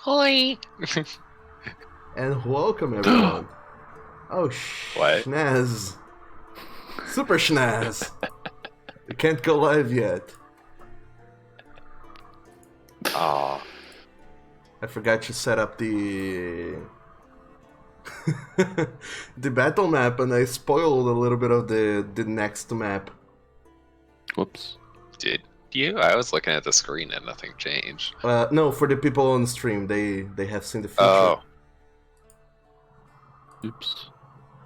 Hoi! And welcome everyone. Oh, What? Schnaz. Super Schnaz. We can't go live yet. Aw. I forgot to set up the the battle map, and I spoiled a little bit of the next map. Whoops. Did you? I was looking at the screen and nothing changed. No, for the people on stream, they have seen the future. Oh. Oops.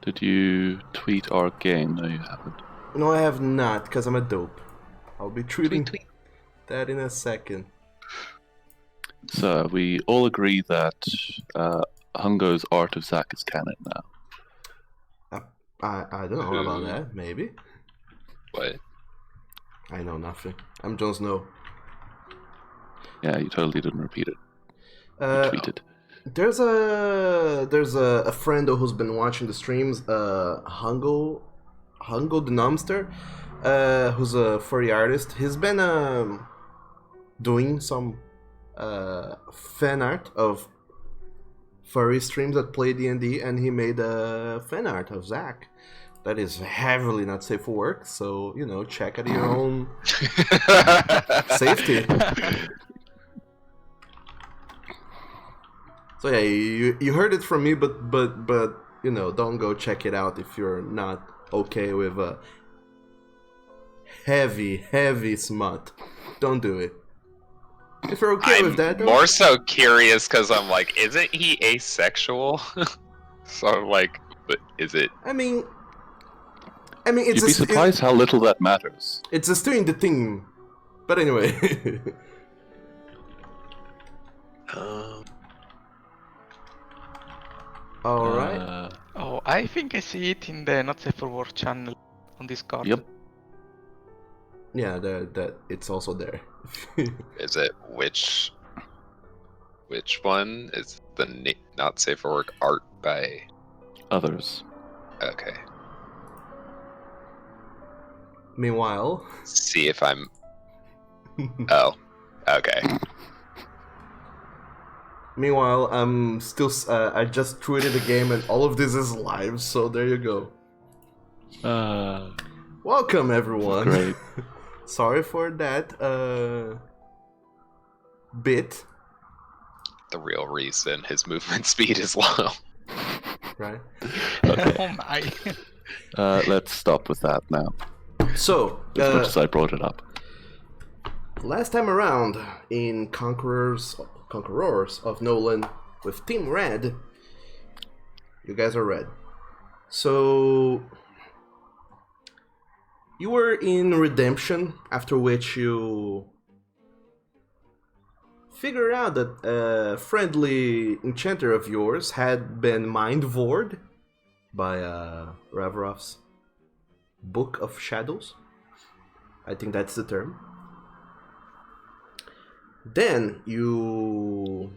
Did you tweet our game? No, you haven't. No, I have not, because I'm a dope. I'll be tweeting Tweet. that in a second. So, we all agree that Hungo's Art of Zack is canon now. I don't know about that, maybe. What? I know nothing. I'm Jon Snow. Yeah, you totally didn't repeat it. You tweeted. There's a friend who's been watching the streams, Hungo the Nomster, who's a furry artist. He's been doing some fan art of furry streams that play D&D, and he made a fan art of Zack that is heavily not safe for work, so, you know, check at your own safety. So yeah, you heard it from me, but you know, don't go check it out if you're not okay with a heavy smut. Don't do it. If you're okay with that, I'm more so curious because I'm like, isn't he asexual? So I'm like, but is it? I mean, it's You'd be surprised how little that matters. It's just doing the thing. But anyway. Alright. Oh, I think I see it in the Not Safe for Work channel on Discord. Yep. Yeah, that it's also there. Is it which one is the not safe for work art by Others. Okay. Meanwhile, See if I'm. Oh, okay. Meanwhile, I'm still. I just tweeted the game, and all of this is live. So there you go. Welcome, everyone. Great. Sorry for that bit. The real reason his movement speed is low. Right. Oh my. Let's stop with that now. So, As much as I brought it up. last time around in Conquerors of Nolyn with Team Red, you guys are red. So you were in Redemption, after which you figured out that a friendly enchanter of yours had been mind-vored by Ravrov's Book of Shadows. I think that's the term. Then you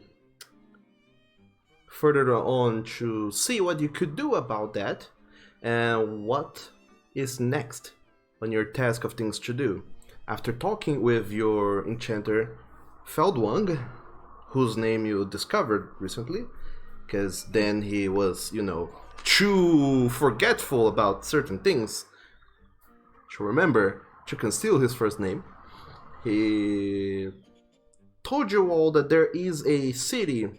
further on to see what you could do about that and what is next on your task of things to do. After talking with your enchanter Feldwang, whose name you discovered recently, because then he was, you know, too forgetful about certain things to remember to conceal his first name. He told you all that there is a city.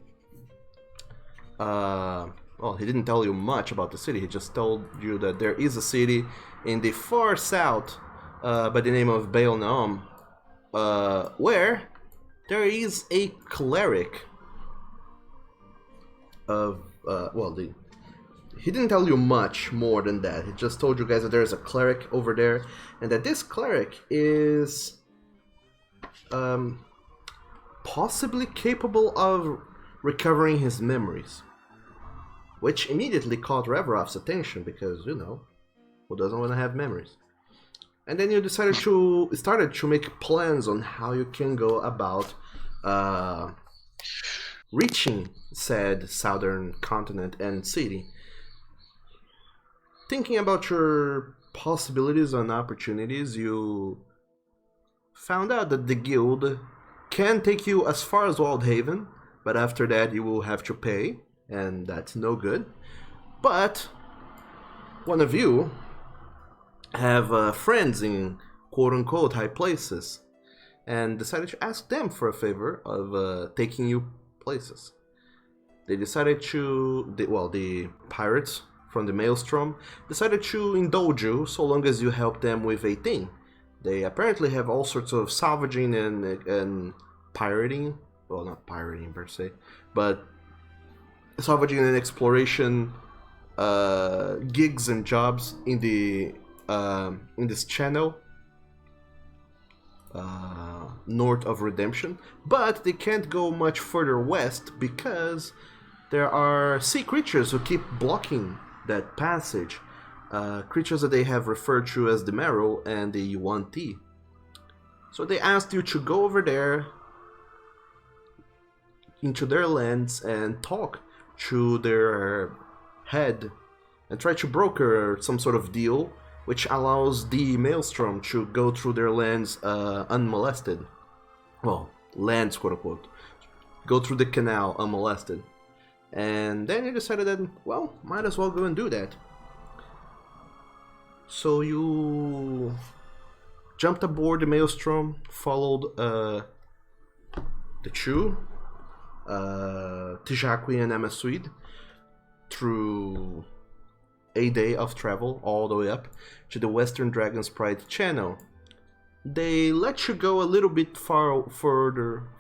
Well, he didn't tell you much about the city. He just told you that there is a city in the far south by the name of Baal Naam, where there is a cleric of he didn't tell you much more than that. He just told you guys that there's a cleric over there, and that this cleric is possibly capable of recovering his memories, which immediately caught Ravrov's attention because, you know, who doesn't want to have memories? And then you started to make plans on how you can go about reaching said southern continent and city. Thinking about your possibilities and opportunities, you found out that the guild can take you as far as Waldhaven, but after that you will have to pay, and that's no good. But one of you have friends in quote-unquote high places, and decided to ask them for a favor of taking you places. They decided to, the pirates from the Maelstrom decided to indulge you so long as you help them with a thing. They apparently have all sorts of salvaging and pirating, well, not pirating per se, but salvaging and exploration gigs and jobs in this channel north of Redemption, but they can't go much further west because there are sea creatures who keep blocking that passage. Creatures that they have referred to as the Marrow and the Yuan-Ti. So they asked you to go over there into their lands and talk to their head and try to broker some sort of deal which allows the Maelstrom to go through their lands unmolested. Well, lands, quote unquote. Go through the canal unmolested. And then you decided that, well, might as well go and do that. So you jumped aboard the Maelstrom, followed the Chu, Tijakwi, and Amasuid through a day of travel all the way up to the Western Dragon's Pride channel. They let you go a little bit far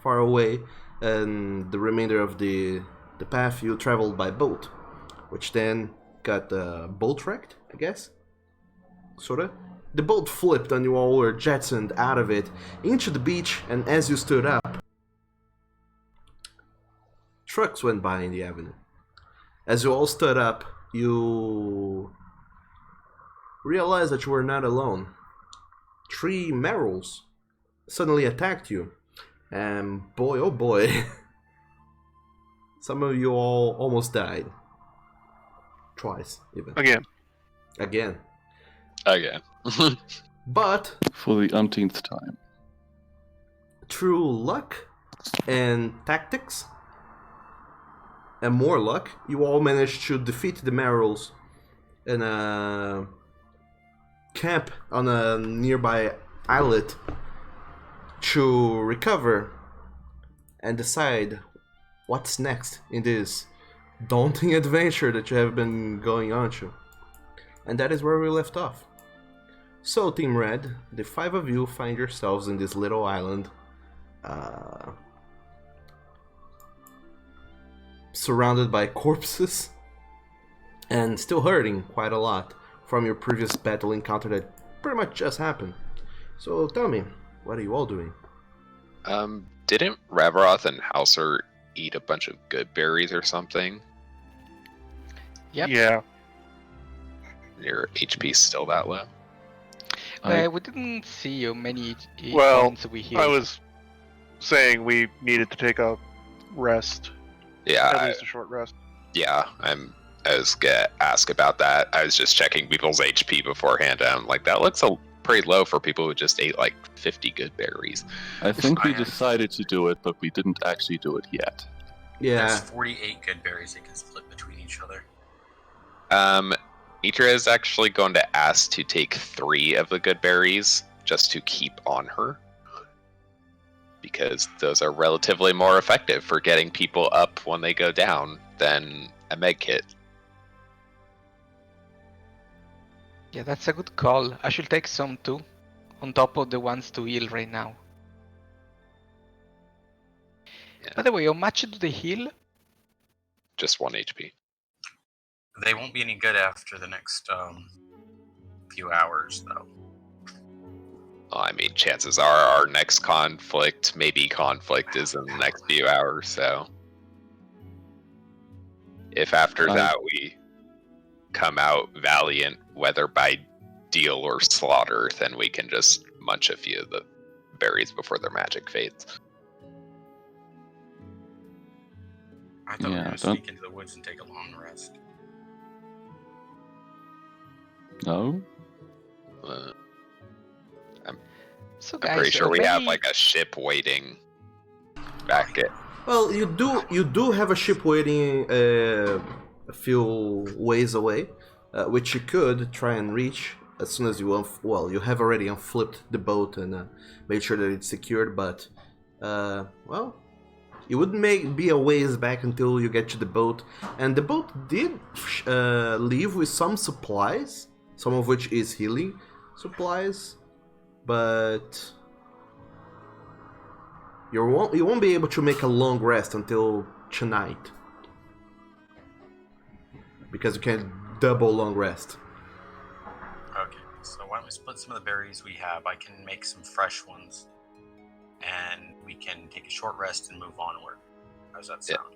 away, and the remainder of the path you traveled by boat, which then got boat wrecked, I guess. Sorta. The boat flipped and you all were jettisoned out of it into the beach, and as you stood up, trucks went by in the avenue. As you all stood up, you realized that you were not alone. 3 Merrills suddenly attacked you, and boy oh boy, some of you all almost died. Twice, even. Again. But For the umpteenth time. through luck and tactics and more luck, you all managed to defeat the Merrills in a camp on a nearby islet to recover and decide what's next in this daunting adventure that you have been going on to. And that is where we left off. So, Team Red, the 5 of you find yourselves in this little island, surrounded by corpses, and still hurting quite a lot from your previous battle encounter that pretty much just happened. So, tell me, what are you all doing? Didn't Ravroth and Hauser eat a bunch of good berries or something? Yep. Yeah. Your HP's still that low? We didn't see you many Well, points we healed. I was saying we needed to take a rest. Yeah, At least a short rest. I was gonna ask about that. I was just checking people's HP beforehand, and I'm like, that looks pretty low for people who just ate like 50 good berries. I think we decided to do it, but we didn't actually do it yet. Yeah, There's 48 good berries they can split between each other. Mitra is actually going to ask to take 3 of the good berries just to keep on her, because those are relatively more effective for getting people up when they go down than a med kit. Yeah, that's a good call. I should take some too, on top of the ones to heal right now. Yeah. By the way, how much do they heal? Just 1 HP. They won't be any good after the next few hours, though. Well, I mean, chances are our next conflict is in the next few hours, so if after that we come out valiant, whether by deal or slaughter, then we can just munch a few of the berries before their magic fades. I thought we were going to sneak into the woods and take a long rest. No? So I'm guys, pretty sure we have maybe- like a ship waiting back at. Well, you do have a ship waiting a few ways away, which you could try and reach as soon as you you have already unflipped the boat and made sure that it's secured. But well, you would be a ways back until you get to the boat, and the boat did leave with some supplies, some of which is healing supplies, but you won't be able to make a long rest until tonight, because you can double long rest. Okay, so why don't we split some of the berries we have? I can make some fresh ones, and we can take a short rest and move onward. How does that sound?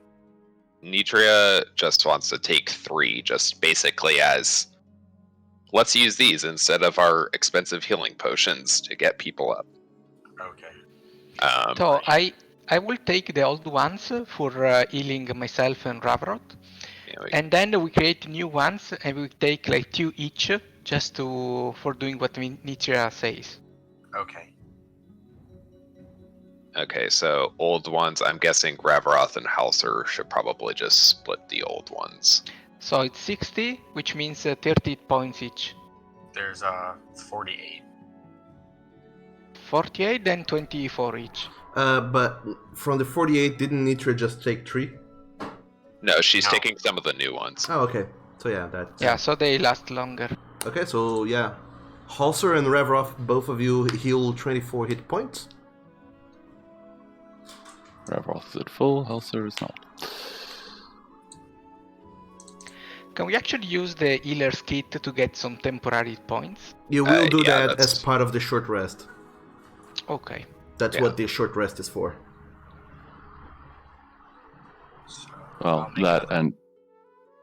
Nitria just wants to take 3, just basically as, let's use these instead of our expensive healing potions to get people up. Okay. So I will take the old ones for healing myself and Ravroth, and then we create new ones, and we take like 2 each, just for doing what Nitria says. Okay. Okay, so old ones, I'm guessing Gravroth and Hauser should probably just split the old ones. So it's 60, which means 30 points each. There's 48. 48, then 24 each. But from the 48, didn't Nitra just take 3? No, she's No. taking some of the new ones. Oh, okay. So yeah, that. Yeah, so they last longer. Okay, so yeah, Halser and Revroff, both of you heal 24 hit points. Ravroth is at full, Helser is not. Can we actually use the healer's kit to get some temporary points? You will do yeah, that as part of the short rest. Okay. That's what the short rest is for. So Well, I'll make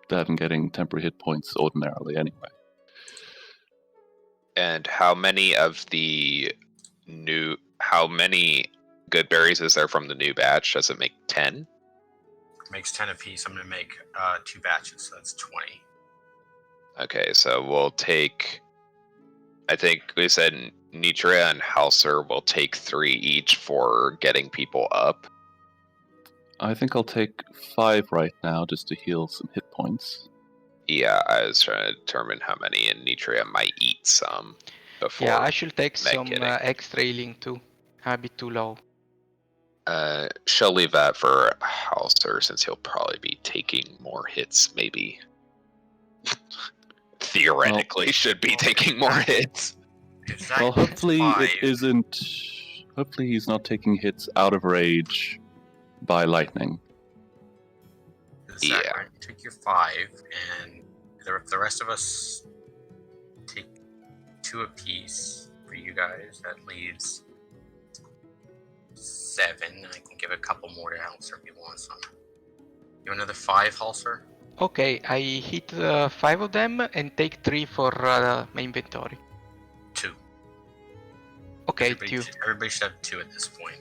that and getting temporary hit points ordinarily anyway. And how many good berries is there from the new batch? Does it make 10? makes 10 apiece. I'm going to make 2 batches, so that's 20. Okay, so we'll take, I think we said Nitria and Hauser will take 3 each for getting people up. I think I'll take 5 right now just to heal some hit points. Yeah, I was trying to determine how many, and Nitria might eat some before. Yeah, I should take some kidding. extra healing too. A bit too low. She'll leave that for Hauser since he'll probably be taking more hits, maybe. Theoretically, should be taking more hits. If Zach Well, gets hopefully 5, it isn't. Hopefully he's not taking hits out of rage by lightning. Zach, Yeah. why don't you take your 5, and the rest of us take 2 apiece for you guys. That leaves 7. I can give a couple more to Halser if you want some. You want another 5, Halser? Okay, I hit 5 of them and take 3 for my inventory. 2. Okay, Everybody 2. everybody should have 2 at this point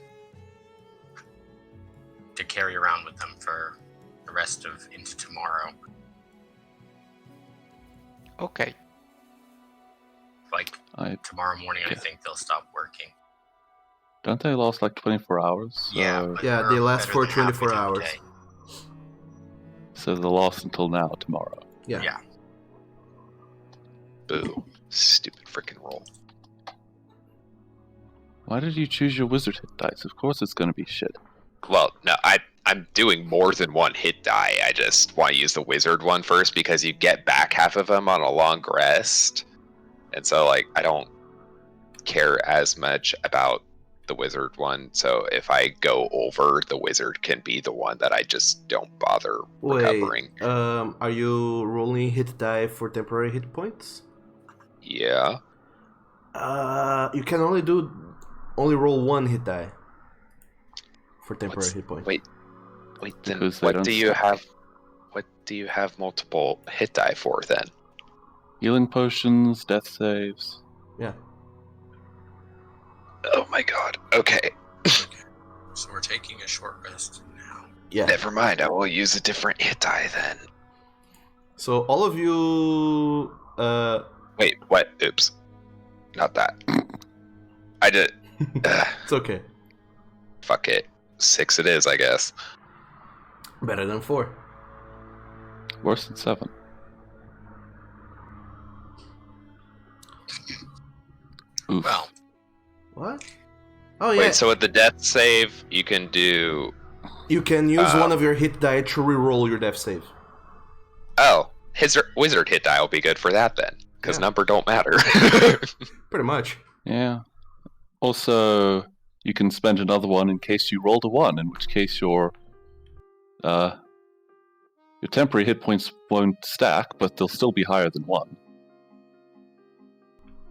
to carry around with them for the rest of into tomorrow. Okay. Like tomorrow morning, I think they'll stop working. Don't they last like 24 hours? Yeah, but Yeah, we're they last better for than halfway 24 through the hours. day. So they'll last until now, tomorrow. Yeah. Yeah. Boo. Stupid freaking roll. Why did you choose your wizard hit dice? Of course it's gonna be shit. Well, no, I'm doing more than 1 hit die. I just want to use the wizard one first because you get back half of them on a long rest. And so, like, I don't care as much about the wizard one. So if I go over, the wizard can be the one that I just don't bother recovering. Wait, are you rolling hit die for temporary hit points? Yeah. You can only roll 1 hit die for temporary hit points. Wait, then Because they what don't do you stack. have? What do you have multiple hit die for then? Healing potions, death saves. Yeah. Oh my god. Okay. So we're taking a short rest now. Yeah. Never mind. I will use a different hit die then. So all of you Wait, what? Oops. Not that. I did. it's okay. Fuck it. 6 it is, I guess. Better than 4. Worse than 7. Oof. Well, What? Oh yeah. Wait, so with the death save, you can do. You can use one of your hit die to reroll your death save. Oh, his wizard hit die will be good for that then, because Yeah. number don't matter. Pretty much. Yeah. Also, you can spend another one in case you rolled a 1, in which case your temporary hit points won't stack, but they'll still be higher than 1.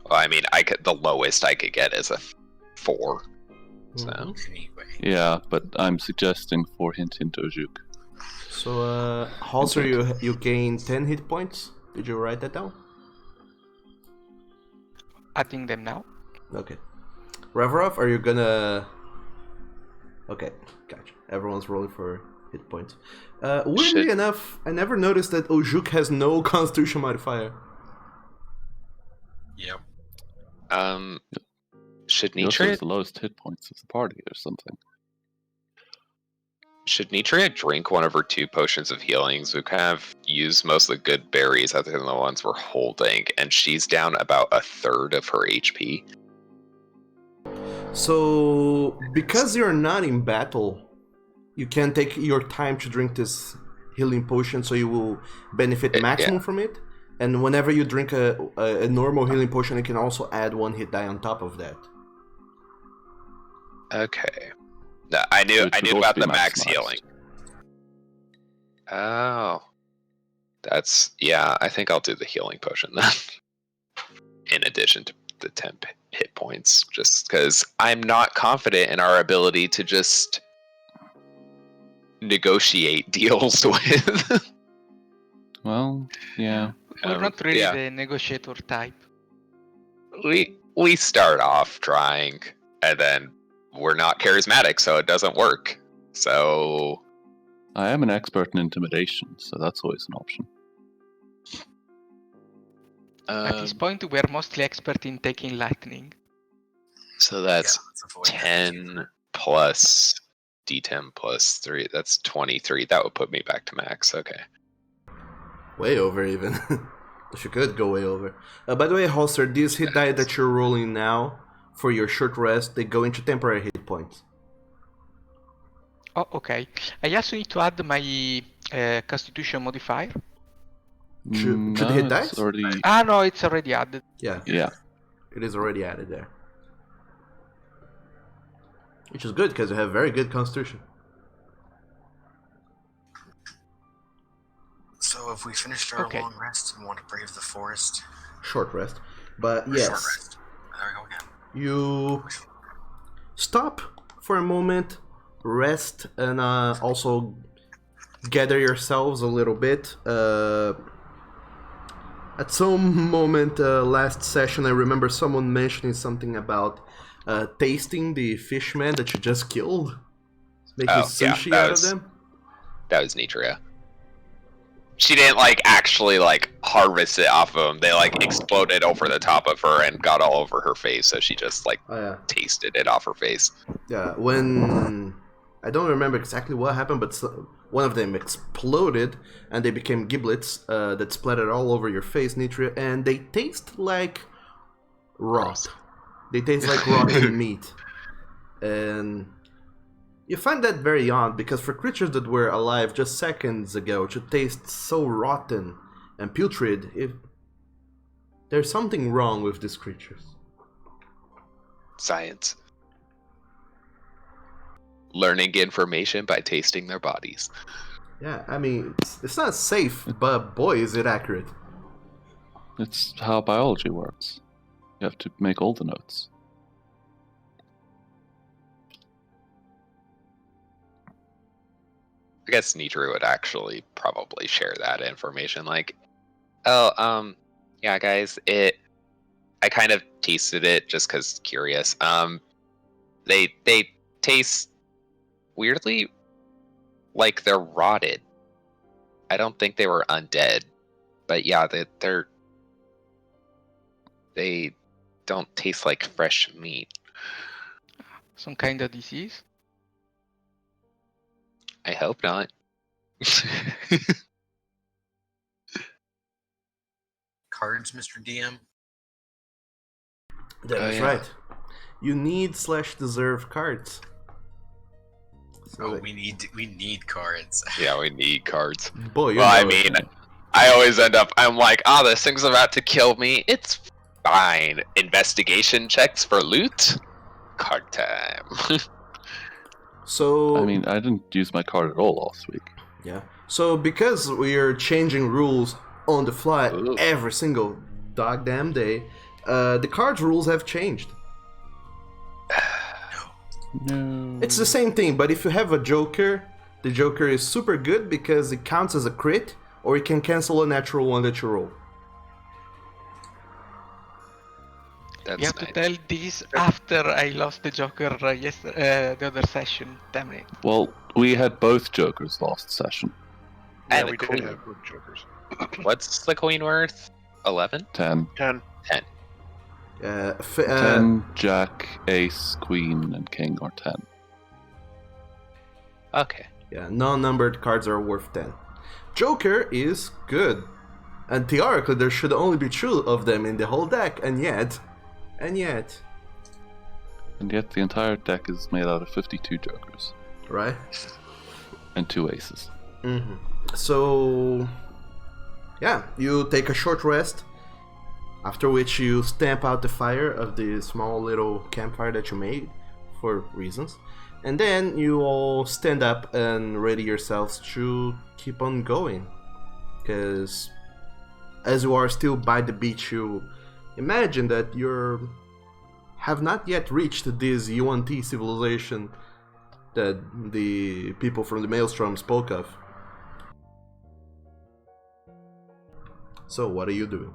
Well, I mean, the lowest I could get is a 4. So anyway. Yeah, but I'm suggesting 4 hint Ojuk. So, Halser, you gain 10 hit points. Did you write that down? Adding them now. Okay. Reverov, are you gonna... Okay, gotcha. Everyone's rolling for hit points. Weirdly enough, I never noticed that Ojuk has no Constitution modifier. Yep. Should He also Nitria has the lowest hit points of the party or something. drink one of her 2 potions of healings? We kind of used most of the good berries other than the ones we're holding, and she's down about a third of her HP. So, because you're not in battle, you can take your time to drink this healing potion, so you will benefit maximum from it. And whenever you drink a normal healing potion, you can also add 1 hit die on top of that. Okay. No, I knew Which would about also the be max maximized. healing. Oh. I think I'll do the healing potion then. In addition to the 10 hit points, just because I'm not confident in our ability to just negotiate deals with. Well, yeah. We're not really yeah. the negotiator type. We start off trying, and then we're not charismatic, so it doesn't work. So I am an expert in intimidation, so that's always an option. At this point, we're mostly expert in taking lightning. So that's Let's avoid that. 10 plus D10 plus 3. That's 23. That would put me back to max. Okay. Way over, even. If you could go way over. By the way, Holster, these hit die that you're rolling now for your short rest, they go into temporary hit points. Oh, okay. I also need to add my Constitution modifier. To the hit it's dice? already... No, it's already added. Yeah, Yeah. it is already added there. Which is good, because you have very good constitution. So if we finished our Okay. long rest and want to brave the forest, Short rest. But or yes, short rest. There we go again. you stop for a moment, rest, and also gather yourselves a little bit. At some moment last session, I remember someone mentioning something about tasting the fishman that you just killed. Making sushi out of them. That was Nitria. She didn't actually harvest it off of them. They exploded over the top of her and got all over her face. So she just tasted it off her face. Yeah, when I don't remember exactly what happened, but one of them exploded and they became giblets that splattered all over your face, Nitria, and they taste like rot. They taste like rotten meat, and you find that very odd because for creatures that were alive just seconds ago to taste so rotten and putrid, there's something wrong with these creatures. Science. Learning information by tasting their bodies. Yeah, I mean, it's not safe, but boy, is it accurate. It's how biology works. You have to make all the notes. I guess Nitru would actually probably share that information. Yeah, guys, I kind of tasted it just because curious. They taste weirdly like they're rotted. I don't think they were undead, but yeah, they don't taste like fresh meat. Some kind of disease. I hope not. Cards, Mr. DM. That is yeah. right. You need / deserve cards. So we need cards. Yeah, we need cards. boy, Well, I know it. mean, I always end up. I'm like, this thing's about to kill me. It's fine. Investigation checks for loot. Card time. So I mean, I didn't use my card at all last week. yeah. So because we are changing rules on the fly Ooh. every single goddamn day, the cards rules have changed. No. It's the same thing, but if you have a Joker, the Joker is super good because it counts as a crit, or it can cancel a natural one that you roll. That's You have nice. to tell this after I lost the Joker the other session. Damn it. Well, we had both Jokers last session. Yeah, And we the did queen. have good jokers. What's the queen worth? 11? 10. 10. 10, Jack, Ace, Queen, and King are 10. Okay. Yeah, non-numbered cards are worth 10. Joker is good. And theoretically, there should only be 2 of them in the whole deck, and yet... And yet the entire deck is made out of 52 Jokers. Right? And 2 Aces. Mm-hmm. So... yeah, you take a short rest, after which you stamp out the fire of the small little campfire that you made, for reasons. And then you all stand up and ready yourselves to keep on going. Because as you are still by the beach, you imagine that you have not yet reached this UNT civilization that the people from the Maelstrom spoke of. So what are you doing?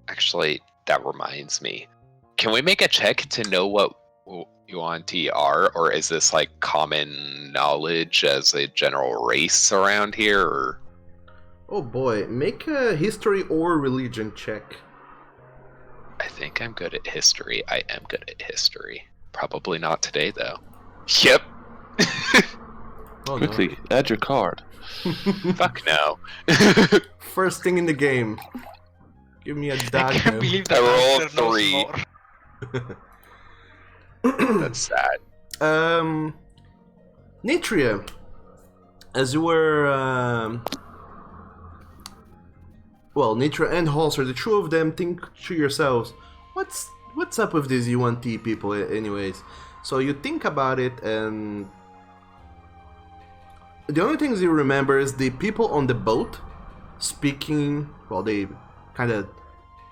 Actually, that reminds me. Can we make a check to know what UNT are, or is this like common knowledge as a general race around here? Or... Oh boy, make a history or religion check. I think I'm good at history. I am good at history. Probably not today, though. Yep. Oh, Quickly, add your card. Fuck no. First thing in the game. Give me a I can't dagger. believe I that rolled Master knows 3. more. That's sad. Nitria, as you were, well, Nitria and Halser, the 2 of them think to yourselves, what's up with these UNT people, anyways? So you think about it, and the only things you remember is the people on the boat speaking. Well, they kind of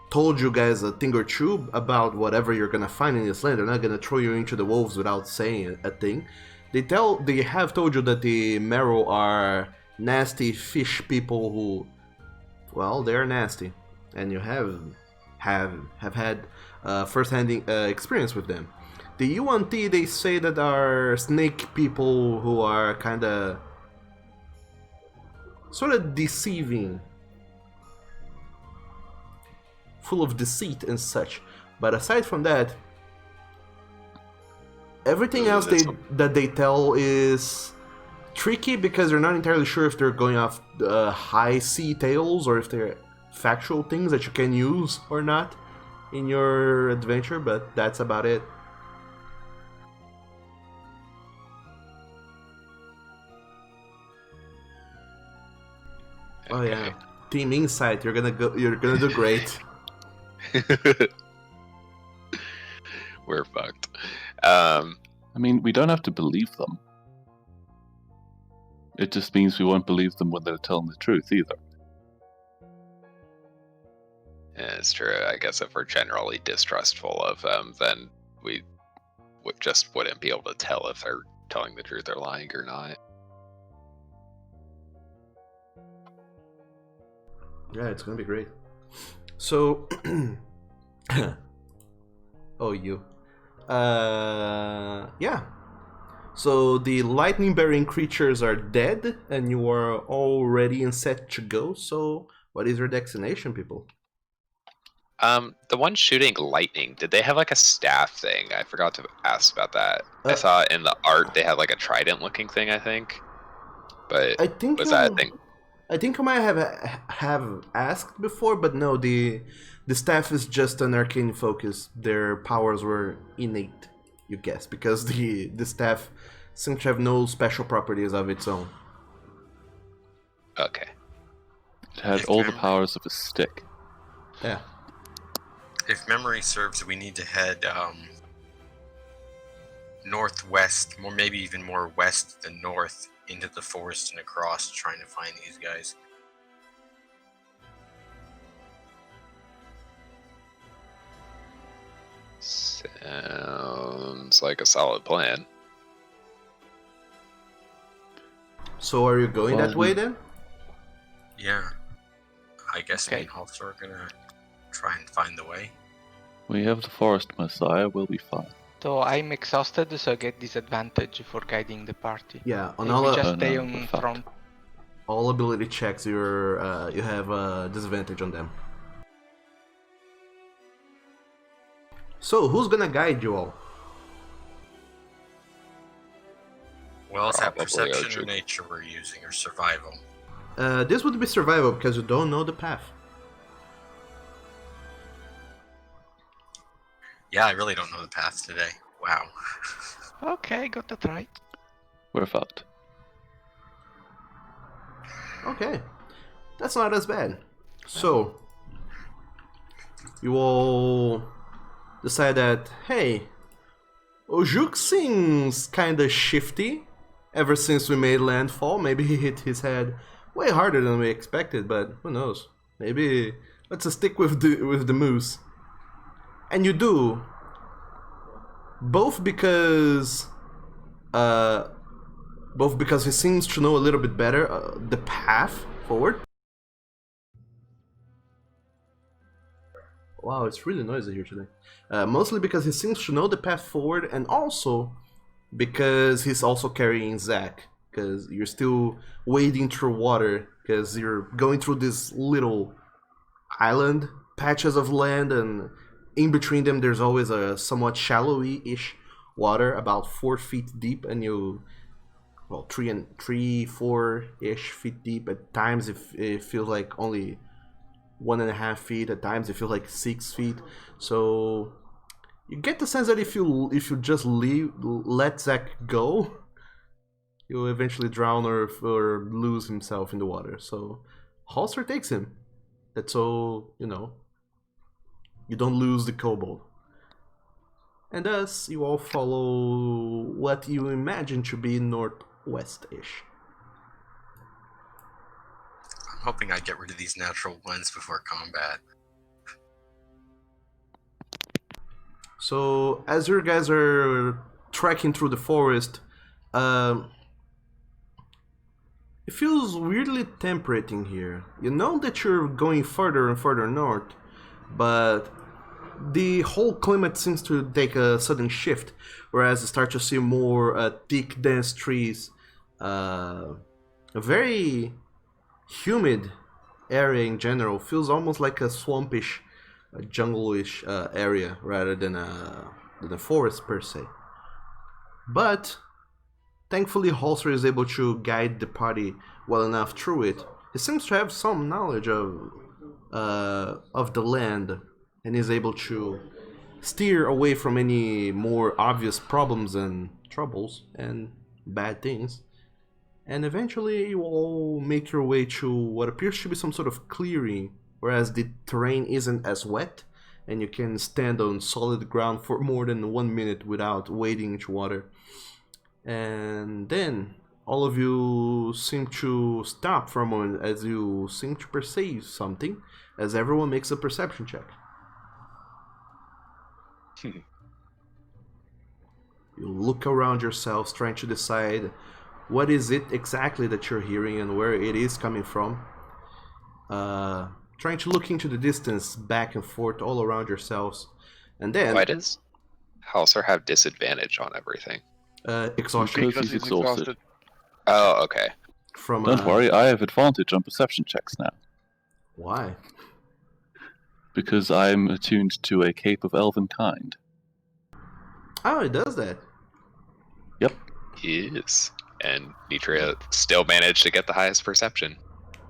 told you guys a thing or 2 about whatever you're gonna find in this land. They're not gonna throw you into the wolves without saying a thing. They have told you that the Marrow are nasty fish people who, well, they're nasty, and you have had first-hand experience with them. The UNT, they say that are snake people who are kind of sort of deceiving, full of deceit and such. But aside from that, everything else that they tell is tricky because you're not entirely sure if they're going off high sea tales or if they're factual things that you can use or not in your adventure, but that's about it. Oh yeah, Team Insight, you're gonna do great. We're fucked. I mean, we don't have to believe them. It just means we won't believe them when they're telling the truth either. Yeah, it's true. I guess if we're generally distrustful of them, then we just wouldn't be able to tell if they're telling the truth or lying or not. Yeah, it's gonna be great. So, oh, you. Yeah. So the lightning-bearing creatures are dead, and you are all ready and set to go. So, what is your destination, people? The one shooting lightning, did they have like a staff thing? I forgot to ask about that. I saw in the art they had like a trident-looking thing, I think. But I think was that a thing? I think I might have asked before, but no. The staff is just an arcane focus. Their powers were innate, you guess, because the staff seems to have no special properties of its own. Okay. It had all the powers of a stick. Yeah. If memory serves, we need to head northwest, more maybe even more west than north, into the forest and across, trying to find these guys. Sounds like a solid plan. So are you going that way then? Yeah. I guess me Okay. and Halter are gonna try and find the way. We have the forest messiah, we'll be fine. So I'm exhausted, so I get disadvantage for guiding the party. Yeah. On If all we just Oh, stay no, on we're fucked. front. all ability checks, you have a disadvantage on them. So who's gonna guide you all? Well, is that Probably perception Archer. or nature we're using, or survival? This would be survival because you don't know the path. Yeah, I really don't know the path today. Wow. Okay, got that right. We're fucked. Okay, that's not as bad. So, you all decide that, hey, Ojuk seems kinda shifty ever since we made landfall. Maybe he hit his head way harder than we expected, but who knows? Maybe let's stick with the moose. And you do, both because he seems to know a little bit better the path forward. Wow, it's really noisy here today. Mostly because he seems to know the path forward, and also because he's also carrying Zach. Because you're still wading through water, because you're going through this little island patches of land, and in between them there's always a somewhat shallowy-ish water, about 4 feet deep, and well, 3-4-ish feet deep. At times it feels like only 1.5 feet. At times it feels like 6 feet. So you get the sense that if you just let Zach go, he'll eventually drown or lose himself in the water. So Halster takes him. That's so, you don't lose the kobold. And thus, you all follow what you imagine to be northwest-ish. I'm hoping I get rid of these natural ones before combat. So, as you guys are trekking through the forest, it feels weirdly temperate in here. You know that you're going further and further north, but the whole climate seems to take a sudden shift, whereas you start to see more thick, dense trees, a very humid area in general. Feels almost like a swampish, jungle-ish area rather than a forest per se. But thankfully, Halster is able to guide the party well enough through it. He seems to have some knowledge of the land, and is able to steer away from any more obvious problems and troubles and bad things. And eventually you all make your way to what appears to be some sort of clearing, whereas the terrain isn't as wet, and you can stand on solid ground for more than 1 minute without wading into water. And then all of you seem to stop for a moment as you seem to perceive something, as everyone makes a perception check. You look around yourselves trying to decide what is it exactly that you're hearing and where it is coming from. Trying to look into the distance, back and forth, all around yourselves. And then... Why does Halser have disadvantage on everything? exhaustion. Because he's exhausted. Oh, okay. From, Don't worry, I have advantage on perception checks now. Why? because I'm attuned to a cape of elven kind. Oh, it does that. Yep. Yes. And Nitria still managed to get the highest perception.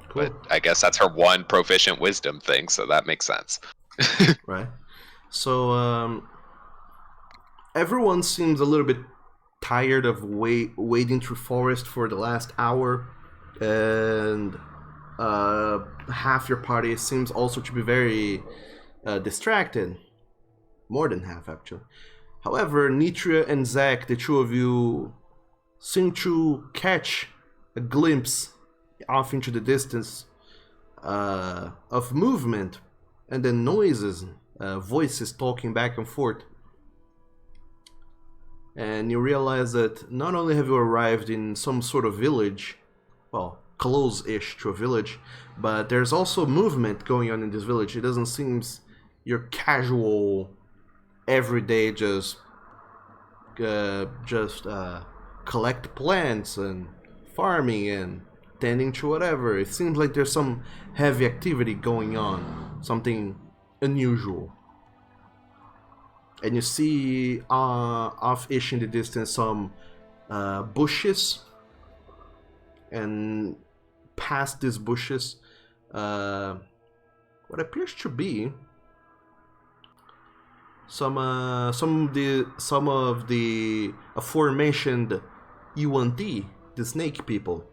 Cool. But I guess that's her one proficient wisdom thing, so that makes sense. Right. So, everyone seems a little bit tired of wading through forest for the last hour, and half your party seems also to be very distracted. More than half, actually. However, Nitria and Zach, the two of you, seem to catch a glimpse off into the distance of movement, and then noises, voices talking back and forth. And you realize that not only have you arrived in some sort of village, well, close-ish to a village, but there's also movement going on in this village. It doesn't seem your casual, everyday just collect plants and farming and tending to whatever. It seems like there's some heavy activity going on, something unusual. And you see off-ish in the distance some bushes, and past these bushes, what appears to be some of the aforementioned Yuan-Ti, the snake people.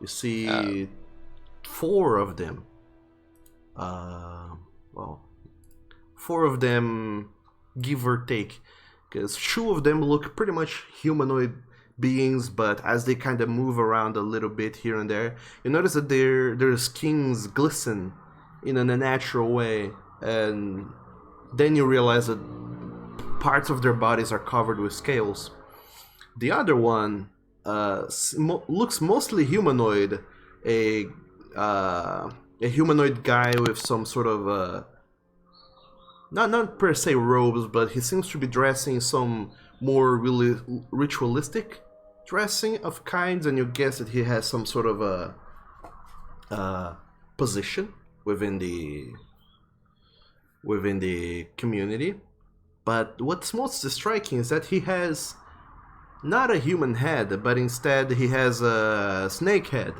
You see 4 of them. 4 of them, give or take, because 2 of them look pretty much humanoid beings, but as they kind of move around a little bit here and there, you notice that their skins glisten in an unnatural way, and then you realize that parts of their bodies are covered with scales. The other one looks mostly humanoid, a humanoid guy with some sort of not per se robes, but he seems to be dressing some more really ritualistic dressing of kinds, and you guess that he has some sort of a position within the community. But what's most striking is that he has not a human head, but instead he has a snake head.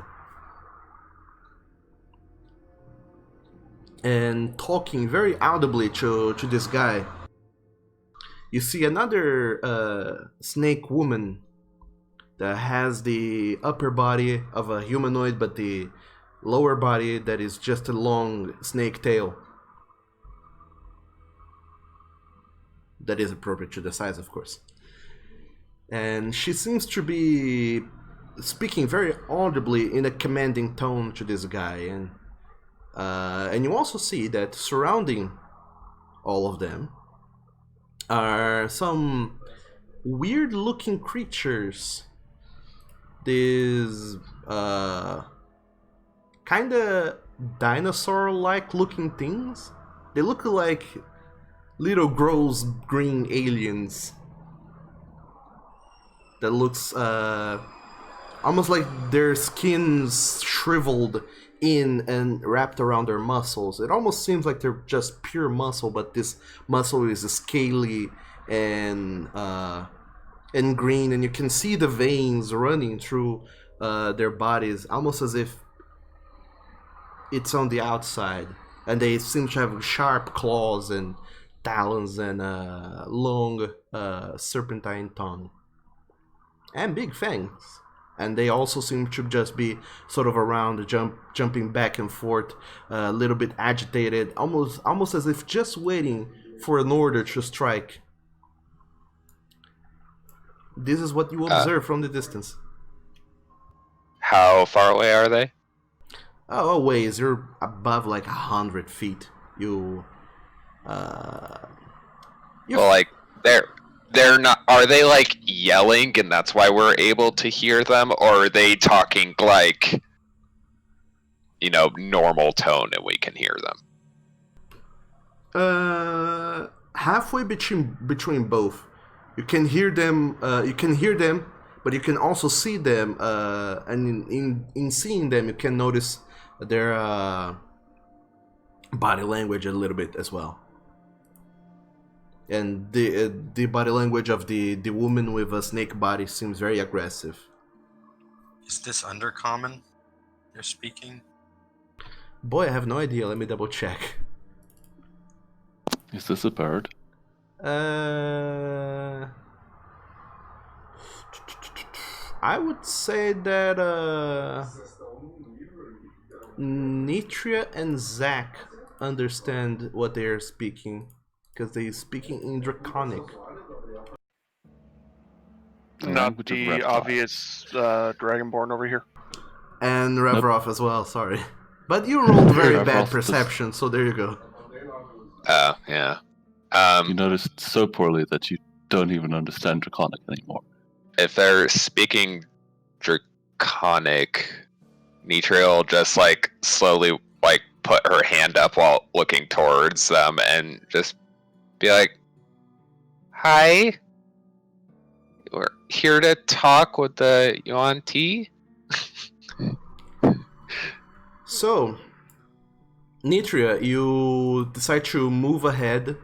And talking very audibly to this guy. You see another snake woman that has the upper body of a humanoid, but the lower body that is just a long snake tail. That is appropriate to the size, of course. And she seems to be speaking very audibly in a commanding tone to this guy, and you also see that surrounding all of them are some weird-looking creatures. These kind of dinosaur-like looking things. They look like little gross green aliens that looks almost like their skin's shriveled in and wrapped around their muscles. It almost seems like they're just pure muscle, but this muscle is scaly and green, and you can see the veins running through their bodies, almost as if it's on the outside. And they seem to have sharp claws and talons and long serpentine tongue and big fangs. And they also seem to just be sort of around, jumping back and forth, a little bit agitated, almost as if just waiting for an order to strike. This is what you observe from the distance. How far away are they? Oh, ways. You're above like 100 feet. Well, like they're not. Are they like yelling, and that's why we're able to hear them, or are they talking like, normal tone, and we can hear them? Halfway between both. You can hear them. But you can also see them. And in seeing them, you can notice their body language a little bit as well. And the body language of the woman with a snake body seems very aggressive. Is this undercommon you're speaking? Boy, I have no idea. Let me double check. Is this a bird? I would say that Nitria and Zack understand what they are speaking, because they're speaking in Draconic. Not Language of the reptiles. obvious Dragonborn over here. And Revrov as well, sorry. But you rolled very Revrov bad just- perception, so there you go. Yeah. You noticed so poorly that you don't even understand Draconic anymore. If they're speaking Draconic, Nitria will just like slowly like put her hand up while looking towards them and just be like, "Hi, we're here to talk with the Yuan T." So, Nitria, you decide to move ahead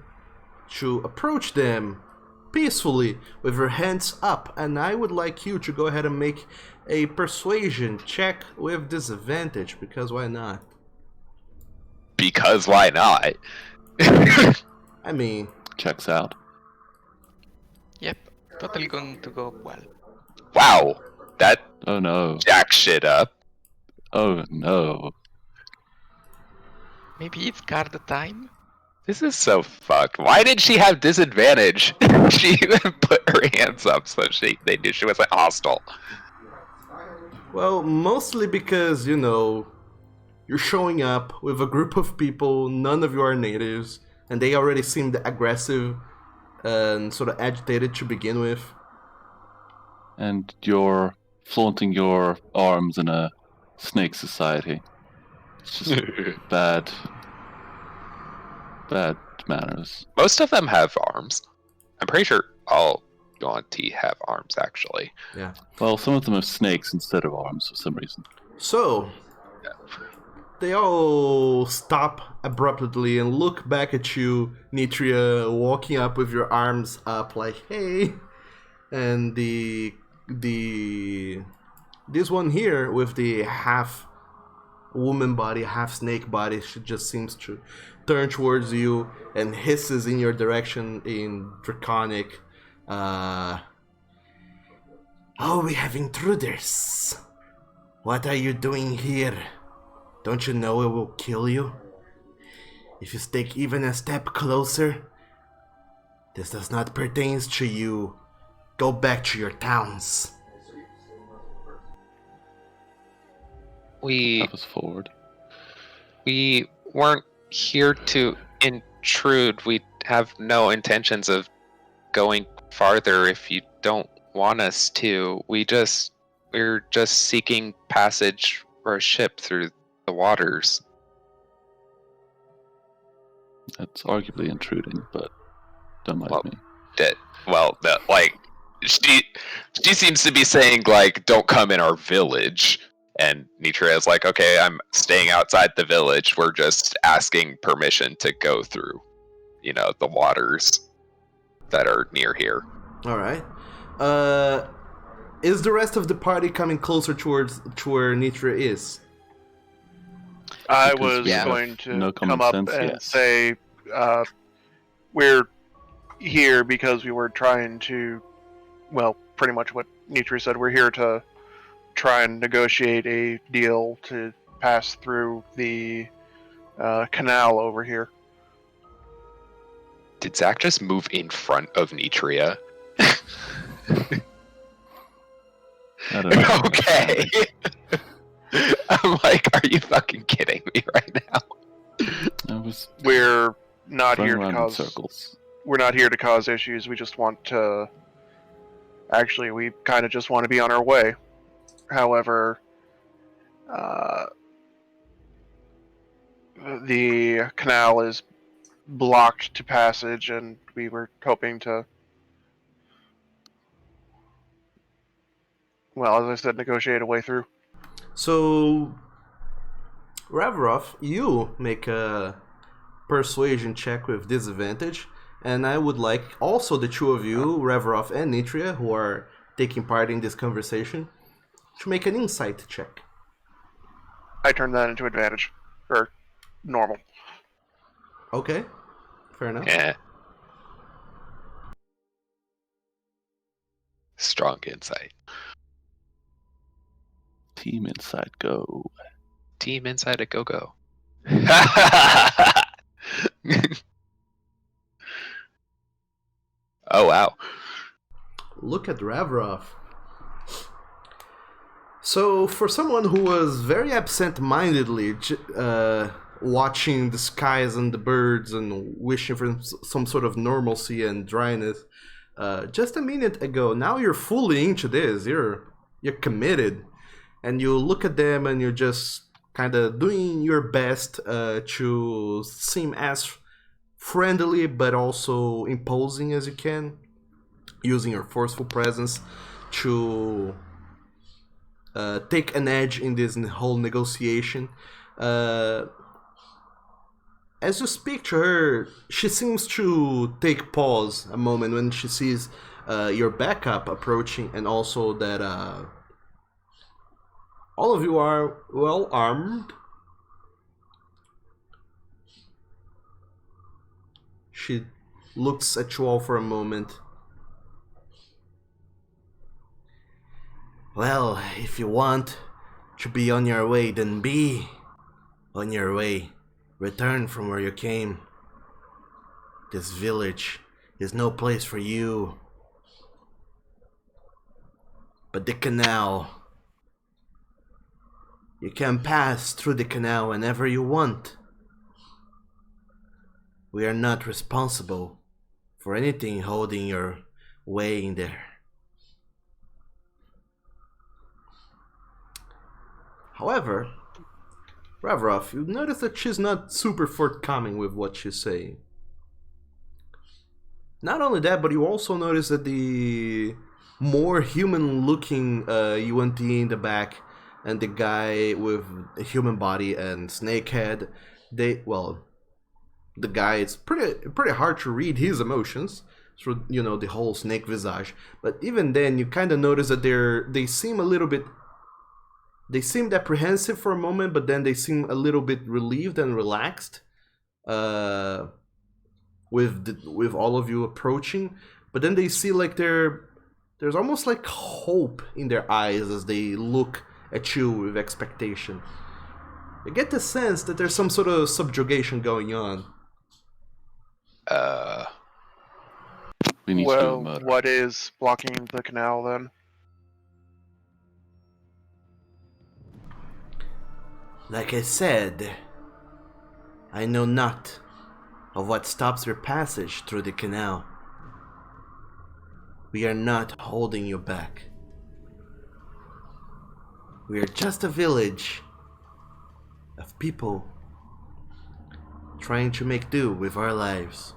to approach them peacefully with your hands up, and I would like you to go ahead and make a persuasion check with disadvantage, because why not? Because why not? I mean, Checks out. Yep, totally going to go well. Wow, that Oh no. jacks shit up. Oh no. Maybe it's card time? This is so fucked. Why did she have disadvantage? She even put her hands up so they knew she was like hostile. well, mostly because, you know, you're showing up with a group of people, none of you are natives, and they already seemed aggressive and sort of agitated to begin with. And you're flaunting your arms in a snake society. It's just bad manners. Most of them have arms. I'm pretty sure all Yuan T have arms, actually. Yeah. Well, some of them have snakes instead of arms for some reason. So, they all stop abruptly and look back at you, Nitria, walking up with your arms up like, hey. And this one here with the half woman body, half snake body, she just seems to turn towards you and hisses in your direction in Draconic. Oh, we have intruders. What are you doing here? Don't you know it will kill you? If you stick even a step closer, this does not pertain to you. Go back to your towns. We That was forward. weren't here to intrude. We have no intentions of going farther if you don't want us to. We're just seeking passage for a ship through the waters. That's arguably intruding, but don't mind Well, me. She seems to be saying like, "Don't come in our village." And Nitria is like, "Okay, I'm staying outside the village. We're just asking permission to go through, the waters that are near here." All right. Is the rest of the party coming closer towards to where Nitria is? I Because was we have going to no common come up sense, and yes. say we're here because we were trying to, well, pretty much what Nitri said. We're here to try and negotiate a deal to pass through the canal over here. Did Zach just move in front of Nitria? I don't know. Okay. I'm like, are you fucking kidding me right now? I was We're not running here to around in cause. circles. We're not here to cause issues. We just want to. Actually, we kind of just want to be on our way. However, the canal is blocked to passage, and we were hoping to, well, as I said, negotiate a way through. So, Ravrov, you make a persuasion check with disadvantage. And I would like also the two of you, Reverov and Nitria, who are taking part in this conversation, to make an insight check. I turn that into advantage. Or normal. Okay, fair enough. Yeah. Strong insight. Team Inside Go. Team inside a go-go. Oh, wow. Look at Reverov. So, for someone who was very absent-mindedly watching the skies and the birds and wishing for some sort of normalcy and dryness, just a minute ago, now you're fully into this. You're committed, and you look at them and you're just kind of doing your best to seem as friendly but also imposing as you can, using your forceful presence to take an edge in this whole negotiation. As you speak to her, she seems to take pause a moment when she sees your backup approaching, and also that all of you are well armed. She looks at you all for a moment. Well, if you want to be on your way, then be on your way. Return from where you came. This village is no place for you. But the canal, you can pass through the canal whenever you want. We are not responsible for anything holding your way in there. However, Reverov, you notice that she's not super forthcoming with what she's saying. Not only that, but you also notice that the more human-looking UNT in the back and the guy with a human body and snake head, the guy, it's pretty hard to read his emotions through, the whole snake visage. But even then, you kind of notice that they seem a little bit. They seemed apprehensive for a moment, but then they seem a little bit relieved and relaxed with all of you approaching. But then they see like there's almost like hope in their eyes as they look at you with expectation. You get the sense that there's some sort of subjugation going on. We need to do a murder. What is blocking the canal then? Like I said, I know not of what stops your passage through the canal. We are not holding you back. We are just a village of people trying to make do with our lives.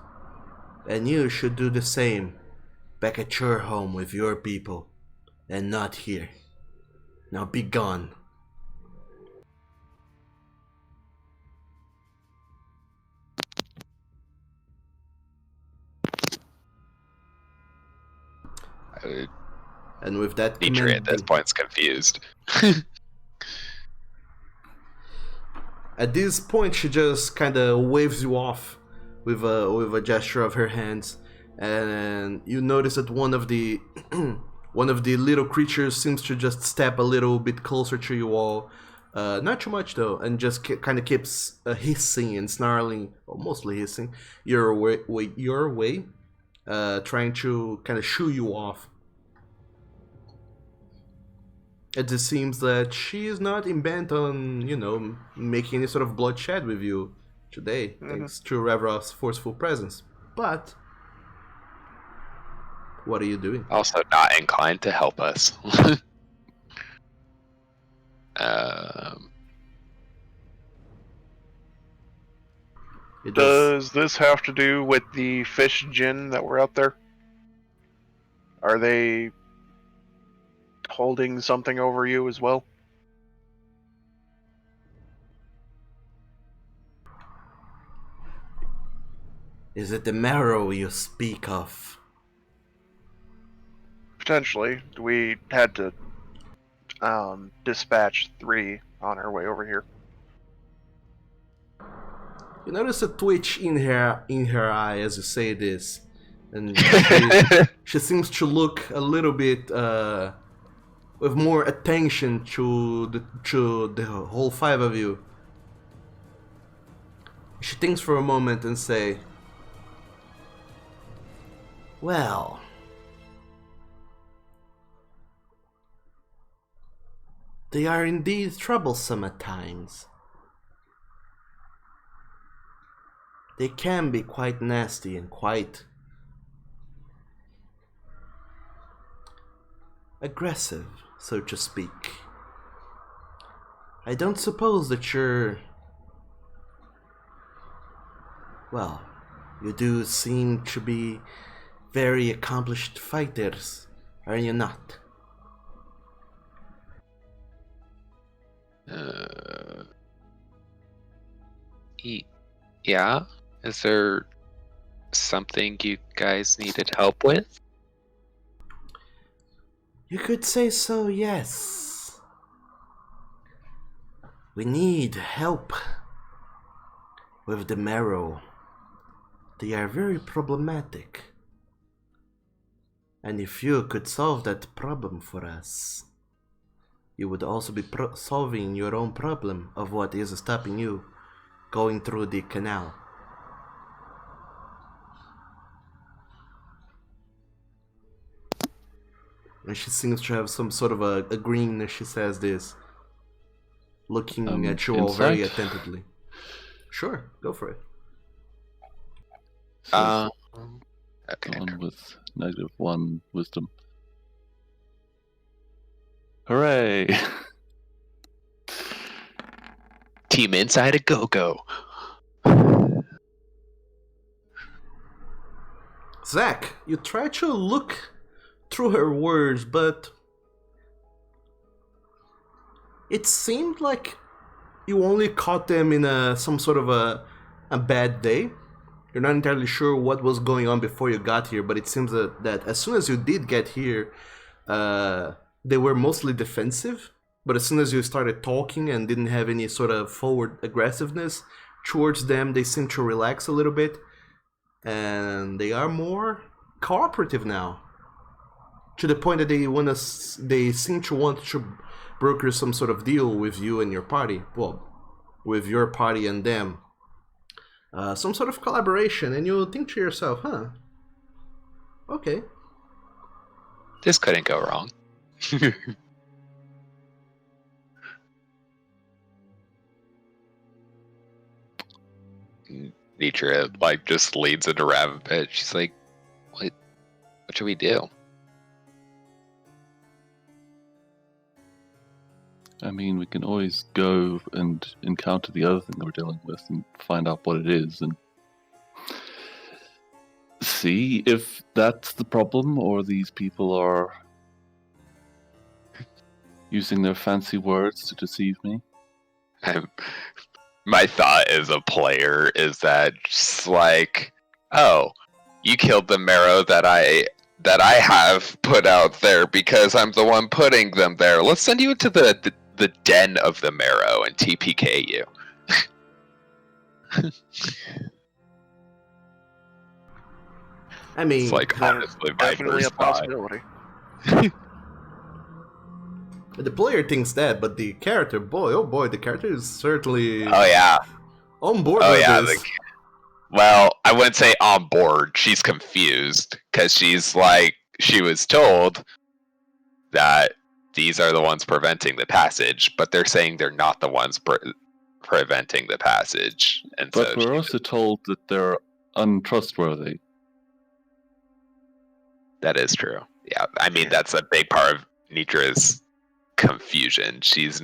And you should do the same back at your home with your people, and not here. Now be gone. And with that, Nitria at this point is confused. At this point, she just kind of waves you off with a gesture of her hands, and you notice that one of the little creatures seems to just step a little bit closer to you all, not too much though, and just kind of keeps hissing and snarling, or mostly hissing, your way, trying to kind of shoo you off. It just seems that she is not intent on, making any sort of bloodshed with you today, thanks to Reverov's forceful presence. But what are you doing? Also not inclined to help us. Does this have to do with the fish djinn that were out there? Are they holding something over you as well? Is it the marrow you speak of? Potentially. We had to dispatch 3 on our way over here. You notice a twitch in her eye as you say this, and she seems to look a little bit with more attention to the whole 5 of you. She thinks for a moment and say, "Well, they are indeed troublesome at times. They can be quite nasty and quite aggressive, so to speak. I don't suppose that you're... Well, you do seem to be very accomplished fighters, are you not?" Yeah? Is there something you guys needed help with? You could say so, yes. We need help with the marrow. They are very problematic. And if you could solve that problem for us, you would also be solving your own problem of what is stopping you going through the canal. And she seems to have some sort of a grin as she says this, looking at you all very attentively. Sure, go for it. Okay. Someone with -1 wisdom. Hooray! Team Inside a Go-Go. Zach, you try to look through her words, but it seemed like you only caught them in some sort of a bad day. You're not entirely sure what was going on before you got here, but it seems that as soon as you did get here, they were mostly defensive. But as soon as you started talking and didn't have any sort of forward aggressiveness towards them, they seem to relax a little bit. And they are more cooperative now. To the point that they seem to want to broker some sort of deal with you and your party. Well, with your party and them. Some sort of collaboration, and you think to yourself, huh? Okay. This couldn't go wrong. Nitra just leads into Rav a bit. She's like, What should we do?" I mean, we can always go and encounter the other thing that we're dealing with and find out what it is and see if that's the problem or these people are using their fancy words to deceive me. My thought as a player is that just like, oh, you killed the marrow that I have put out there because I'm the one putting them there. Let's send you into the den of the marrow and TPK you. I mean, It's like honestly my Definitely a first thought. possibility. the player thinks that, but the character, boy, oh boy, the character is certainly Oh yeah. on board Oh with yeah. this. Well, I wouldn't say on board. She's confused because she's like, she was told that these are the ones preventing the passage, but they're saying they're not the ones preventing the passage. And But so we're also told that they're untrustworthy. that is true. Yeah, I mean, that's a big part of Nitra's confusion. She's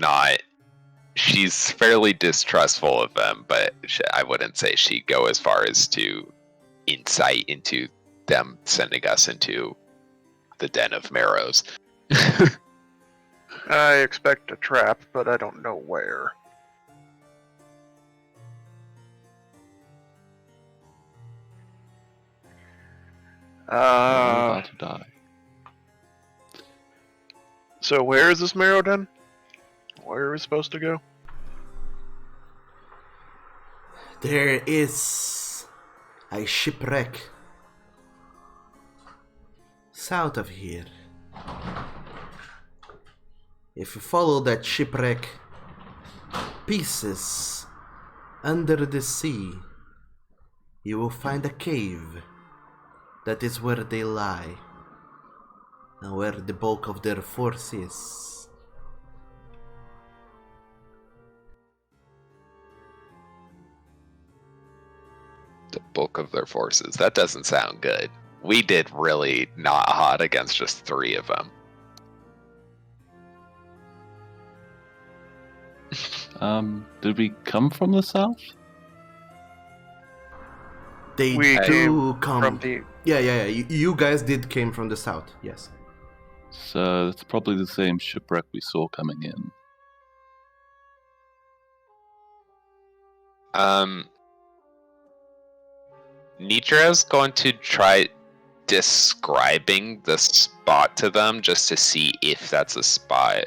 fairly distrustful of them, but I wouldn't say she'd go as far as to insight into them sending us into the den of marrows. I expect a trap, but I don't know where. We're about to die. So where is this marrow den? Where are we supposed to go? There is a shipwreck south of here. If you follow that shipwreck pieces under the sea, you will find a cave. That is where they lie, and where the bulk of their force is. The bulk of their forces. That doesn't sound good. We did really not hot against just 3 of them. Did we come from the south? They We do came come from the. Yeah. You guys did came from the south, yes. So it's probably the same shipwreck we saw coming in. Nitra's going to try describing the spot to them just to see if that's a spot.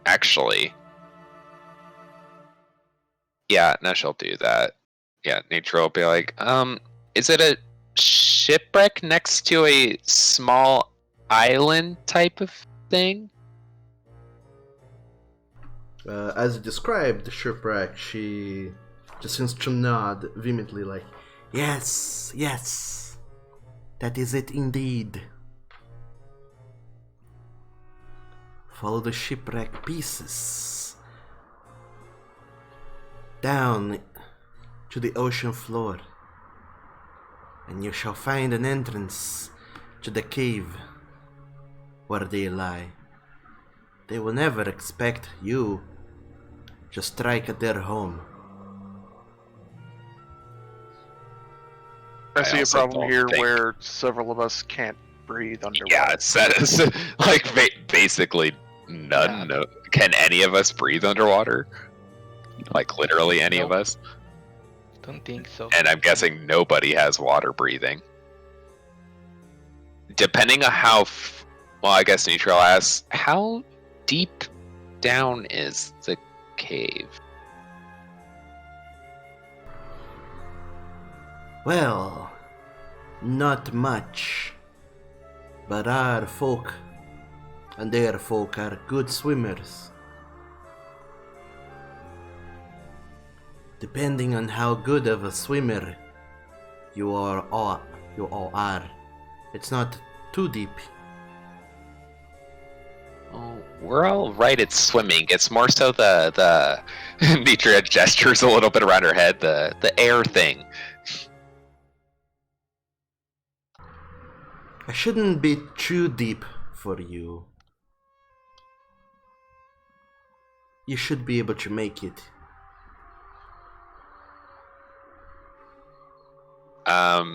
Actually, yeah, no, she'll do that. Yeah, Nitra will be like, is it a shipwreck next to a small island type of thing? As you described the shipwreck, she just seems to nod vehemently, like, yes, that is it indeed. Follow the shipwreck pieces down to the ocean floor, and you shall find an entrance to the cave where they lie. They will never expect you to strike at their home. I see a also problem don't here think- where several of us can't breathe underwater. Yeah, it's like basically none. No, can any of us breathe underwater? Like literally any of Nope. us? Don't think so. And I'm guessing nobody has water breathing. Depending on how, well, I guess Neutral asks, how deep down is the cave? Well, not much. But our folk and their folk are good swimmers. Depending on how good of a swimmer you all are, it's not too deep. Oh, we're all right at swimming. It's more so the Nitra gestures a little bit around her head, the air thing. I shouldn't be too deep for you. You should be able to make it.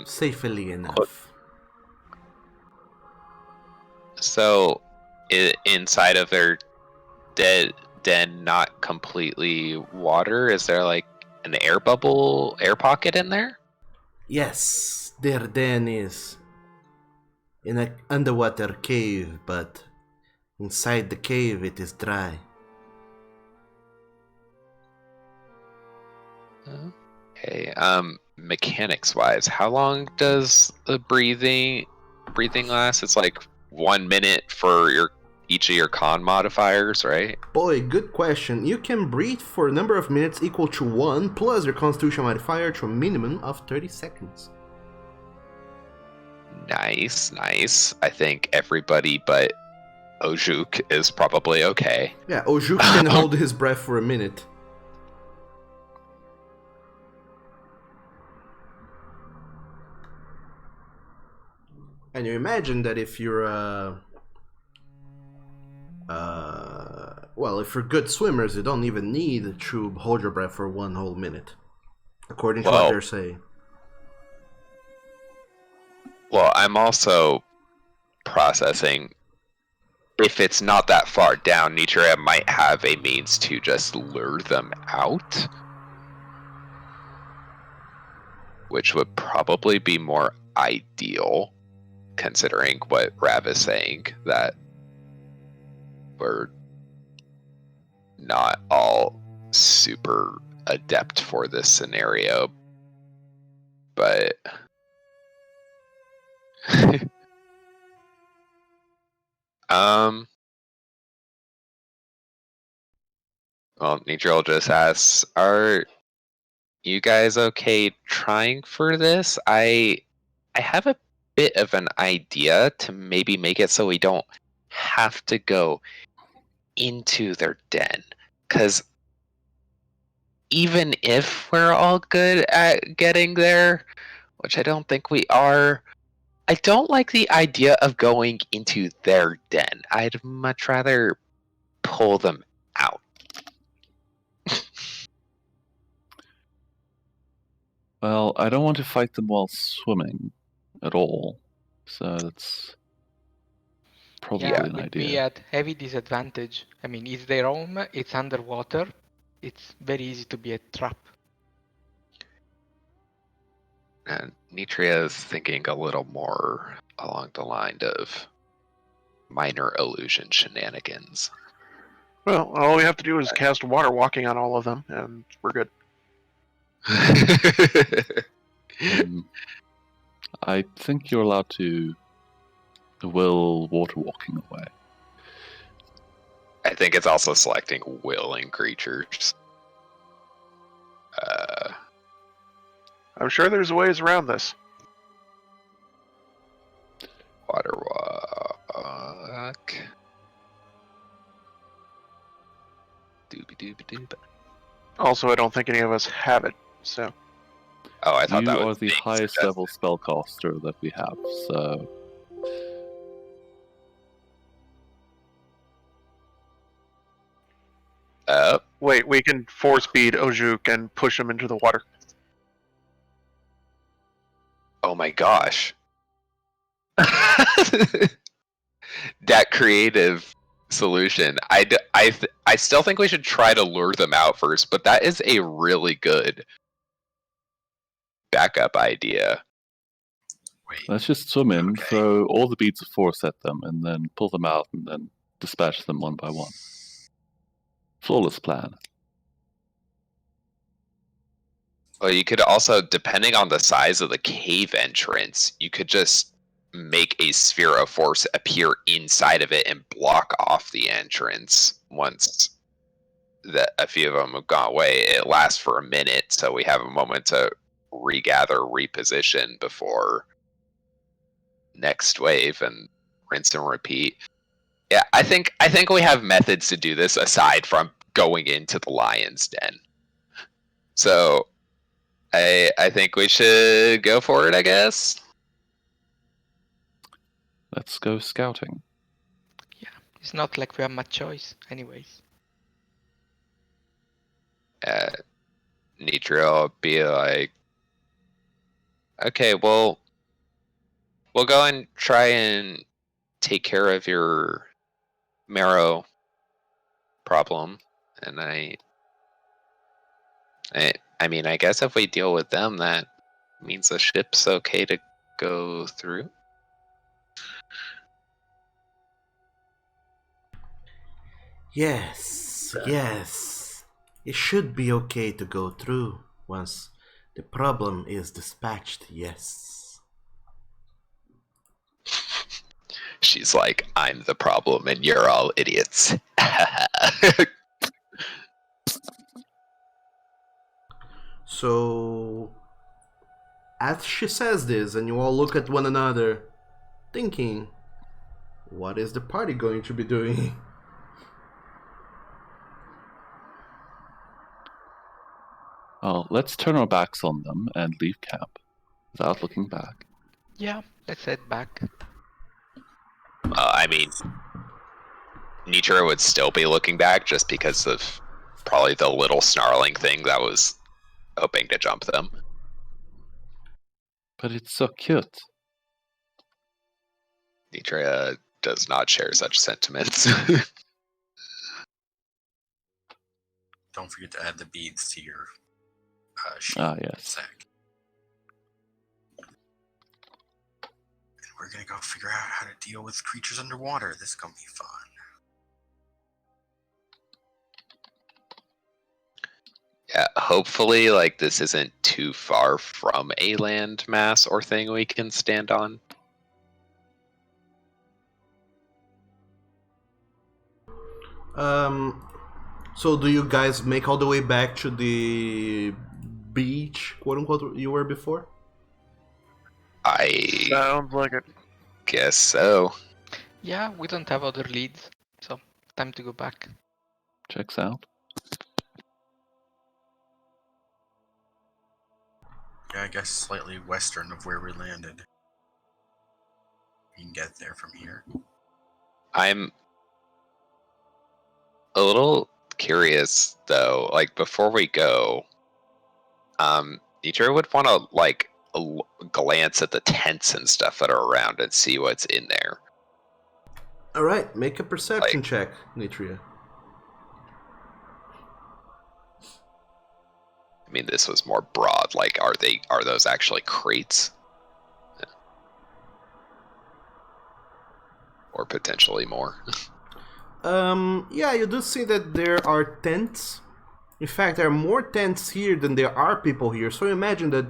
Safely enough. So, inside of their den, not completely water, is there like an air bubble, air pocket in there? Yes, their den is in an underwater cave, but inside the cave it is dry. Okay. Mechanics wise, how long does the breathing last? It's like 1 minute for each of your con modifiers, right? Boy, good question. You can breathe for a number of minutes equal to 1 plus your constitution modifier to a minimum of 30 seconds. Nice. I think everybody but Ojuk is probably okay. Yeah, Ojuk can hold his breath for a minute. And you imagine that if you're well, if you're good swimmers, you don't even need to hold your breath for 1 whole minute, according to what Well, they're saying. Well, I'm also processing. If it's not that far down, Nitra might have a means to just lure them out. which would probably be more ideal, considering what Rav is saying, that we're not all super adept for this scenario. But well, Neutral just asks, are you guys okay trying for this? I have a bit of an idea to maybe make it so we don't have to go into their den. Because even if we're all good at getting there, which I don't think we are, I don't like the idea of going into their den. I'd much rather pull them out. Well, I don't want to fight them while swimming at all, so that's probably Yeah, an we'd be idea. at heavy disadvantage. I mean, it's their home, it's underwater. It's very easy to be a trap. And Nitria is thinking a little more along the line of minor illusion shenanigans. Well, all we have to do is cast water walking on all of them, and we're good. I think you're allowed to will water walking away. I think it's also selecting willing creatures. I'm sure there's ways around this. Water walk. Doobie doobie doob. Also, I don't think any of us have it, so. Oh, I thought You that are was the being highest suggested. level spellcaster that we have, so Wait, we can force feed Ojuk and push him into the water. Oh my gosh. That creative solution. I still think we should try to lure them out first, but that is a really good backup idea. Wait. let's just swim in, Okay. throw all the beads of force at them, and then pull them out, and then dispatch them one by one. Flawless plan. Well, you could also, depending on the size of the cave entrance, you could just make a sphere of force appear inside of it and block off the entrance once a few of them have gone away. It lasts for a minute, so we have a moment to regather, reposition before next wave, and rinse and repeat. Yeah, I think we have methods to do this aside from going into the lion's den. So I think we should go for it, I guess. Let's go scouting. It's not like we have much choice, anyways. Nitro will be like, okay, well, we'll go and try and take care of your marrow problem, and I mean, I guess if we deal with them, that means the ship's okay to go through. Yes, yes. It should be okay to go through once the problem is dispatched, yes. She's like, I'm the problem and you're all idiots. So, as she says this, and you all look at one another, thinking, what is the party going to be doing? Well, let's turn our backs on them and leave camp without looking back. Yeah, let's head back. I mean, Nitro would still be looking back just because of probably the little snarling thing that was hoping to jump them. But it's so cute. Nitro does not share such sentiments. Don't forget to add the beads to your sheet Ah, yes. sack. we're gonna go figure out how to deal with creatures underwater. This is gonna be fun. Yeah, hopefully, like, this isn't too far from a land mass or thing we can stand on. So do you guys make all the way back to the beach, quote unquote, you were before? I Sounds like it. guess so. Yeah, we don't have other leads, so time to go back. Checks out. Yeah, I guess slightly western of where we landed. You can get there from here. I'm a little curious though, like before we go, Nitra would want to like glance at the tents and stuff that are around and see what's in there. Alright, make a perception check, Nitria. I mean, this was more broad. Like, are those actually crates? Yeah. Or potentially more. Yeah, you do see that there are tents. In fact, there are more tents here than there are people here. So imagine that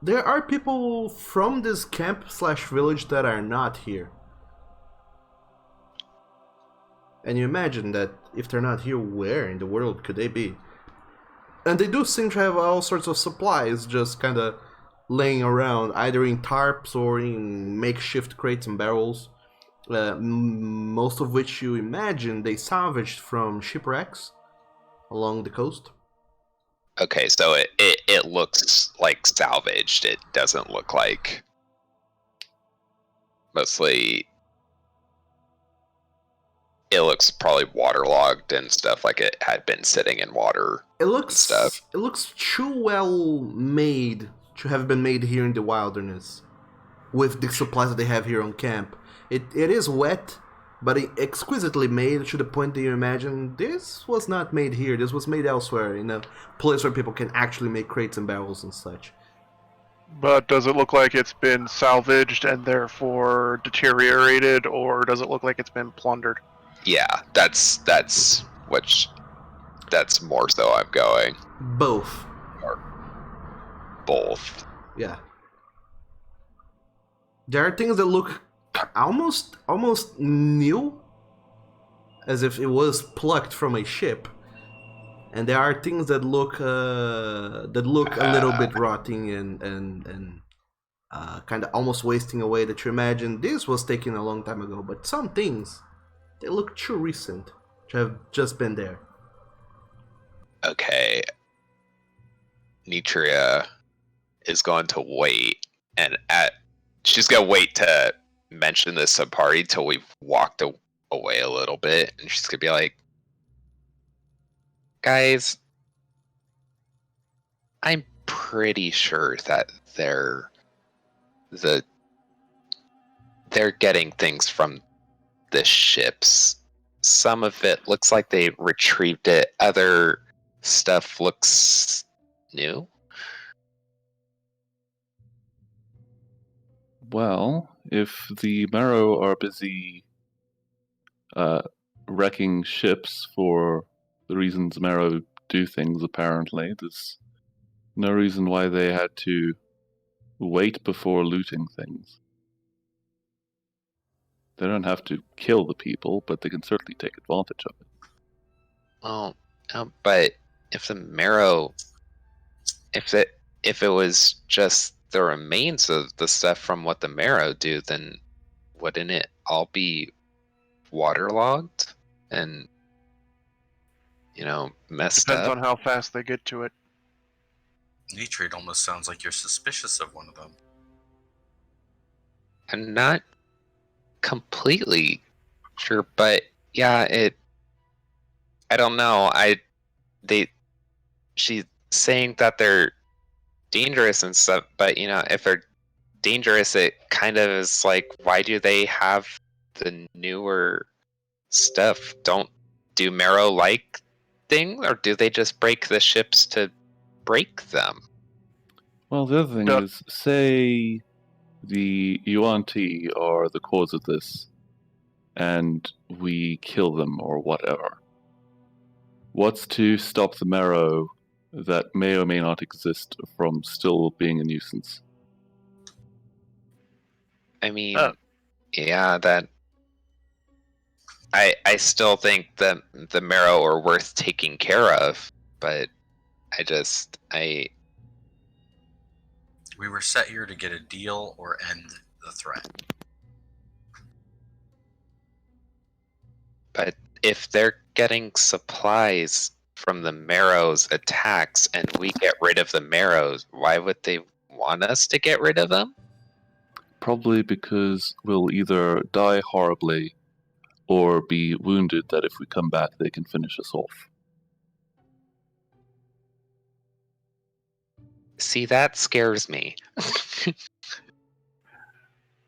there are people from this camp/village that are not here. And you imagine that if they're not here, where in the world could they be? And they do seem to have all sorts of supplies just kind of laying around, either in tarps or in makeshift crates and barrels. Most of which you imagine they salvaged from shipwrecks along the coast. Okay, so it looks like salvaged. It doesn't look like mostly. It looks probably waterlogged and stuff, like it had been sitting in water. It looks stuff. It looks too well made to have been made here in the wilderness, with the supplies that they have here on camp. It is wet, but exquisitely made to the point that you imagine this was not made here. This was made elsewhere, in a place where people can actually make crates and barrels and such. But does it look like it's been salvaged and therefore deteriorated, or does it look like it's been plundered? Yeah, that's more so I'm going. Both. Or both. Yeah. There are things that look almost new, as if it was plucked from a ship, and there are things that look a little bit rotting and kind of almost wasting away. That you imagine this was taken a long time ago, but some things they look too recent to have just been there. Okay. Nitria is going to wait, and she's gonna wait to mention this to party till we've walked away a little bit, and she's gonna be like, guys, I'm pretty sure that they're getting things from the ships. Some of it looks like they retrieved it. Other stuff looks new. Well, if the Marrow are busy wrecking ships for the reasons Marrow do things, apparently, there's no reason why they had to wait before looting things. They don't have to kill the people, but they can certainly take advantage of it. Well, but if the Marrow, if it was just the remains of the stuff from what the Marrow do, then wouldn't it all be waterlogged and messed Depends up? on how fast they get to it. Nitra, it almost sounds like you're suspicious of one of them. I'm not completely sure, but yeah, I don't know. She's saying that they're dangerous and stuff, but if they're dangerous, it kind of is like, why do they have the newer stuff? Do Marrow like things, or do they just break the ships to break them? Well, the other thing is, say the Yuan-Ti are the cause of this, and we kill them or whatever. What's to stop the marrow that may or may not exist from still being a nuisance? I mean, yeah, that. I still think that the marrow are worth taking care of, but We were set here to get a deal or end the threat. But if they're getting supplies from the marrow's attacks and we get rid of the marrows, why would they want us to get rid of them? Probably because we'll either die horribly or be wounded that if we come back they can finish us off. See, that scares me.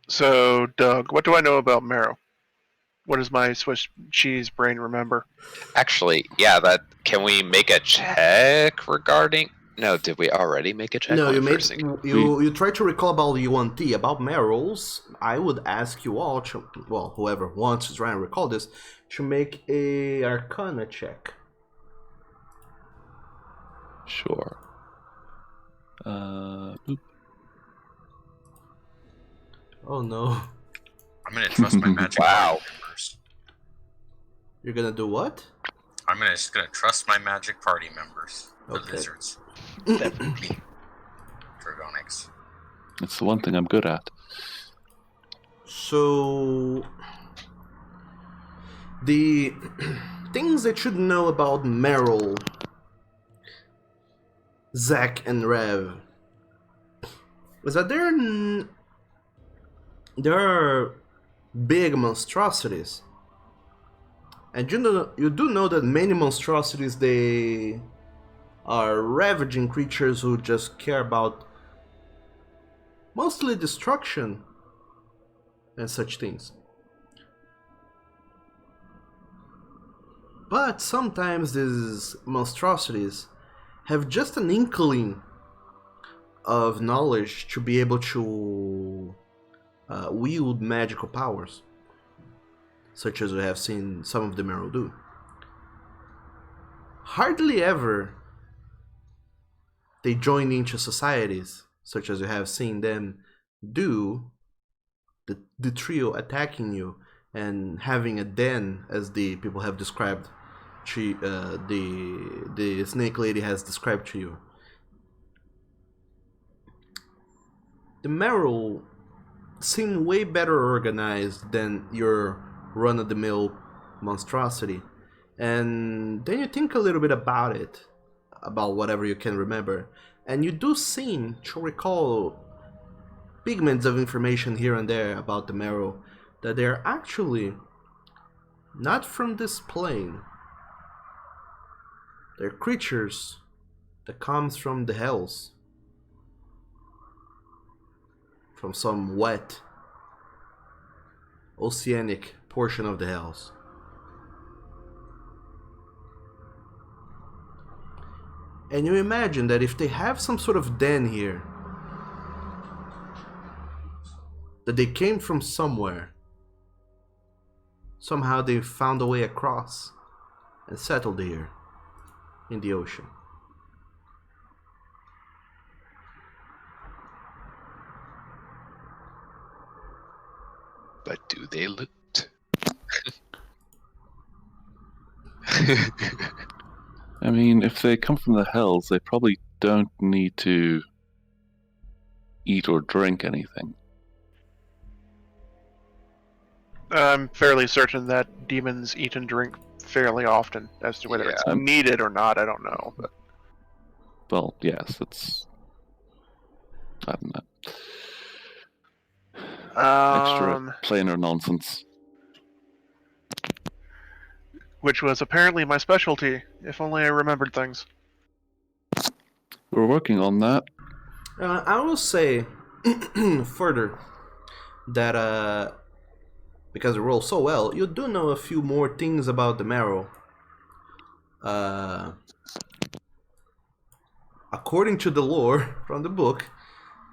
So, Doug, what do I know about marrow? What does my Swiss cheese brain remember? Actually, yeah, can we make a check regarding... No, did we already make a check? No, on you the made first thing? you try to recall about Yuan-Ti, about marrows. I would ask you all to, well, whoever wants to try and recall this, to make a Arcana check. Sure. Boop. Oh no. I'm gonna trust my magic Wow. party members. You're gonna do what? I'm just gonna trust my magic party members. The Okay. lizards. Definitely. Dragonics. It's the one thing I'm good at. So, the things that you should know about Meryl, Zack, and Rev is that there are big monstrosities, and you do know that many monstrosities, they are ravaging creatures who just care about mostly destruction and such things. But sometimes these monstrosities have just an inkling of knowledge to be able to wield magical powers, such as we have seen some of the Meryl do. Hardly ever they join into societies, such as you have seen them do, the trio attacking you and having a den, as the people have described, the snake lady has described to you. The Meryl seem way better organized than your run-of-the-mill monstrosity. And then you think a little bit about it, about whatever you can remember, and you do seem to recall pigments of information here and there about the Meryl, that they're actually not from this plane. They're creatures that comes from the hells, from some wet oceanic portion of the hells. And you imagine that if they have some sort of den here, that they came from somewhere, somehow they found a way across and settled here in the ocean. But do they loot? I mean, if they come from the hells, they probably don't need to eat or drink anything. I'm fairly certain that demons eat and drink fairly often. As to whether it's needed or not, I don't know. But well, yes, it's... I don't know. Extra planar nonsense. Which was apparently my specialty, if only I remembered things. We're working on that. I will say further that because you roll so well, you do know a few more things about the marrow. According to the lore from the book,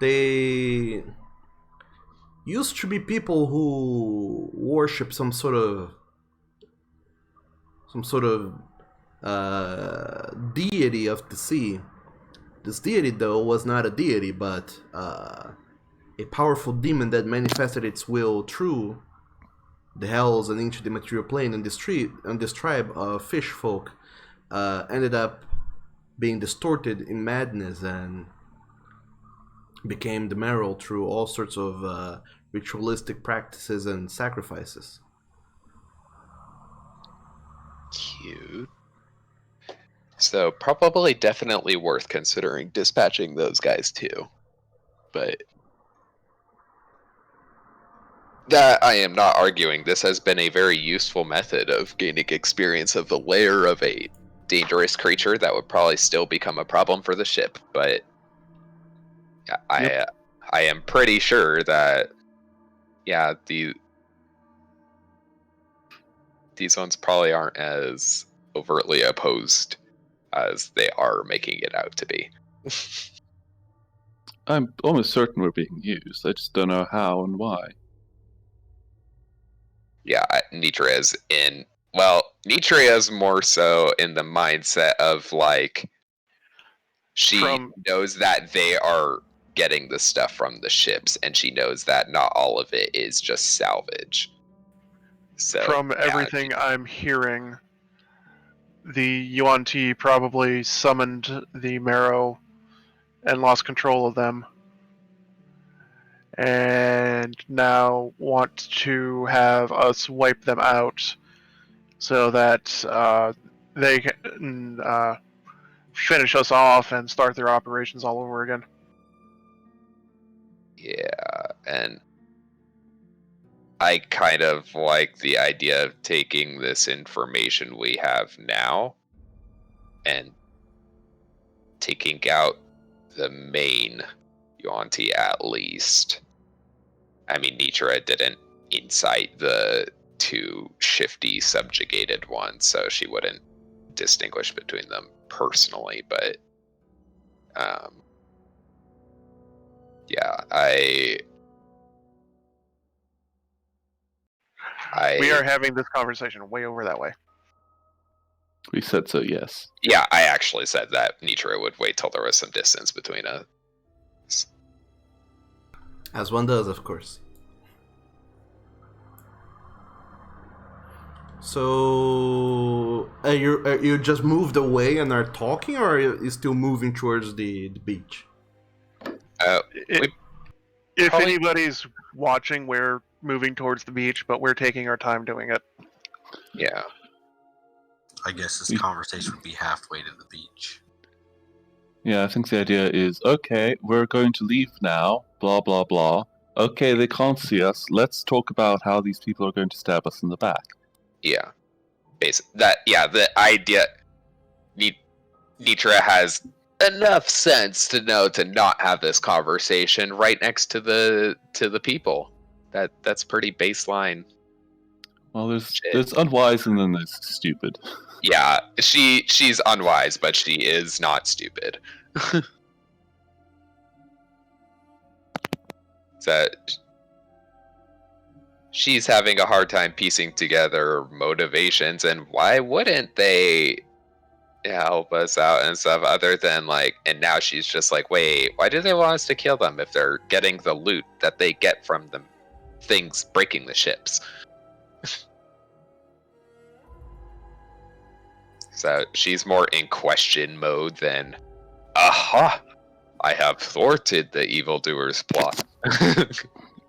they used to be people who worship some sort of deity of the sea. This deity, though, was not a deity, but a powerful demon that manifested its will through the hells and into the material plane. And this tribe of fish folk ended up being distorted in madness and became the Merrill through all sorts of ritualistic practices and sacrifices. Cute. So probably definitely worth considering dispatching those guys too. But that I am not arguing. This has been a very useful method of gaining experience of the lair of a dangerous creature that would probably still become a problem for the ship. But I am pretty sure that these ones probably aren't as overtly opposed as they are making it out to be. I'm almost certain we're being used. I just don't know how and why. Yeah, Nitra is more so in the mindset of like she knows that they are getting the stuff from the ships, and she knows that not all of it is just salvage. So from everything I'm hearing, the Yuan-Ti probably summoned the Marrow and lost control of them, and now want to have us wipe them out so that they can finish us off and start their operations all over again. Yeah, and I kind of like the idea of taking this information we have now and taking out the main Yuan-Ti at least. I mean, Nitra didn't incite the two shifty subjugated ones, so she wouldn't distinguish between them personally, but yeah, we are having this conversation way over that way. We said so, yes. Yeah, I actually said that Nitra would wait till there was some distance between us. As one does, of course. So, you just moved away and are talking, or are you still moving towards the beach? If anybody's watching, we're moving towards the beach, but we're taking our time doing it. Yeah. I guess this conversation would be halfway to the beach. Yeah, I think the idea is, okay, we're going to leave now, blah, blah, blah. Okay, they can't see us. Let's talk about how these people are going to stab us in the back. Yeah. The idea... Nitra has enough sense to know to not have this conversation right next to the people. That's pretty baseline. Well, there's unwise and then there's stupid. Yeah, she's unwise, but she is not stupid. So she's having a hard time piecing together motivations, and why wouldn't they help us out and stuff other than like, and now she's just like, wait, why do they want us to kill them if they're getting the loot that they get from the things breaking the ships? So she's more in question mode than, aha, I have thwarted the evildoer's plot.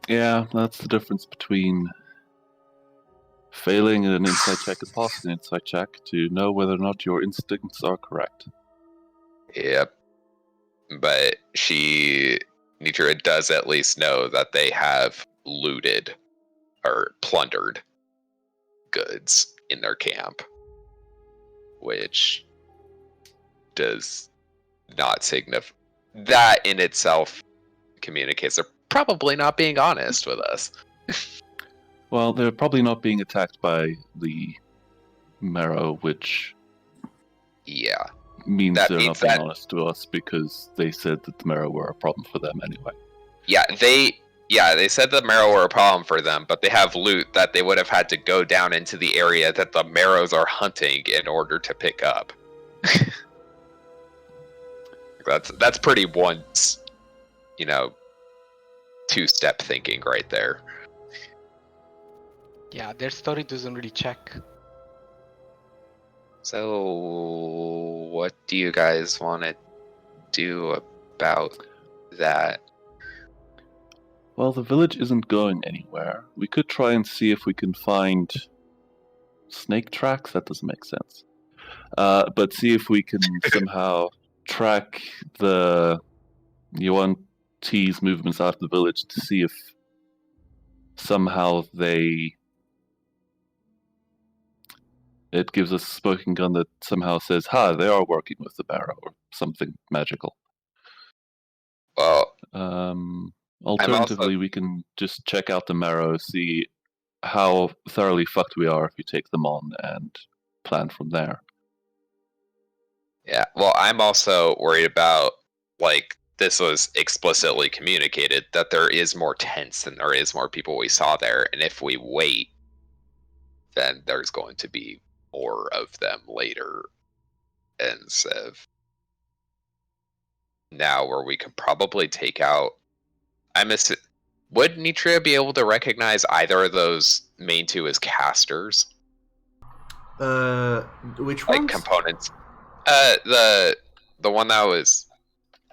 Yeah, that's the difference between failing in an insight check and passing an insight check to know whether or not your instincts are correct. Yep. But Nitra does at least know that they have looted or plundered goods in their camp, which does not signify that in itself communicates they're probably not being honest with us. Well, they're probably not being attacked by the Marrow, which means they're not being honest to us because they said that the Marrow were a problem for them anyway. Yeah, Yeah, they said the marrow were a problem for them, but they have loot that they would have had to go down into the area that the marrows are hunting in order to pick up. That's pretty two-step thinking right there. Yeah, their story doesn't really check. So, what do you guys want to do about that? Well, the village isn't going anywhere. We could try and see if we can find snake tracks. That doesn't make sense. But see if we can somehow track the Yuan-T's movements out of the village to see if somehow it gives us a smoking gun that somehow says, they are working with the barrow, or something magical. Well, alternatively, we can just check out the marrow, see how thoroughly fucked we are if we take them on, and plan from there. Yeah, well, I'm also worried about, this was explicitly communicated, that there is more tents than there is more people we saw there, and if we wait, then there's going to be more of them later. And Civ. Now, where we could probably take out... Would Nitria be able to recognize either of those main two as casters? Which ones? Components. The one that was...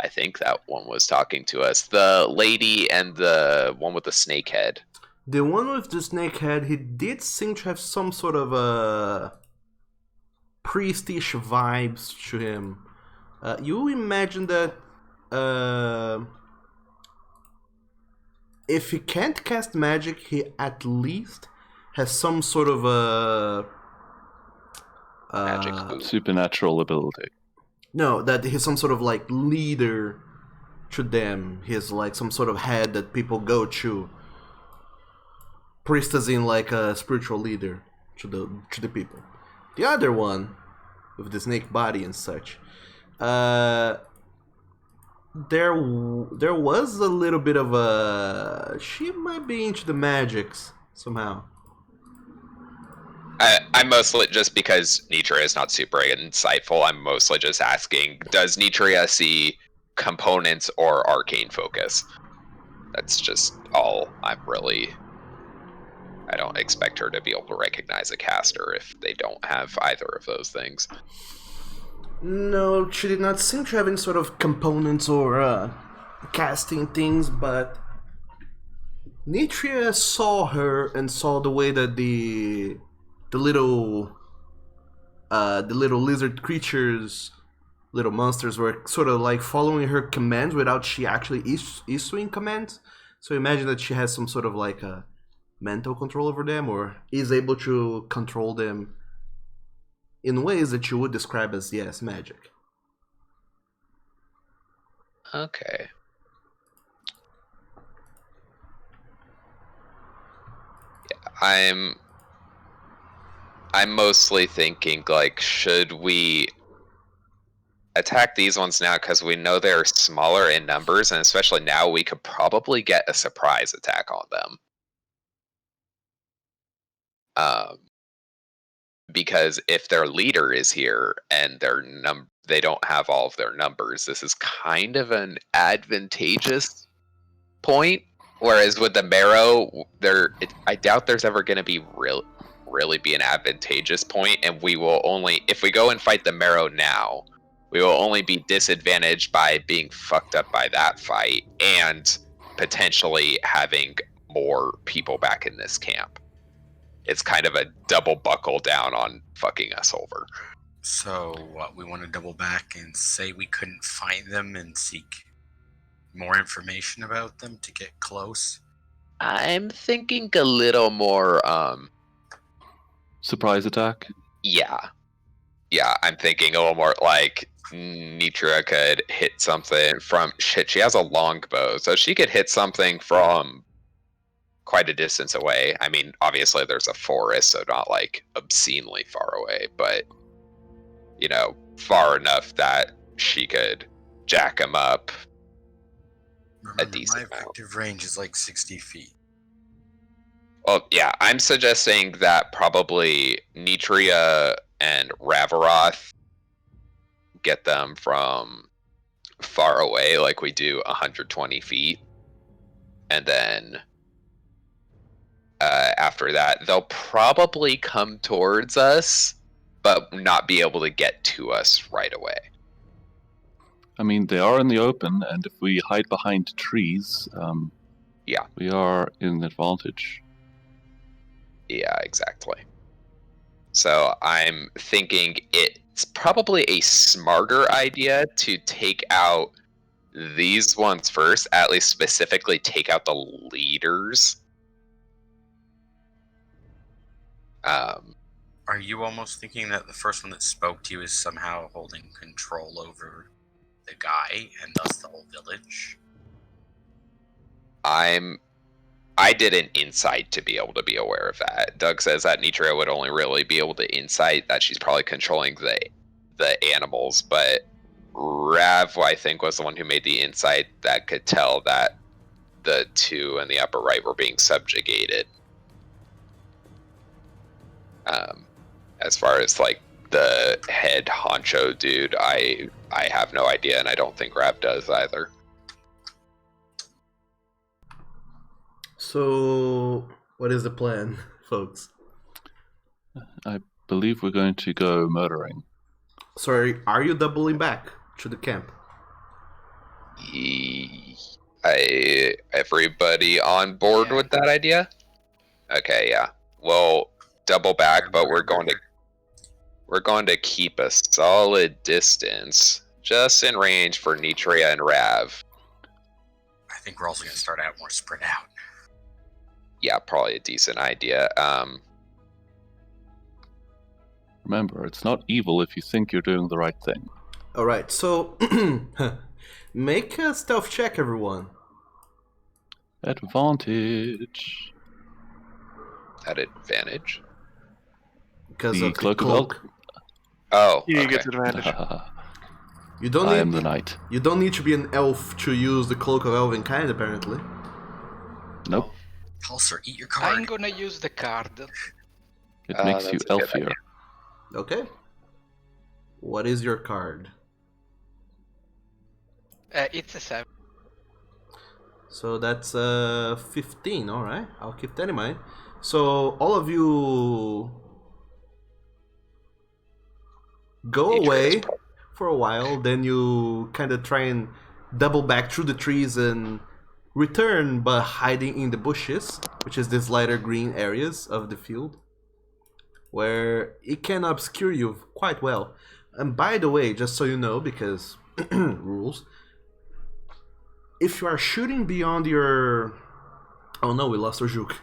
I think that one was talking to us. The lady and the one with the snake head. The one with the snake head, he did seem to have some sort of priestish vibes to him. You imagine that if he can't cast magic, he at least has some sort of Magic supernatural ability. No, that he's some sort of leader to them. He's some sort of head that people go to. Priest as in a spiritual leader to the people. The other one, with the snake body and such, there was a little bit of she might be into the magics somehow. I'm mostly, just because Nitria is not super insightful, I'm mostly just asking, does Nitria see components or arcane focus? That's just all I'm really... I don't expect her to be able to recognize a caster if they don't have either of those things. No, she did not seem to have any sort of components or casting things, but Nitria saw her and saw the way that the little lizard creatures, little monsters, were sort of following her commands without she actually issuing commands. So imagine that she has some sort of a mental control over them, or is able to control them in ways that you would describe as, yes, magic. Okay. Yeah, I'm mostly thinking, should we attack these ones now, because we know they're smaller in numbers, and especially now we could probably get a surprise attack on them. Because if their leader is here and they don't have all of their numbers, this is kind of an advantageous point. Whereas with the marrow, I doubt there's ever going to be really be an advantageous point, and we will only, if we go and fight the marrow now, we will only be disadvantaged by being fucked up by that fight and potentially having more people back in this camp. It's kind of a double buckle down on fucking us over. So what, we want to double back and say we couldn't find them and seek more information about them to get close? I'm thinking a little more surprise attack? Yeah, I'm thinking a little more Nitria could hit something from... Shit, she has a longbow, so she could hit something from quite a distance away. I mean, obviously there's a forest, so not obscenely far away, but far enough that she could jack him up Remember, decent my amount. effective range is like 60 feet. Well, yeah, I'm suggesting that probably Nitria and Ravaroth get them from far away, like we do 120 feet. And then after that, they'll probably come towards us, but not be able to get to us right away. I mean, they are in the open, and if we hide behind trees, Yeah. we are in an advantage. Yeah, exactly. So I'm thinking it's probably a smarter idea to take out these ones first, at least specifically take out the leaders. Are you almost thinking that the first one that spoke to you is somehow holding control over the guy and thus the whole village? I did an insight to be able to be aware of that. Doug says that Nitria would only really be able to insight that she's probably controlling the animals, but Rav, I think, was the one who made the insight that could tell that the two in the upper right were being subjugated. As far as like the head honcho dude, I have no idea, and I don't think Rav does either. So, what is the plan, folks? I believe we're going to go murdering. Sorry, are you doubling back to the camp? Everybody on board with that idea? Okay, yeah. Well, double back, but we're going to keep a solid distance, just in range for Nitria and Rav. I think we're also going to start out more spread out. Yeah, probably a decent idea. Remember, it's not evil if you think you're doing the right thing. Alright, so make a stealth check, everyone. Advantage. At advantage? Because The of the cloak of cloak. Oh, He okay. gets advantage. You don't I need am the knight. You don't need to be an elf to use the cloak of elvenkind, apparently. Nope. Tulser, eat your card. I'm gonna use the card. It makes you that's a good elfier. idea. Okay. What is your card? It's a 7. So that's 15, alright. I'll keep that in mind. So all of you go away for a while, then you kind of try and double back through the trees and return by hiding in the bushes, which is this lighter green areas of the field, where it can obscure you quite well. And by the way, just so you know, because rules, if you are shooting beyond your... Oh no, we lost our juke.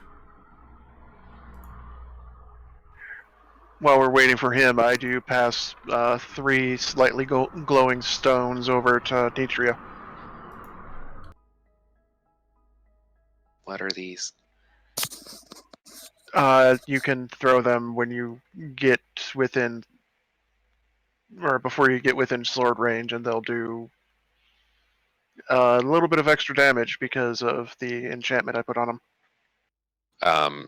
While we're waiting for him, I do pass 3 slightly glowing stones over to Nitria. What are these? You can throw them when you get within, or before you get within sword range, and they'll do a little bit of extra damage because of the enchantment I put on them.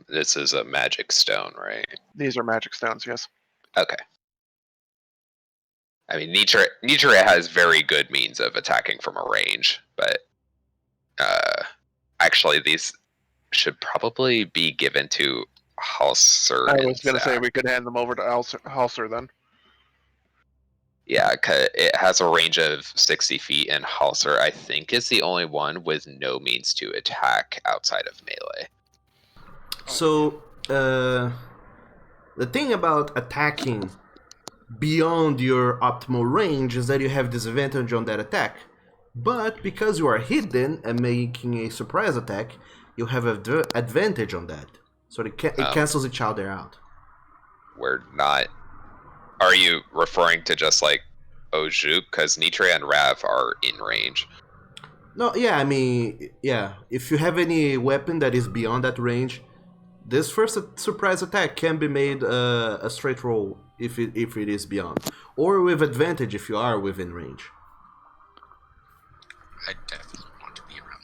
This is a magic stone, right? These are magic stones, yes. Okay. I mean, Nitria has very good means of attacking from a range, but actually these should probably be given to Halser. I was going to say we could hand them over to Halser then. Yeah, 'cause it has a range of 60 feet, and Halser, I think, is the only one with no means to attack outside of melee. So, the thing about attacking beyond your optimal range is that you have disadvantage on that attack. But because you are hidden and making a surprise attack, you have advantage on that. So it cancels each other out. We're not... Are you referring to just like Ojuk? Because Nitria and Rav are in range. No, yeah, I mean, yeah. If you have any weapon that is beyond that range, this first surprise attack can be made a straight roll if it is beyond, or with advantage if you are within range. I definitely want to be around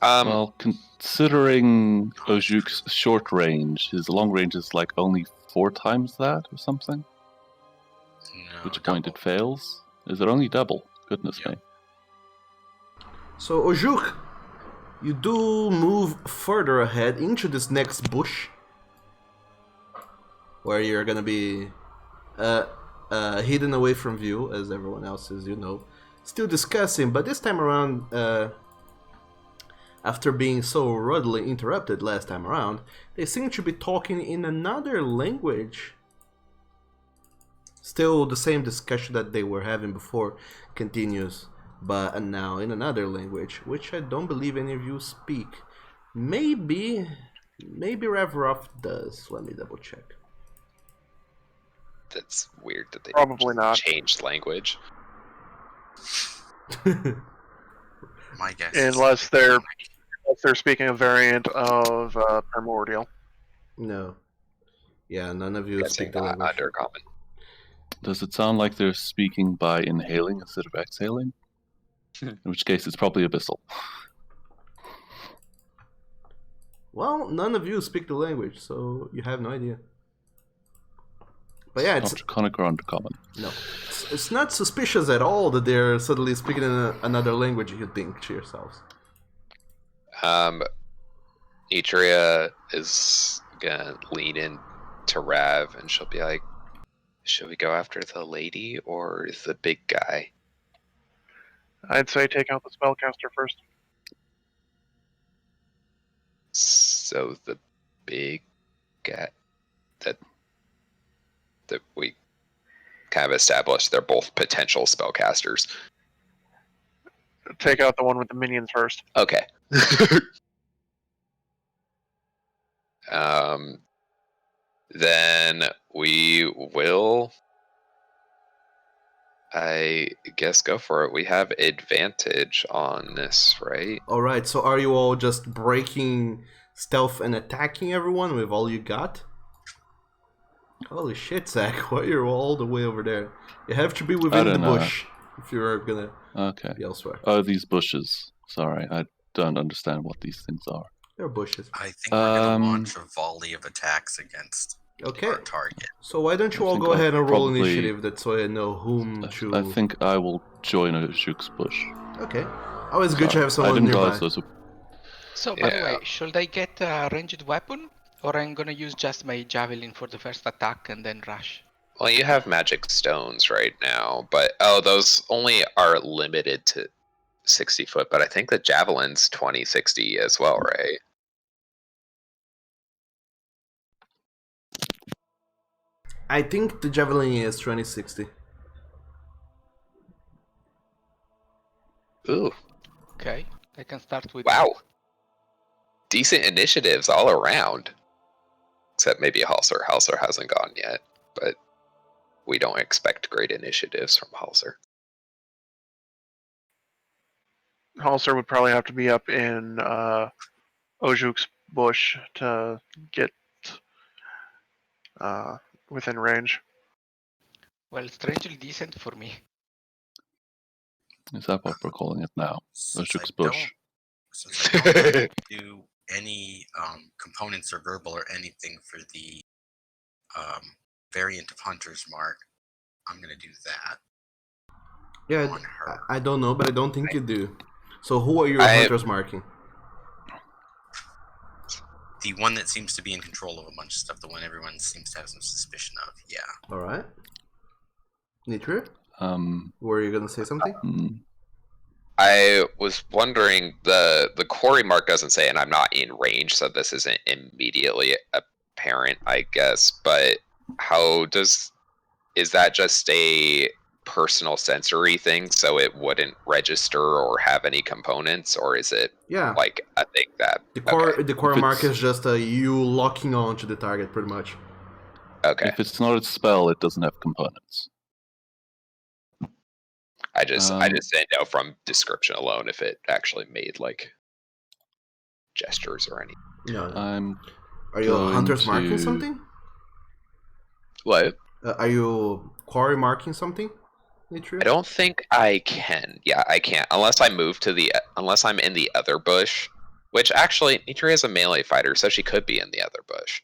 Well, considering Ojuk's short range, his long range is like only 4 times that or something. No, Which point double. it fails? Is it only double? Goodness me. So Ojuk, you do move further ahead into this next bush, where you're gonna be hidden away from view, as everyone else is, still discussing. But this time around, after being so rudely interrupted last time around, they seem to be talking in another language. Still, the same discussion that they were having before continues, but now in another language, which I don't believe any of you speak. Maybe Revrov does. Let me double check. That's weird that they Probably not. changed language. My guess. Unless they're speaking a variant of Primordial. No. Yeah, none of you Guessing speak the not language. Undercommon. Does it sound like they're speaking by inhaling instead of exhaling? In which case, it's probably Abyssal. Well, none of you speak the language, so you have no idea. But yeah, Not Draconic or Undercommon. No. It's not suspicious at all that they're suddenly speaking in another language, you think to yourselves. Nitria is gonna lean in to Rav, and she'll be like, should we go after the lady or the big guy? I'd say take out the spellcaster first. So the big guy that we kind of established, they're both potential spellcasters. Take out the one with the minions first. Okay. Then we will, I guess, go for it. We have advantage on this, right? Alright, so are you all just breaking stealth and attacking everyone with all you got? Holy shit, Zach, why are you all the way over there? You have to be within the bush if you're gonna be elsewhere. Oh, these bushes. Sorry, I don't understand what these things are. They're bushes. I think we're going to launch a volley of attacks against our target. So why don't you all go ahead and roll initiative, that so I know whom to... I think I will join Ojuk's bush. Okay. Always good to have someone I didn't nearby. realize those were... So, by the way, should I get a ranged weapon? Or I'm gonna use just my javelin for the first attack and then rush? Well, you have magic stones right now, but those only are limited to 60 foot, but I think the javelin's 20-60 as well, right? I think the javelin is 2060. Ooh. Okay, I can start with... Wow. Decent initiatives all around. Except maybe Halser. Halser hasn't gone yet, but we don't expect great initiatives from Halser. Halser would probably have to be up in Ojuk's bush to get within range. Well, strangely decent for me. Is that what we're calling it now? Ojuk's bush. Since I don't do any components or verbal or anything for the variant of Hunter's Mark, I'm going to do that. Yeah, on her. I don't know, but I don't think you do. So who are your hunters marking? The one that seems to be in control of a bunch of stuff, the one everyone seems to have some suspicion of, yeah. Alright. Nitria? Were you going to say something? I was wondering, the quarry mark doesn't say, and I'm not in range, so this isn't immediately apparent, I guess, but is that just a personal sensory thing, so it wouldn't register or have any components, or is it like a thing that... The core mark is just you locking on to the target, pretty much. Okay. If it's not a spell, it doesn't have components. I just didn't know from description alone if it actually made like gestures or anything. No. Are you hunters marking something? What? Are you quarry marking something? Nitria? I don't think I can. Yeah, I can't unless I move to unless I'm in the other bush. Which actually, Nitria is a melee fighter, so she could be in the other bush.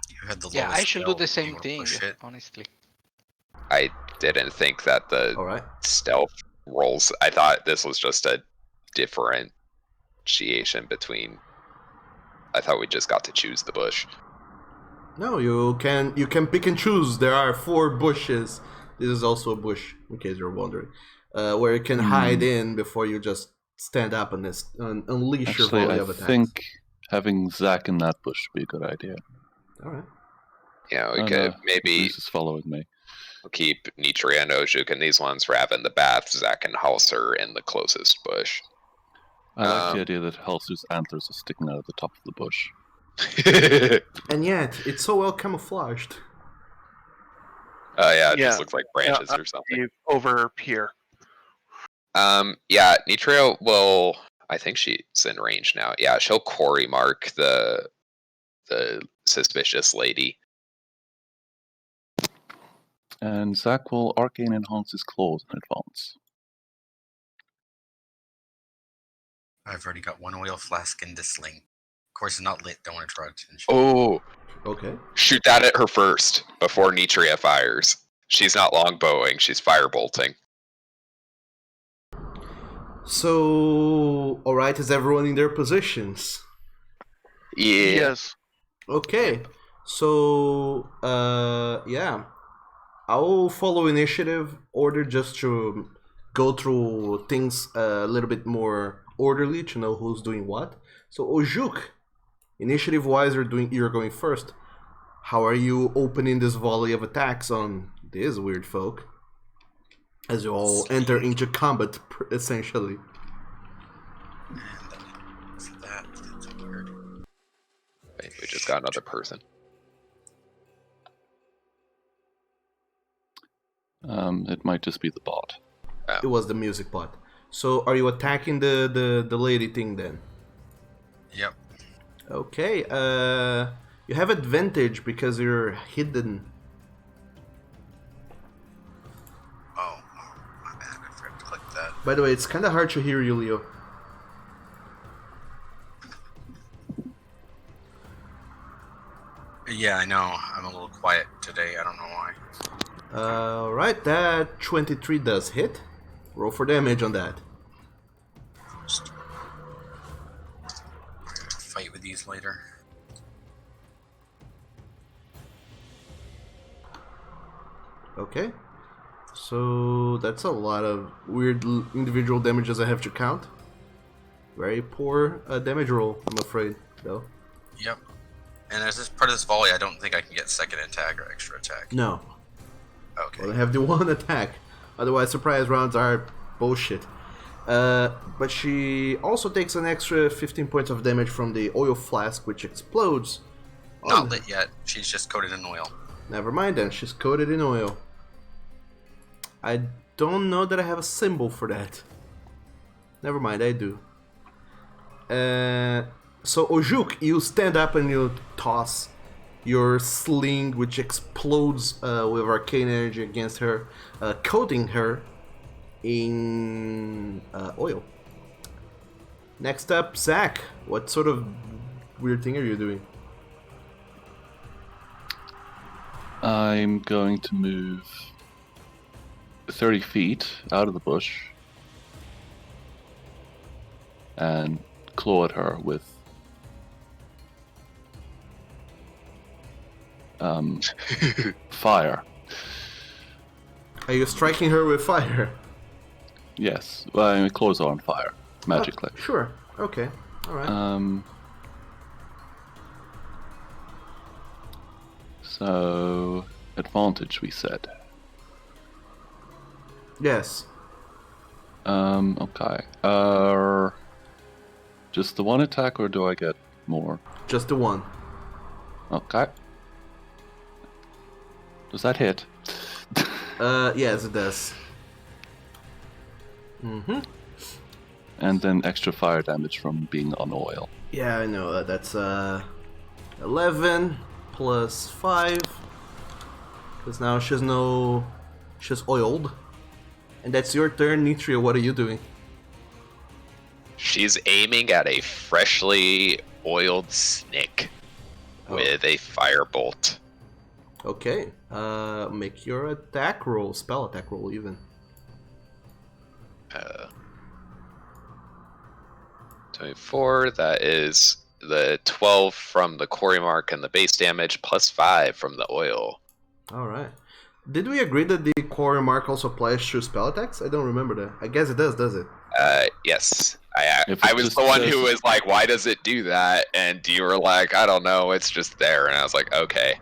You had the Yeah, I lowest should do spell. the You same wanna thing, push it? honestly. I didn't think that the Alright. stealth rolls. I thought this was just a differentiation between. I thought we just got to choose the bush. No, you can pick and choose. There are 4 bushes. This is also a bush, in case you're wondering, where you can hide in before you just stand up and unleash Actually, your volley I of attacks. think having Zack in that bush would be a good idea. Alright. Yeah, we Oh, could no, maybe Zeus is following me. keep Nitria and Ojuk and these ones, Rav in the bath, Zack and Halser in the closest bush. I like the idea that Halsu's antlers are sticking out of the top of the bush. And yet, it's so well camouflaged. Yeah, it Yeah. just looks like branches or something. Over here. Yeah, Nitria will. I think she's in range now. Yeah, she'll quarry mark the suspicious lady. And Zack will arcane enhance his claws in advance. I've already got 1 oil flask in the sling. Of course, it's not lit. Don't want to draw attention. Oh, Okay. shoot that at her first before Nitria fires. She's not longbowing, she's firebolting. So, alright, is everyone in their positions? Yeah. Yes. Okay. So, yeah. I'll follow initiative order just to go through things a little bit more orderly to know who's doing what. So, Ojuk, initiative-wise, you're going first. How are you opening this volley of attacks on these weird folk? As you all enter into combat, essentially. And then that's weird. Wait, we just got another person. It might just be the bot. It was the music bot. So, are you attacking the lady thing then? Yep. Okay, you have advantage because you're hidden. Oh, my bad. I forgot to click that. By the way, it's kind of hard to hear you, Leo. Yeah, I know. I'm a little quiet today. I don't know why. Right, that 23 does hit. Roll for damage on that. Just fight with these later. Okay. So that's a lot of weird individual damages I have to count. Very poor damage roll, I'm afraid, though. Yep. And as this part of this volley, I don't think I can get second attack or extra attack. No. Okay. Well, I have the one attack. Otherwise, surprise rounds are bullshit. But she also takes an extra 15 points of damage from the oil flask, which explodes. Not lit yet. She's just coated in oil. Never mind then, she's coated in oil. I don't know that I have a symbol for that. Never mind, I do. So Ojuk, you stand up and you toss your sling, which explodes with arcane energy against her, coating her in oil. Next up, Zack. What sort of weird thing are you doing? I'm going to move 30 feet out of the bush and claw at her with fire. Are you striking her with fire? Yes, well, my claws are on fire magically. Sure. Okay. All right. So advantage, we said. Yes. Okay. Just the one attack, or do I get more? Just the one. Okay. Does that hit? Yes, it does. Mm-hmm. And then extra fire damage from being on oil. Yeah, I know. That's 11 plus 5. Because now she's oiled. And that's your turn, Nitria. What are you doing? She's aiming at a freshly oiled snake with a firebolt. Okay. Make your attack roll, spell attack roll even. 24, that is the 12 from the quarry mark and the base damage, plus 5 from the oil. Alright. Did we agree that the quarry mark also applies to spell attacks? I don't remember that. I guess it does it? Yes. If I it was just the one says- who was like, why does it do that? And you were like, I don't know, it's just there. And I was like, okay.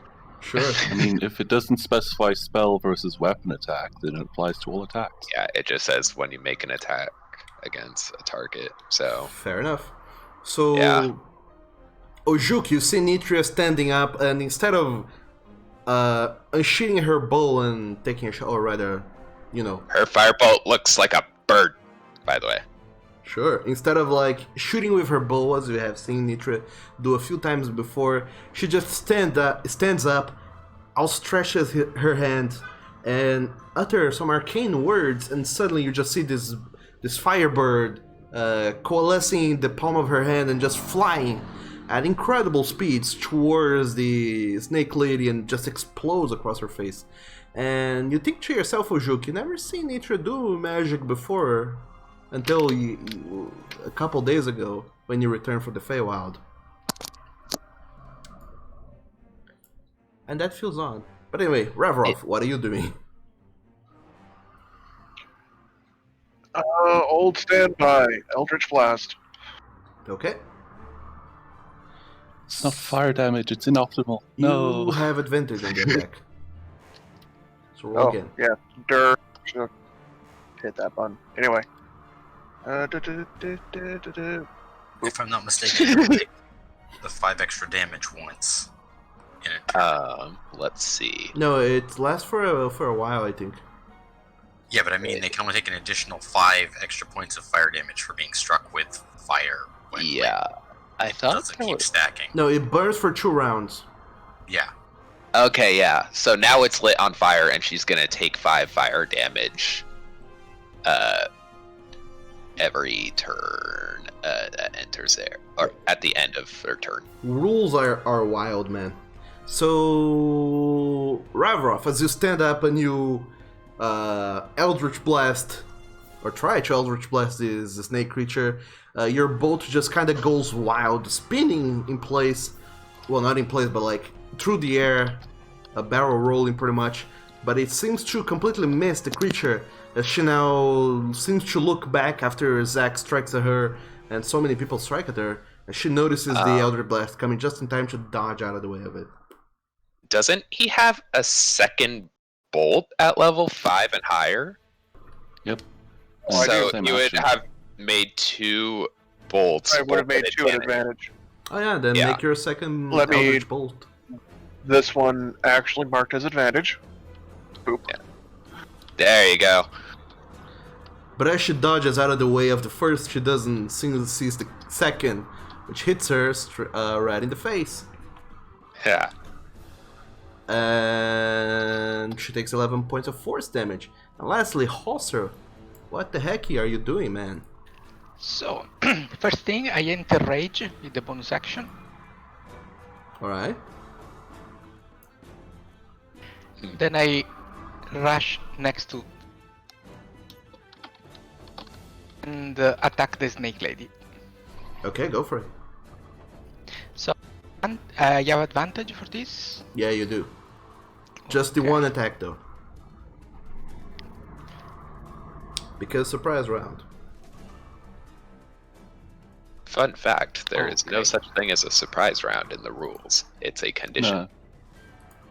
Sure. I mean, if it doesn't specify spell versus weapon attack, then it applies to all attacks. Yeah, it just says when you make an attack against a target. So Fair enough. So, Yeah. Ojuk, you see Nitria standing up, and instead of unsheathing her bow and taking a shot, or rather, her firebolt looks like a bird, by the way. sure, instead of like shooting with her bow, as we have seen Nitria do a few times before, she just stands up, outstretches her hand, and utters some arcane words, and suddenly you just see this firebird coalescing in the palm of her hand and just flying at incredible speeds towards the snake lady and just explodes across her face. And you think to yourself, Ojuk, you never seen Nitria do magic before until a couple days ago when you returned from the Feywild. And that feels odd. But anyway, Ravrov, what are you doing? Old standby, Eldritch Blast. Okay. It's not fire damage, it's inoptimal. You No. have advantage on the attack. So roll Oh, again. yeah, Should hit that button. Anyway. Du-du-du-du-du-du. If I'm not mistaken, you can take the 5 extra damage once. In a turn. Let's see. No, it lasts for a while, I think. Yeah, but I mean, they can only take an additional 5 extra points of fire damage for being struck with fire. When Yeah, I it thought doesn't that keep was... stacking. No, it burns for 2 rounds. Yeah. Okay, yeah. So now it's lit on fire, and she's gonna take 5 fire damage. Every turn that enters there, or at the end of her turn. Rules are wild, man. So, Ravrov, as you stand up and you Eldritch Blast, or try to Eldritch Blast the snake creature, your bolt just kind of goes wild, spinning in place. Well, not in place, but like through the air, a barrel rolling pretty much. But it seems to completely miss the creature, as she now seems to look back after Zack strikes at her, and so many people strike at her, and she notices the Eldritch Blast coming just in time to dodge out of the way of it. Doesn't he have a second bolt at level 5 and higher? Yep. Oh, I So Same you would action. have made 2 bolts. I would have both made at 2 at advantage. Oh yeah, then Yeah. make your second Let me- Eldritch Bolt. This one actually marked as advantage. Boop. There you go. But as she dodges out of the way of the first, she doesn't sees the second, which hits her right in the face. Yeah. And she takes 11 points of force damage. And lastly, Hosser, what the heck are you doing, man? So, first thing, I enter Rage with the bonus action. Alright. Then I rush next to and attack the snake lady. Okay, go for it. So, and you have advantage for this? Yeah, you do. Just the Okay. one attack, though. Because surprise round. Fun fact, there is no Okay. such thing as a surprise round in the rules. It's a condition. No.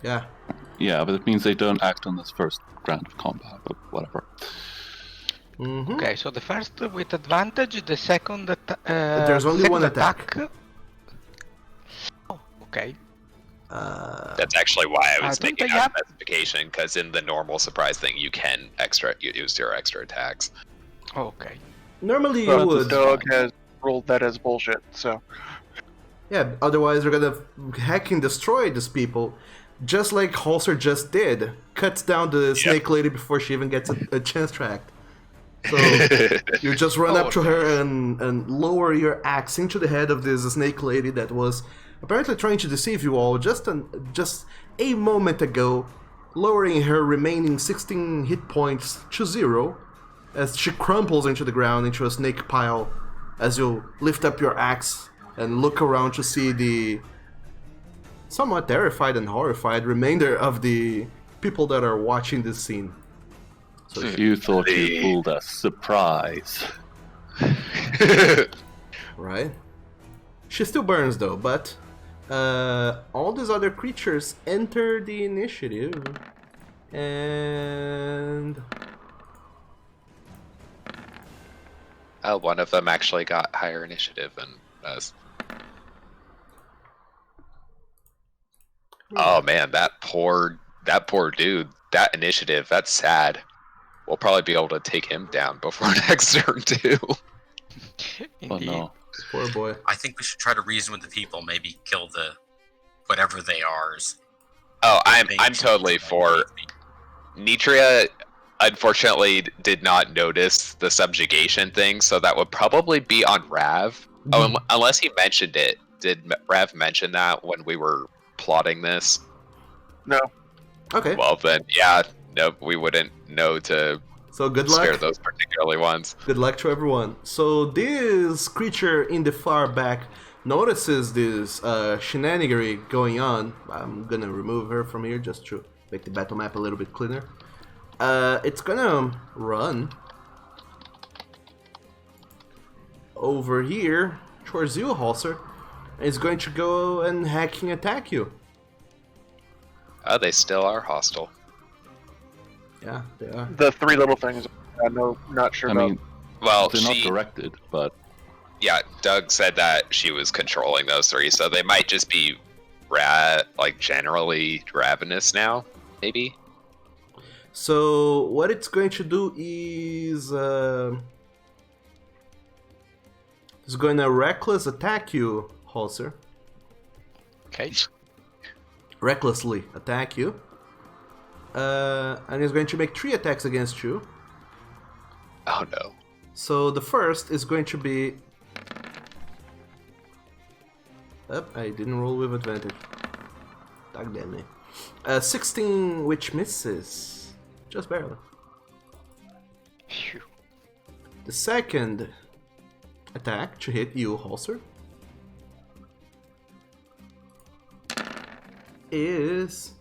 Yeah. Yeah, but it means they don't act on this first round of combat, but whatever. Mm-hmm. Okay, so the first with advantage, the second There's only second one attack. Oh, okay. That's actually why I was don't making they that have- specification, because in the normal surprise thing, you can use your extra attacks. Okay. Normally you But the would. dog has ruled that as bullshit, so. Yeah, otherwise they're gonna hack and destroy these people. Just like Halser just did. Cuts down the snake lady before she even gets a chance to act. So you just run up to her and lower your axe into the head of this snake lady that was apparently trying to deceive you all just a moment ago, lowering her remaining 16 hit points to 0 as she crumples into the ground into a snake pile as you lift up your axe and look around to see the somewhat terrified and horrified remainder of the people that are watching this scene. So you thought you pulled a surprise. Right? She still burns though, but all these other creatures enter the initiative, and one of them actually got higher initiative than us. Oh man, that poor dude. That initiative, that's sad. We'll probably be able to take him down before next turn too. Oh no. Poor boy. I think we should try to reason with the people. Maybe kill the whatever they are. Oh, I'm totally for. Nitria, unfortunately, did not notice the subjugation thing, so that would probably be on Rav. Oh, unless he mentioned it. Did Rav mention that when we were plotting this? No. Okay. Well then, yeah, no, we wouldn't know to So good spare luck. those particularly ones. Good luck to everyone. So this creature in the far back notices this shenanigery going on. I'm gonna remove her from here just to make the battle map a little bit cleaner. It's gonna run over here towards you, Halser. And it's going to go and hacking attack you. Oh, they still are hostile. Yeah, they are. The three little things. I'm not sure I about. mean, Well, they're not directed, but yeah, Doug said that she was controlling those three, so they might just be generally ravenous now, maybe. So what it's going to do is it's going to reckless attack you, Halser. Okay. Recklessly attack you. And he's going to make 3 attacks against you. Oh no. So the first is going to be... I didn't roll with advantage. Dog damn me. 16, which misses. Just barely. Phew. The second attack to hit you, Halser, is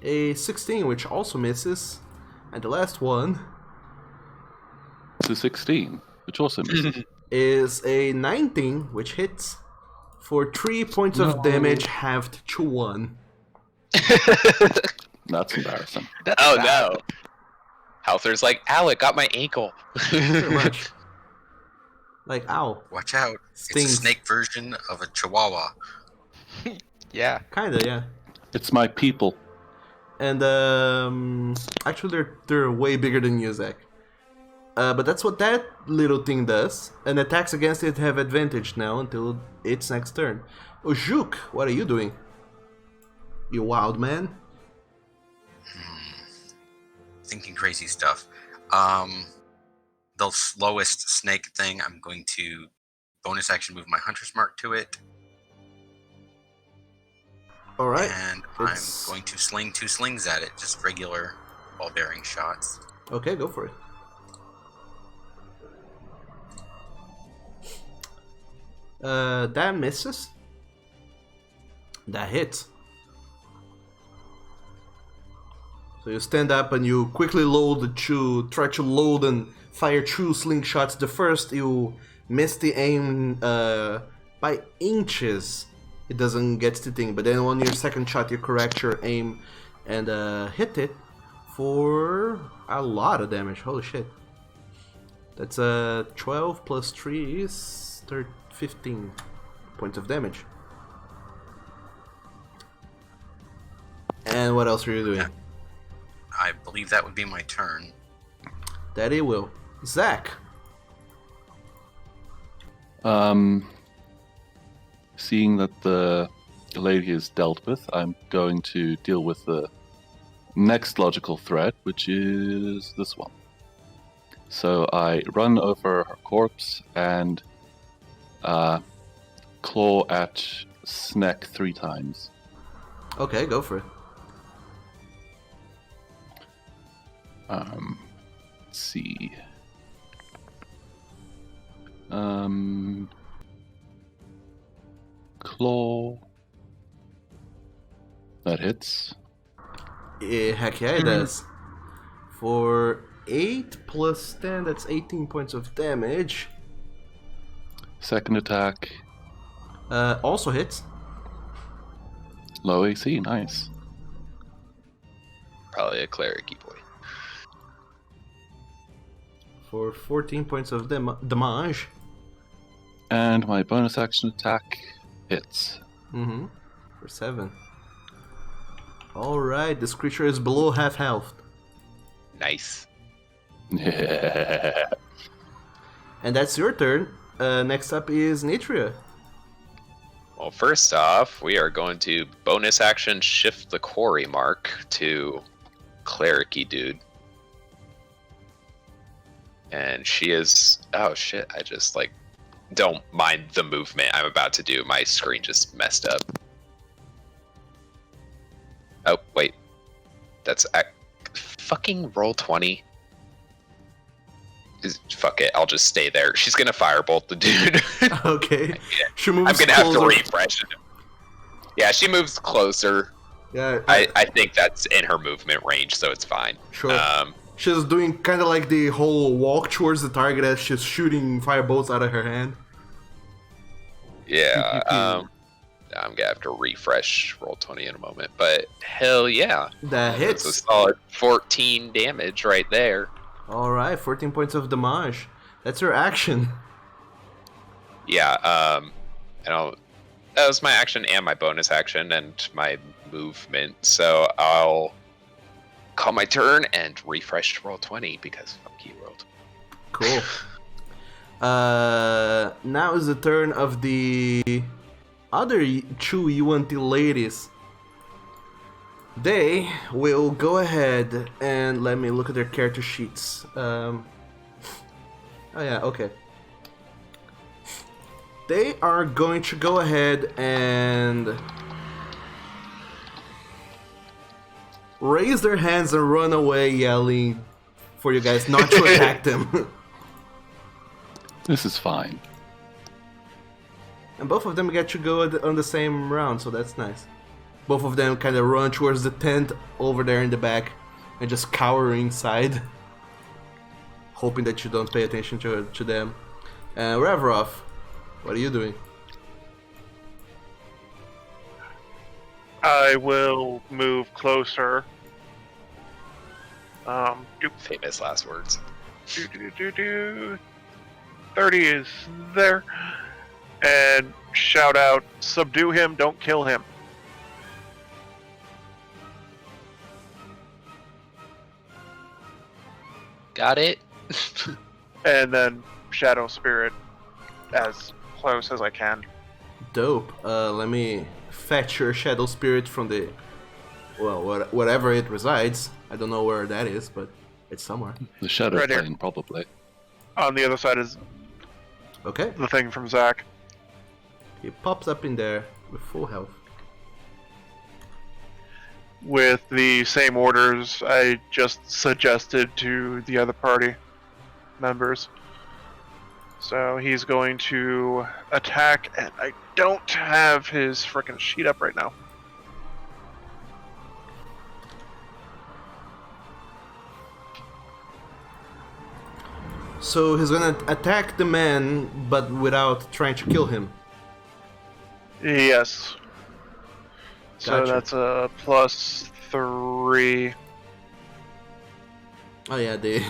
a 16, which also misses. And the last one it's a 16, which also misses. is a 19, which hits for 3 points of damage, halved to 1. That's embarrassing. That's Oh bad. no. Halser's like, ow, it got my ankle. Pretty much. Like, ow. Watch out. Stings. It's a snake version of a chihuahua. Yeah. Kinda, yeah. It's my people. And actually they're way bigger than you, Zach. But that's what that little thing does. And attacks against it have advantage now until its next turn. Ojuk, what are you doing? You wild man? Thinking crazy stuff. The slowest snake thing, I'm going to bonus action move my hunter's mark to it. Alright. And it's- I'm going to sling 2 slings at it, just regular ball bearing shots. Okay, go for it. That misses. That hits. So you stand up and you quickly try to load and fire 2 slingshots. The first, you miss the aim by inches. It doesn't get the thing, but then on your second shot, you correct your aim and hit it for a lot of damage. Holy shit. That's 12 plus 3 is 15 points of damage. And what else are you doing? I believe that would be my turn. That it will. Zach. Seeing that the lady is dealt with, I'm going to deal with the next logical threat, which is this one. So I run over her corpse and claw at Sneck 3 times. Okay, go for it. Let's see. Claw. That hits. Heck yeah, it does. For 8 plus 10, that's 18 points of damage. Second attack. Also hits. Low AC, nice. Probably a cleric boy. For 14 points of damage. And my bonus action attack hits. Mm-hmm. For 7. Alright, this creature is below half health. Nice. And that's your turn. Next up is Nitria. Well, first off, we are going to bonus action shift the quarry mark to cleric-y dude. And she is... Oh shit, I just like... Don't mind the movement I'm about to do. My screen just messed up. Oh, wait. That's... fucking roll 20. Fuck it, I'll just stay there. She's gonna firebolt the dude. Okay. She moves I'm gonna have to closer. refresh it. Yeah, she moves closer. Yeah, I think that's in her movement range, so it's fine. Sure. She's doing kind of like the whole walk towards the target as she's shooting firebolts out of her hand. Yeah, I'm gonna have to refresh roll 20 in a moment, but hell yeah. That It's a hits. solid 14 damage right there. Alright, 14 points of damage. That's her action. Yeah, that was my action and my bonus action and my movement, so I'll call my turn and refresh roll 20 because fuck you, rolled. Cool. Now is the turn of the other two Yuan-Ti ladies. They will go ahead and let me look at their character sheets. Oh yeah, okay. They are going to go ahead and raise their hands and run away yelling for you guys not to attack them. This is fine. And both of them get to go on the same round, so that's nice. Both of them kind of run towards the tent over there in the back and just cower inside, hoping that you don't pay attention to them. Revrov, what are you doing? I will move closer. Famous last words. 30 is there. And shout out, subdue him, don't kill him. Got it? And then Shadow Spirit as close as I can. Dope. Let me fetch your shadow spirit from the... Well, whatever it resides. I don't know where that is, but it's somewhere. The shadow Right here. plane, probably. On the other side is Okay. the thing from Zach. He pops up in there with full health. With the same orders I just suggested to the other party members. So he's going to attack, and I don't have his frickin' sheet up right now. So he's gonna attack the man, but without trying to kill him. Yes. So Gotcha. that's a +3. Oh yeah, the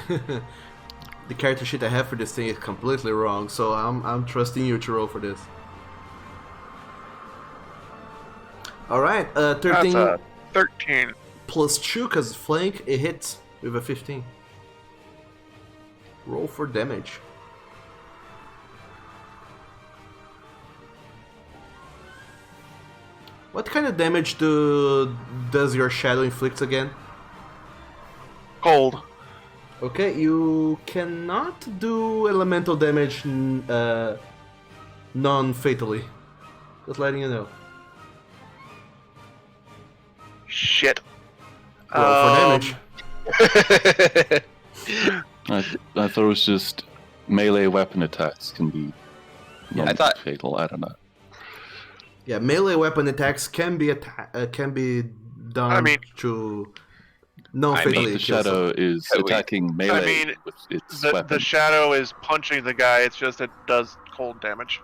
the character sheet I have for this thing is completely wrong, so I'm trusting you to roll for this. Alright, 13 That's a 13. plus 2, because flank, it hits with a 15. Roll for damage. What kind of damage does your shadow inflict again? Cold. Okay, you cannot do elemental damage non-fatally. Just letting you know. Shit. Roll for damage. I thought it was just melee weapon attacks can be I thought- fatal. I don't know. Yeah, melee weapon attacks can be done I mean- to I non-fatally think the kill shadow someone. is Could we- attacking melee I mean, with its The weapon. shadow is punching the guy. It's just it does cold damage.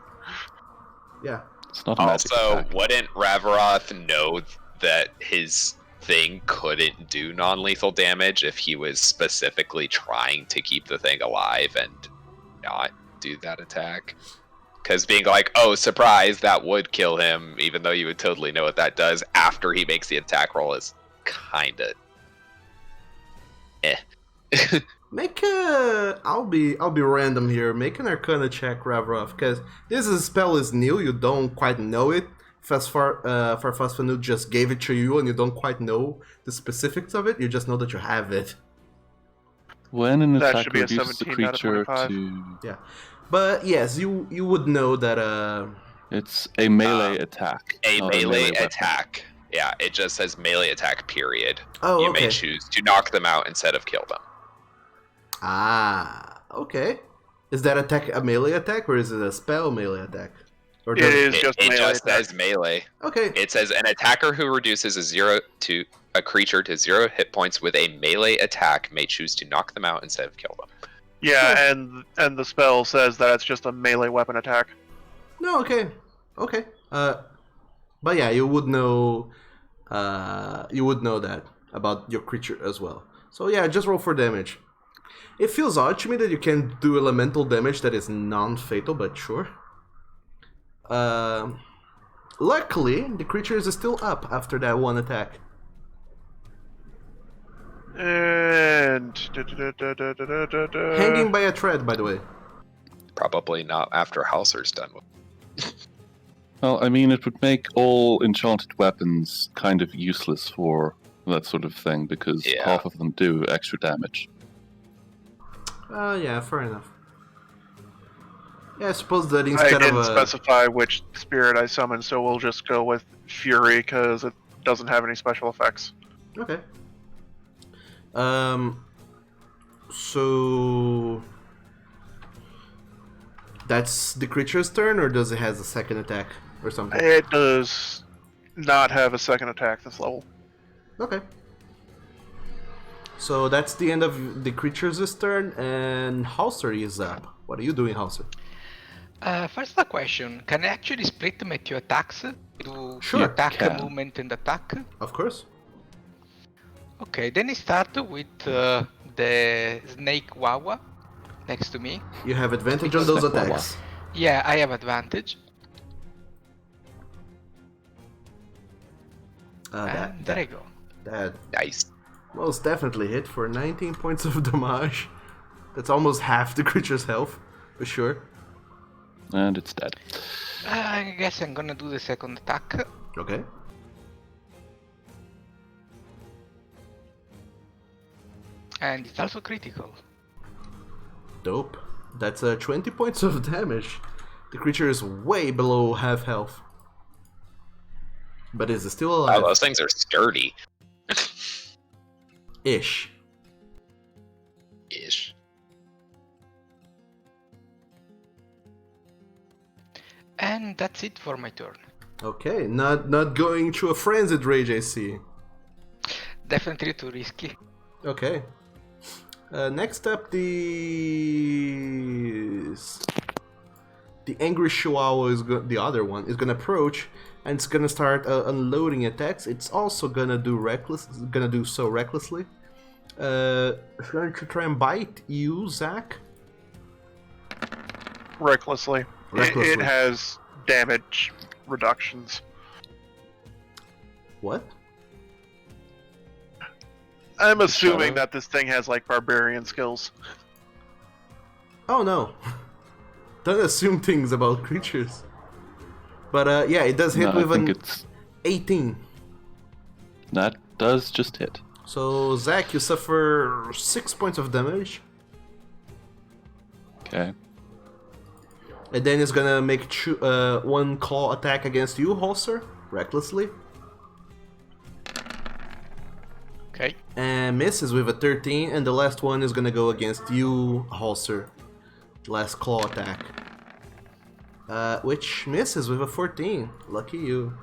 Yeah. It's not a magic Also, attack. wouldn't Ravaroth know that his thing couldn't do non-lethal damage if he was specifically trying to keep the thing alive and not do that attack? Because being like, oh, surprise, that would kill him, even though you would totally know what that does after he makes the attack roll, is kinda Make a. I'll be random here. Make an Arcana check, Ravrov, because this spell is new. You don't quite know it. Farfasfanu just gave it to you, and you don't quite know the specifics of it. You just know that you have it. When an That attack should be a reduces the 17 out of creature 25. to... But yes, you would know that. It's a melee attack. a not melee weapon. attack. Yeah, it just says melee attack, period. Oh, You okay. may choose to knock them out instead of kill them. Ah, okay. Is that attack a melee attack or is it a spell melee attack? Or It is It just it melee just attack. says melee. Okay. It says an attacker who reduces a creature to 0 hit points with a melee attack may choose to knock them out instead of kill them. Yeah, and the spell says that it's just a melee weapon attack. No, okay. Okay. But yeah, you would know that about your creature as well. So yeah, just roll for damage. It feels odd to me that you can do elemental damage that is non-fatal, but sure. Luckily, the creature is still up after that one attack. And Hanging by a thread, by the way. Probably not after Hauser's done with. Well, I mean, it would make all enchanted weapons kind of useless for that sort of thing, because Yeah. half of them do extra damage. Yeah, fair enough. Yeah, I suppose that I instead didn't of specify which spirit I summoned, so we'll just go with Fury because it doesn't have any special effects. Okay. So that's the creature's turn, or does it has a second attack or something? It does not have a second attack this level. Okay. So that's the end of the creature's turn, and Hauser is up. What are you doing, Hauser? First a question. Can I actually split my two attacks? Do Sure. the attack, Can. movement, and attack? Of course. Okay, then I start with the snake Wawa next to me. You have advantage on those attacks. Yeah, I have advantage. And there I go. That Nice. most definitely hit for 19 points of damage. That's almost half the creature's health, for sure. And it's dead. I guess I'm gonna do the second attack. Okay. And it's also critical. Dope. That's 20 points of damage. The creature is way below half health. But is still Wow, alive. those things are sturdy. Ish. Ish. And that's it for my turn. Okay, not going through a frenzied rage, I see. Definitely too risky. Okay. Next up, the angry chihuahua is the other one is gonna approach, and it's gonna start unloading attacks. It's also gonna do so recklessly. It's going to try and bite you, Zach. Recklessly. Recklessly. It has damage reductions. What? I'm assuming Shadow? that this thing has like barbarian skills. Oh no! Don't assume things about creatures. But yeah, it does hit No, I with think an it's 18. that does just hit. So, Zach, you suffer 6 points of damage. Okay. And then he's gonna make one claw attack against you, Holster, recklessly. Okay. And misses with a 13, and the last one is gonna go against you, Holster. Last claw attack. Which misses with a 14. Lucky you.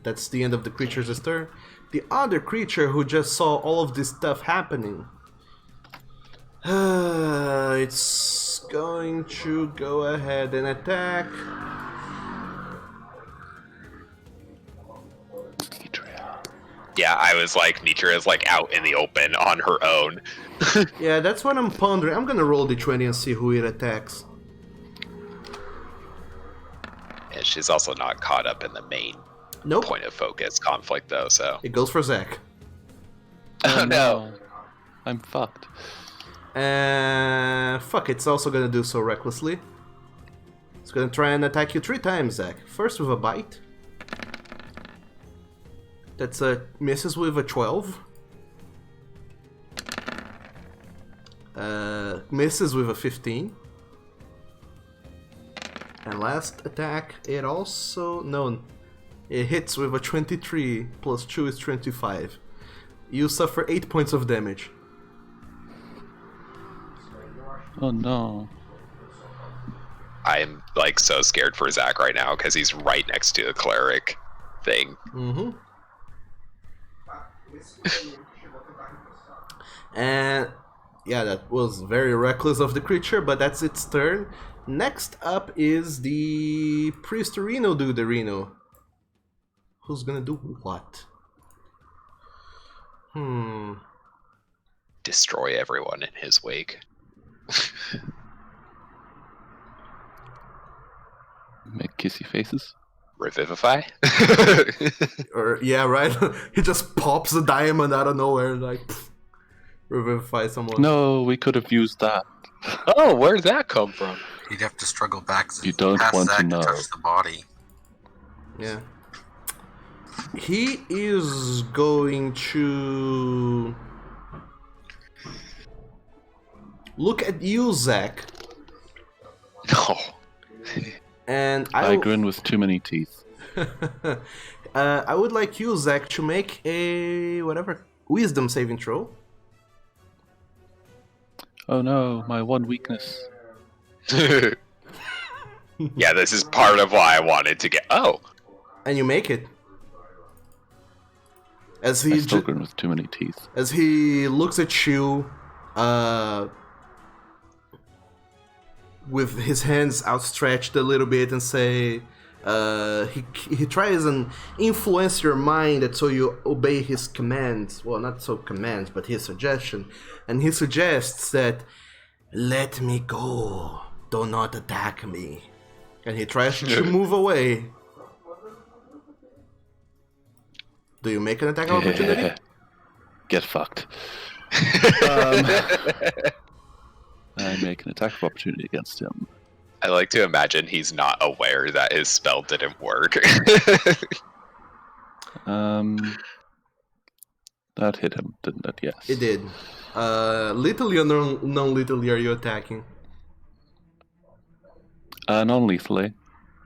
That's the end of the creature's turn. The other creature who just saw all of this stuff happening. It's going to go ahead and attack. Yeah, I was like, Nitra is like out in the open on her own. Yeah, that's what I'm pondering. I'm gonna roll d20 and see who it attacks. And she's also not caught up in the main point of focus conflict, though, so. It goes for Zach. Oh no. I'm fucked. Fuck, it's also gonna do so recklessly. It's gonna try and attack you 3 times, Zach. First with a bite. That's misses with a 12. Misses with a 15. And last attack, it also... No, it hits with a 23, plus 2 is 25. You suffer 8 points of damage. Oh no. I'm like so scared for Zach right now because he's right next to the cleric thing. Mm-hmm. And yeah, that was very reckless of the creature, but that's its turn. Next up is the priest Reno dude, the Reno. Who's gonna do what? Destroy everyone in his wake. Make kissy faces. Revivify? Or yeah, right. He just pops a diamond out of nowhere, like pff, revivify someone. No, we could have used that. Oh, where'd that come from? You'd have to struggle back. You don't past want to Zach know. touch the body. Yeah. He is going to look at you, Zach. No. And I grin with too many teeth. I would like you, Zach, to make a wisdom saving throw. Oh no, my one weakness. Yeah, this is part of why I wanted to get. Oh. And you make it. As I he still grin with too many teeth. as he looks at you, with his hands outstretched a little bit and say, he tries and influence your mind so you obey his commands. Well, not so commands, but his suggestion. And he suggests that, let me go, do not attack me. And he tries to move away. Do you make an attack of opportunity? Get fucked. I make an attack of opportunity against him. I like to imagine he's not aware that his spell didn't work. That hit him, didn't it? Yes. It did. Lethally or non-lethally are you attacking? Non-lethally.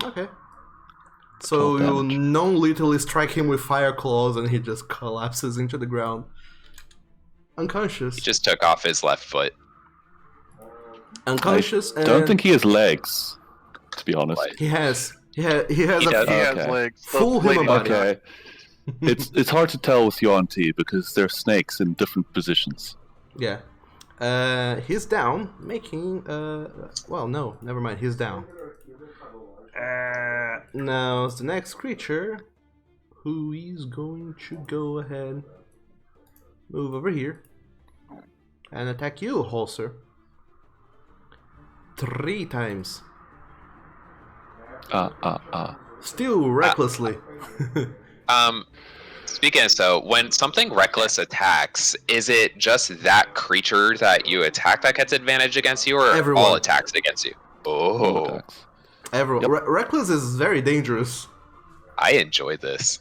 Okay. So 12 you damage. non-lethally strike him with fire claws and he just collapses into the ground. Unconscious. He just took off his left foot. Unconscious I and... don't think he has legs, to be honest. What? He has. He has He a... does. He has Okay. legs. Fool him about it. Okay. It's hard to tell with Yuan-Ti because they're snakes in different positions. Yeah. He's down, making... well, no, never mind. He's down. Now, it's the next creature who is going to go ahead, move over here, and attack you, Holster. 3 times. Still recklessly. Speaking of so, when something reckless attacks, is it just that creature that you attack that gets advantage against you, or Everyone. all attacks against you? Oh, Everyone. Yep. Reckless is very dangerous. I enjoy this.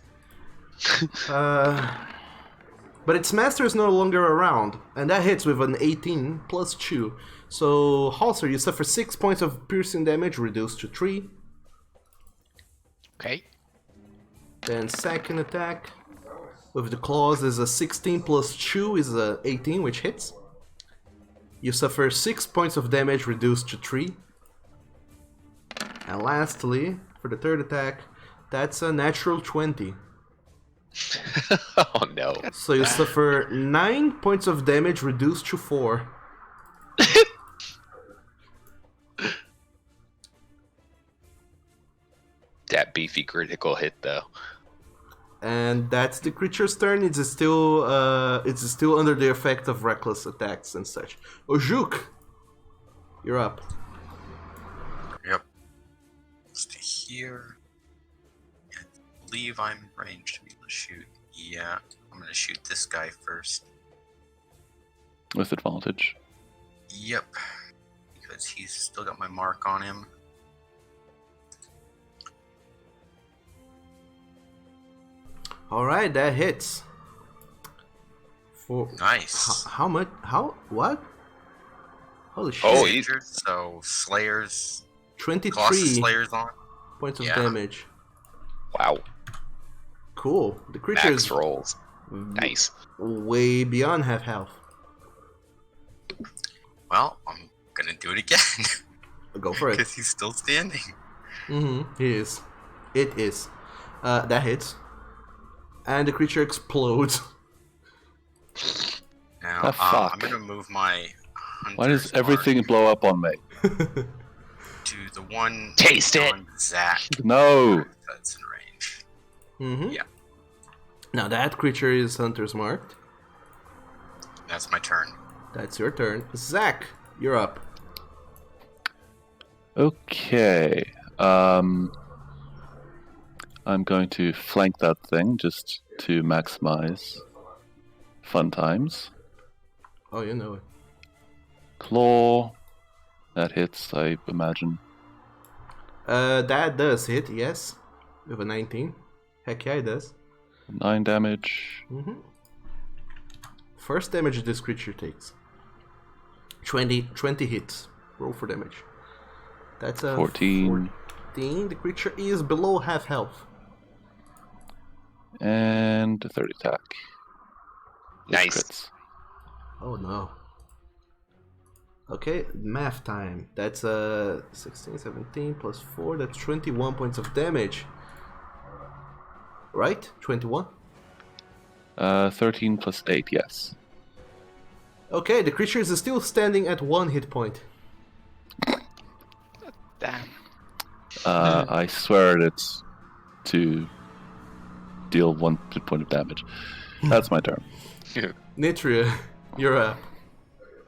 But its master is no longer around, and that hits with an 18 plus 2. So, Halser, you suffer 6 points of piercing damage, reduced to 3. Okay. Then second attack with the claws is a 16 plus 2 is a 18, which hits. You suffer 6 points of damage, reduced to 3. And lastly, for the third attack, that's a natural 20. Oh no. So you suffer 9 points of damage, reduced to 4. That beefy critical hit though. And that's the creature's turn. It's still under the effect of reckless attacks and such. Ojuk, you're up. Yep. Stay here. I believe I'm in range to be able to shoot. Yeah, I'm gonna shoot this guy first. With advantage. Yep. Because he's still got my mark on him. Alright, that hits. For Nice. how much? How? What? Holy shit. Oh, Injured, so Slayers. 23 Colossus Slayers on. points of Yeah. damage. Wow. Cool. The creature Max is rolls. Nice. way beyond half health. Well, I'm gonna do it again. Go for it. Because he's still standing. Mm-hmm. It is. It is. That hits. And the creature explodes. Now, Ah, fuck. I'm gonna move my. Why does Hunter's everything Mark blow up on me? to the one Taste it. on Zach? No! That's in range. Mm-hmm. Yeah. Now that creature is Hunter's marked. That's my turn. That's your turn. Zach, you're up. Okay. I'm going to flank that thing just to maximize fun times. Oh, you know it. Claw. That hits, I imagine. That does hit, yes. With a 19. Heck yeah, it does. 9 damage. Mm-hmm. First damage this creature takes. 20 hits. Roll for damage. That's a 14. 14. The creature is below half health. And a third attack. With Nice. crits. Oh no. Okay, math time. That's 16, 17 plus 4. That's 21 points of damage. Right? 21? 13 plus 8, yes. Okay, the creature is still standing at 1 hit point. Damn. I swear it's to deal 1 hit point of damage. That's my turn. Nitria, you're up.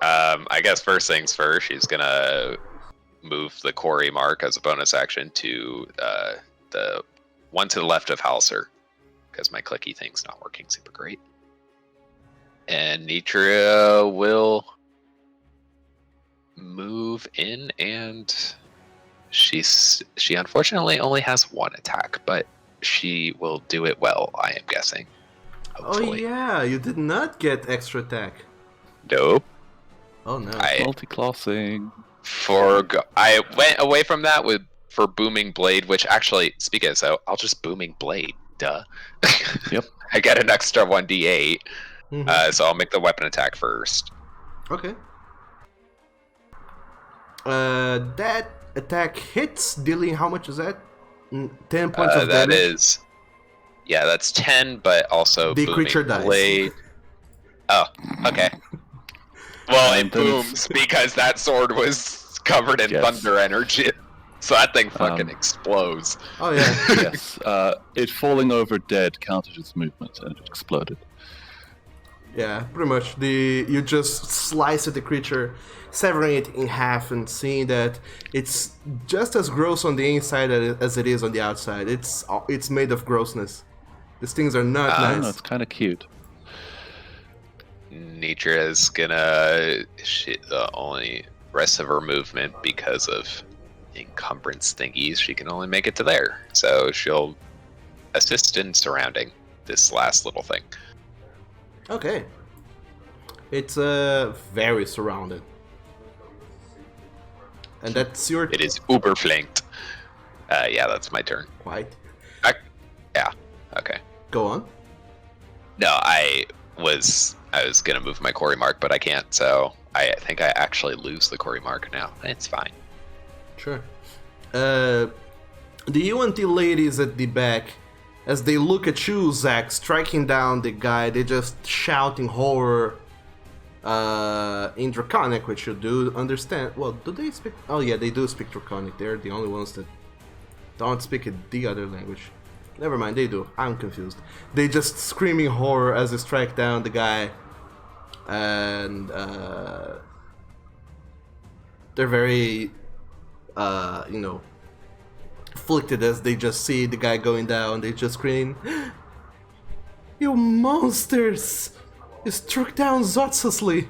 I guess first things first, she's gonna move the quarry mark as a bonus action to the one to the left of Halser, because my clicky thing's not working super great. And Nitria will move in, and she unfortunately only has 1 attack, but she will do it well, I am guessing. Hopefully. Oh yeah, you did not get extra attack. Nope. Oh no. Multi-classing. I went away from that for Booming Blade, which actually, speaking of so, I'll just Booming Blade. Duh. Yep. I get an extra 1d8, Mhm. so I'll make the weapon attack first. Okay. That attack hits, dealing how much is that? 10 points of That damage. Yeah, that's 10, but also The Booming creature dies. Blade. Oh, okay. Well, it then it's- booms because that sword was covered in Yes. thunder energy. So that thing fucking explodes. Oh yeah. Yes. It falling over dead counted its movement and it exploded. Yeah, pretty much. You just slice at the creature, severing it in half, and seeing that it's just as gross on the inside as it is on the outside. It's made of grossness. These things are not I don't know, nice. it's kind of cute. Nitra is gonna the only rest of her movement because of encumbrance thingies. She can only make it to there, so she'll assist in surrounding this last little thing. Okay. It's very surrounded. And that's your... It is uber flanked. Yeah, that's my turn. Quite. Yeah. Okay. Go on. No, I was gonna move my quarry mark, but I can't. So I think I actually lose the quarry mark now. It's fine. Sure. The UNT ladies at the back, as they look at you, Zach, striking down the guy, they just shout in horror in Draconic, which you do understand. Well, do they speak? Oh yeah, they do speak Draconic. They're the only ones that don't speak the other language. Never mind, they do. I'm confused. They just screaming horror as they strike down the guy, and they're very, afflicted as they just see the guy going down. They just scream, "You monsters! You struck down Zotsusly!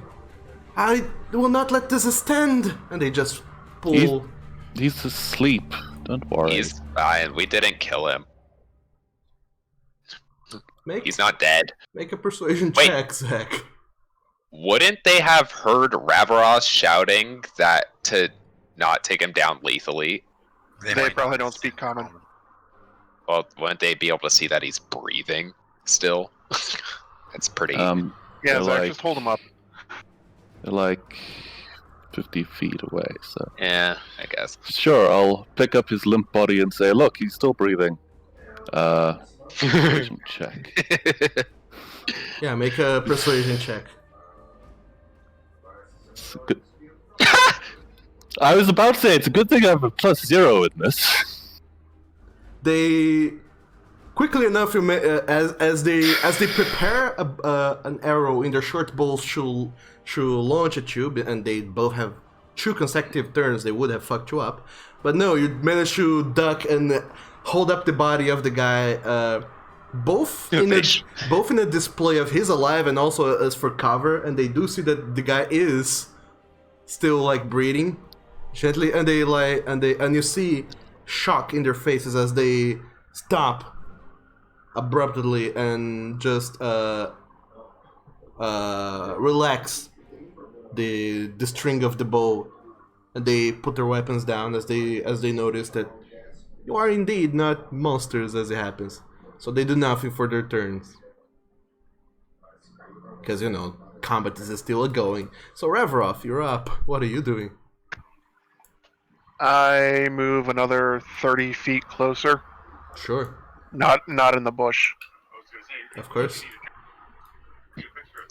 I will not let this stand!" And they just pull. He's asleep. Don't worry. He's fine. We didn't kill him. He's not dead. Make a persuasion Wait. check, Zach. Wouldn't they have heard Ravaros shouting that to not take him down lethally? They might probably not. don't speak common. Well, wouldn't they be able to see that he's breathing still? That's pretty... Yeah, they're Zach, like- just hold him up. They're like 50 feet away, so... Yeah, I guess. Sure, I'll pick up his limp body and say, look, he's still breathing. Persuasion check. Yeah, make a persuasion check. It's a good... I was about to say, it's a good thing I have a +0 in this. They quickly enough, as they prepare an arrow in their short bows to launch at you, and they both have 2 consecutive turns, they would have fucked you up. But no, you managed to duck and hold up the body of the guy, both in a display of he's alive and also as for cover, and they do see that the guy is still like breathing gently, and and you see shock in their faces as they stop abruptly and just relax the string of the bow, and they put their weapons down as they notice that you are indeed not monsters as it happens. So they do nothing for their turns. Because, combat is still going. So Revrov, you're up. What are you doing? I move another 30 feet closer. Sure. Not in the bush. Of course.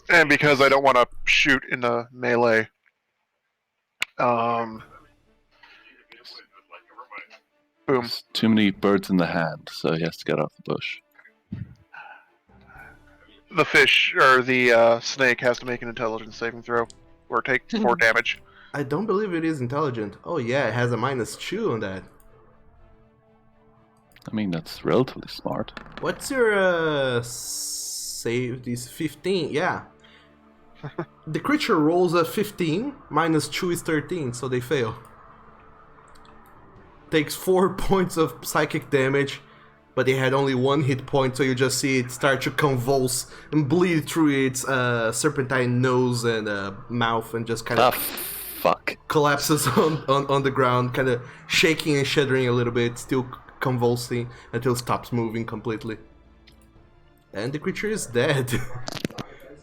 And because I don't want to shoot in the melee. Boom. There's too many birds in the hand, so he has to get off the bush. The fish, or the snake, has to make an intelligence saving throw. Or take 4 damage. I don't believe it is intelligent. Oh yeah, it has a -2 on that. I mean, that's relatively smart. What's your save? These 15? Yeah. The creature rolls a 15, -2 is 13, so they fail. Takes 4 points of psychic damage, but it had only 1 hit point, so you just see it start to convulse and bleed through its serpentine nose and mouth, and just kind of Fuck. collapses on the ground, kind of shaking and shuddering a little bit, still convulsing until it stops moving completely. And the creature is dead.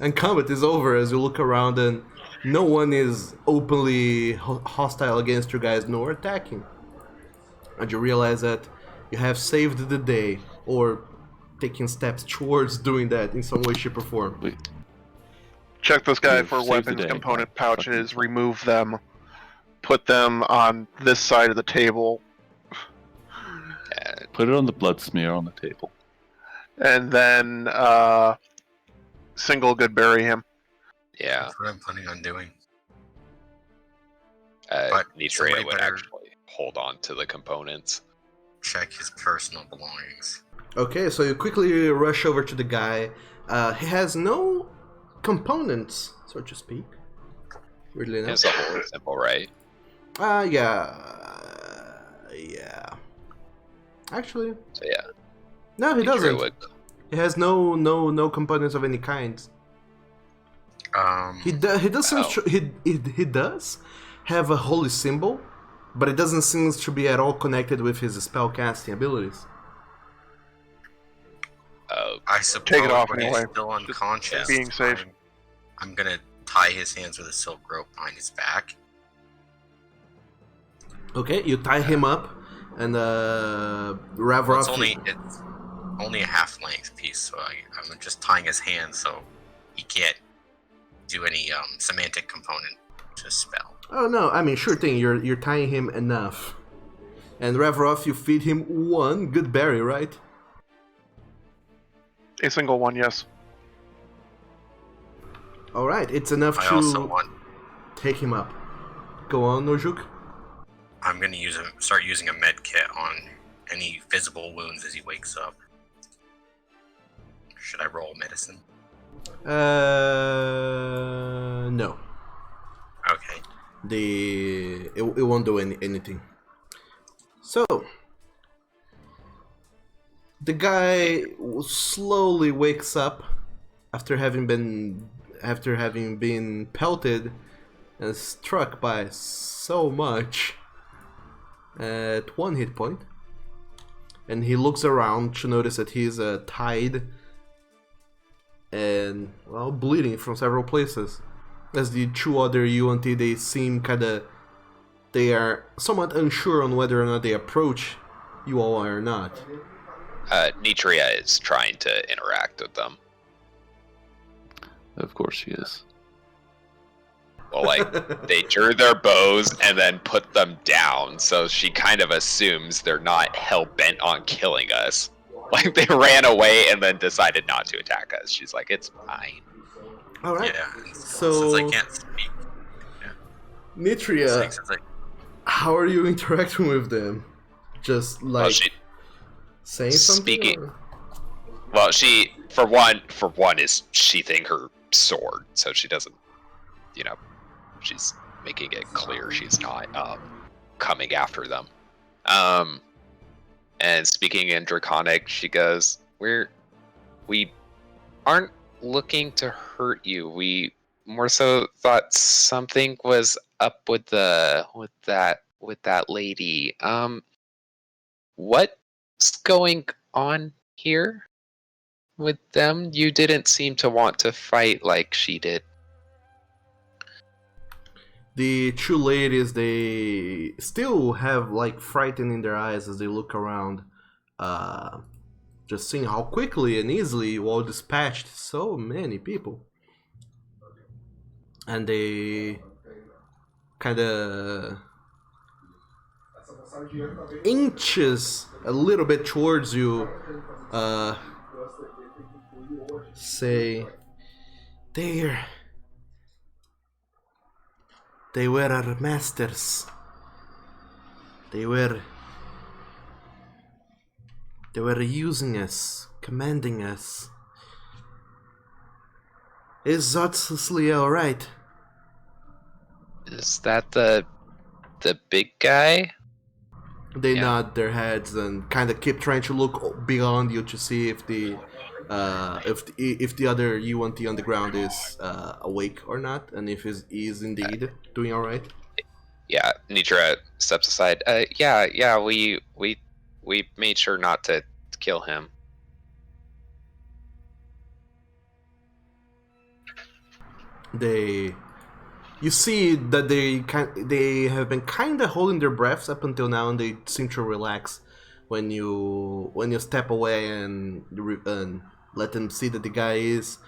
And combat is over as you look around, and no one is openly hostile against you guys, nor attacking. And you realize that you have saved the day, or taking steps towards doing that in some way, shape, or form. Wait. Check this guy Yeah, for save the weapons day. component pouches, remove them, put them on this side of the table, Put it on the blood smear on the table. and then single good bury him. Yeah. That's what I'm planning on doing. Nitria somebody would better- actually hold on to the components. Check his personal belongings. Okay, so you quickly rush over to the guy. He has no components, so to speak. Weirdly enough. It's a whole simple, right? Yeah. Actually, So yeah. no, he Nitria doesn't. would It has no components of any kind. He does have a holy symbol, but it doesn't seem to be at all connected with his spellcasting abilities. I suppose Take it off when anyway. he's still unconscious, Being safe. I'm gonna tie his hands with a silk rope behind his back. Okay, you tie him up, and Ravrov. Well, it's only a half length piece, so I'm just tying his hands so he can't do any semantic component to spell. Oh no, I mean sure thing. You're tying him enough, and Ravrov, you feed him one good berry, right? A single one, yes. All right, it's enough I to also want. take him up. Go on, Nojuk. I'm gonna start using a med kit on any visible wounds as he wakes up. Should I roll medicine? No. Okay. It won't do anything. So the guy slowly wakes up after having been pelted and struck by so much at 1 hit point, and he looks around to notice that he's tied and bleeding from several places. As the two other UNT, they are somewhat unsure on whether or not they approach you all or not. Nitria is trying to interact with them. Of course she is. Well, they drew their bows and then put them down, so she kind of assumes they're not hell-bent on killing us. Like, they ran away and then decided not to attack us. She's like, it's fine. Alright, Yeah. so Since I can't speak. Nitria, Since I how are you interacting with them? Just like saying something? speaking- or- Well, she, for one, is sheathing her sword, so she doesn't, she's making it clear she's not coming after them. And speaking in Draconic, she goes, we aren't looking to hurt you. We more so thought something was up with that lady. What's going on here with them? You didn't seem to want to fight like she did. The two ladies, they still have fright in their eyes as they look around, just seeing how quickly and easily you all dispatched so many people. And they kind of inches a little bit towards you, say, they were our masters. They were using us, commanding us. Is Zotsli alright? Is that the big guy? They Yeah. nod their heads and kind of keep trying to look beyond you to see if the other UNT on the ground is awake or not, and if he is indeed doing all right. Yeah, Nitra steps aside. Yeah, we made sure not to kill him. You see that they have been kind of holding their breaths up until now, and they seem to relax when you step away and let them see that the guy is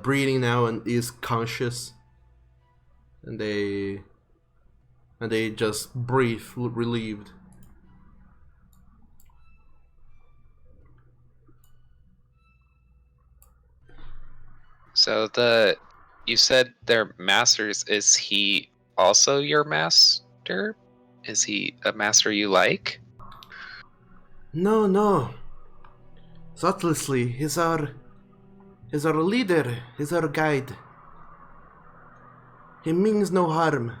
breathing now and is conscious, and they just breathe relieved. So you said they're masters. Is he also your master? Is he a master you like? No. Thoughtlessly, he's our leader, he's our guide. He means no harm.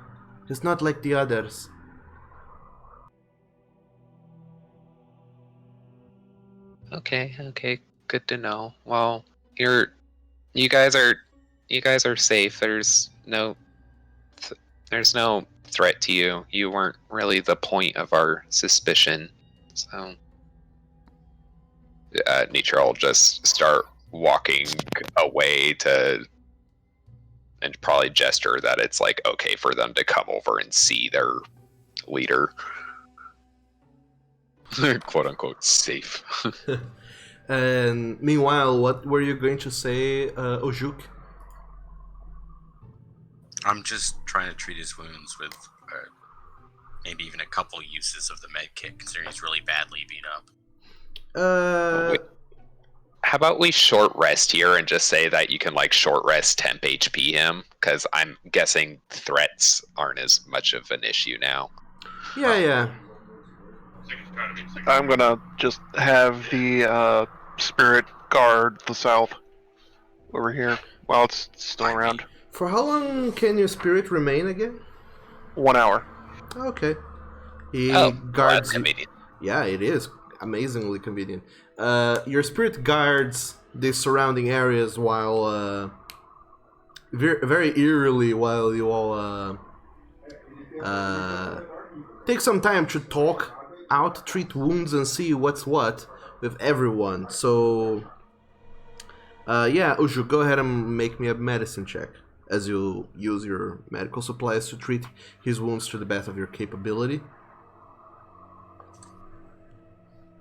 He's not like the others. Okay. Good to know. Well, you guys are safe. There's no threat to you. You weren't really the point of our suspicion. So, Nietzsche will just start walking away and probably gesture that it's like okay for them to come over and see their leader. Quote unquote safe. And meanwhile, what were you going to say, Ojuk? I'm just trying to treat his wounds with maybe even a couple uses of the med kit, considering he's really badly beat up. How about we short rest here and just say that you can like short rest temp HP him? Because I'm guessing threats aren't as much of an issue now. Yeah. I'm gonna just have the spirit guard the south over here while it's still around. For how long can your spirit remain again? 1 hour. Okay. He That's guards. convenient. Yeah, it is amazingly convenient. Your spirit guards the surrounding areas while very eerily while you all take some time to talk out, treat wounds, and see what's what with everyone. So, yeah, Uju, go ahead and make me a medicine check as you use your medical supplies to treat his wounds to the best of your capability.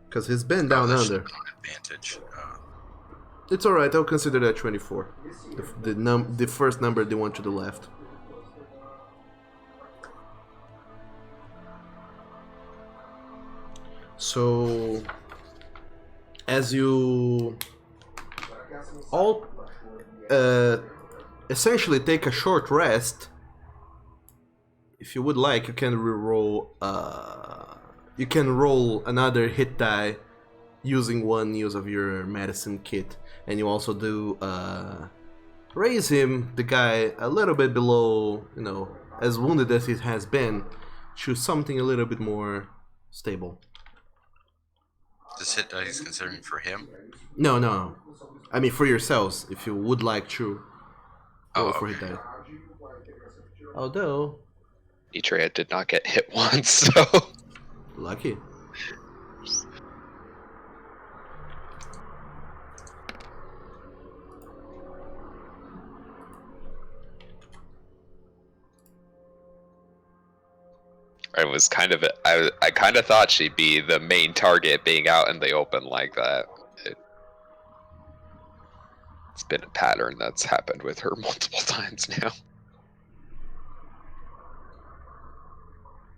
Because he's been down under. Advantage. It's alright, I'll consider that 24. The first number, the one to the left. So, as you all essentially take a short rest, if you would like, you can reroll. You can roll another hit die using one use of your medicine kit, and you also do raise him, the guy, a little bit below, as wounded as he has been, to something a little bit more stable. This hit die is considering for him? No. I mean for yourselves, if you would like to roll for hit die. Although Nitria did not get hit once, so lucky. I kind of thought she'd be the main target, being out in the open like that. It's been a pattern that's happened with her multiple times now.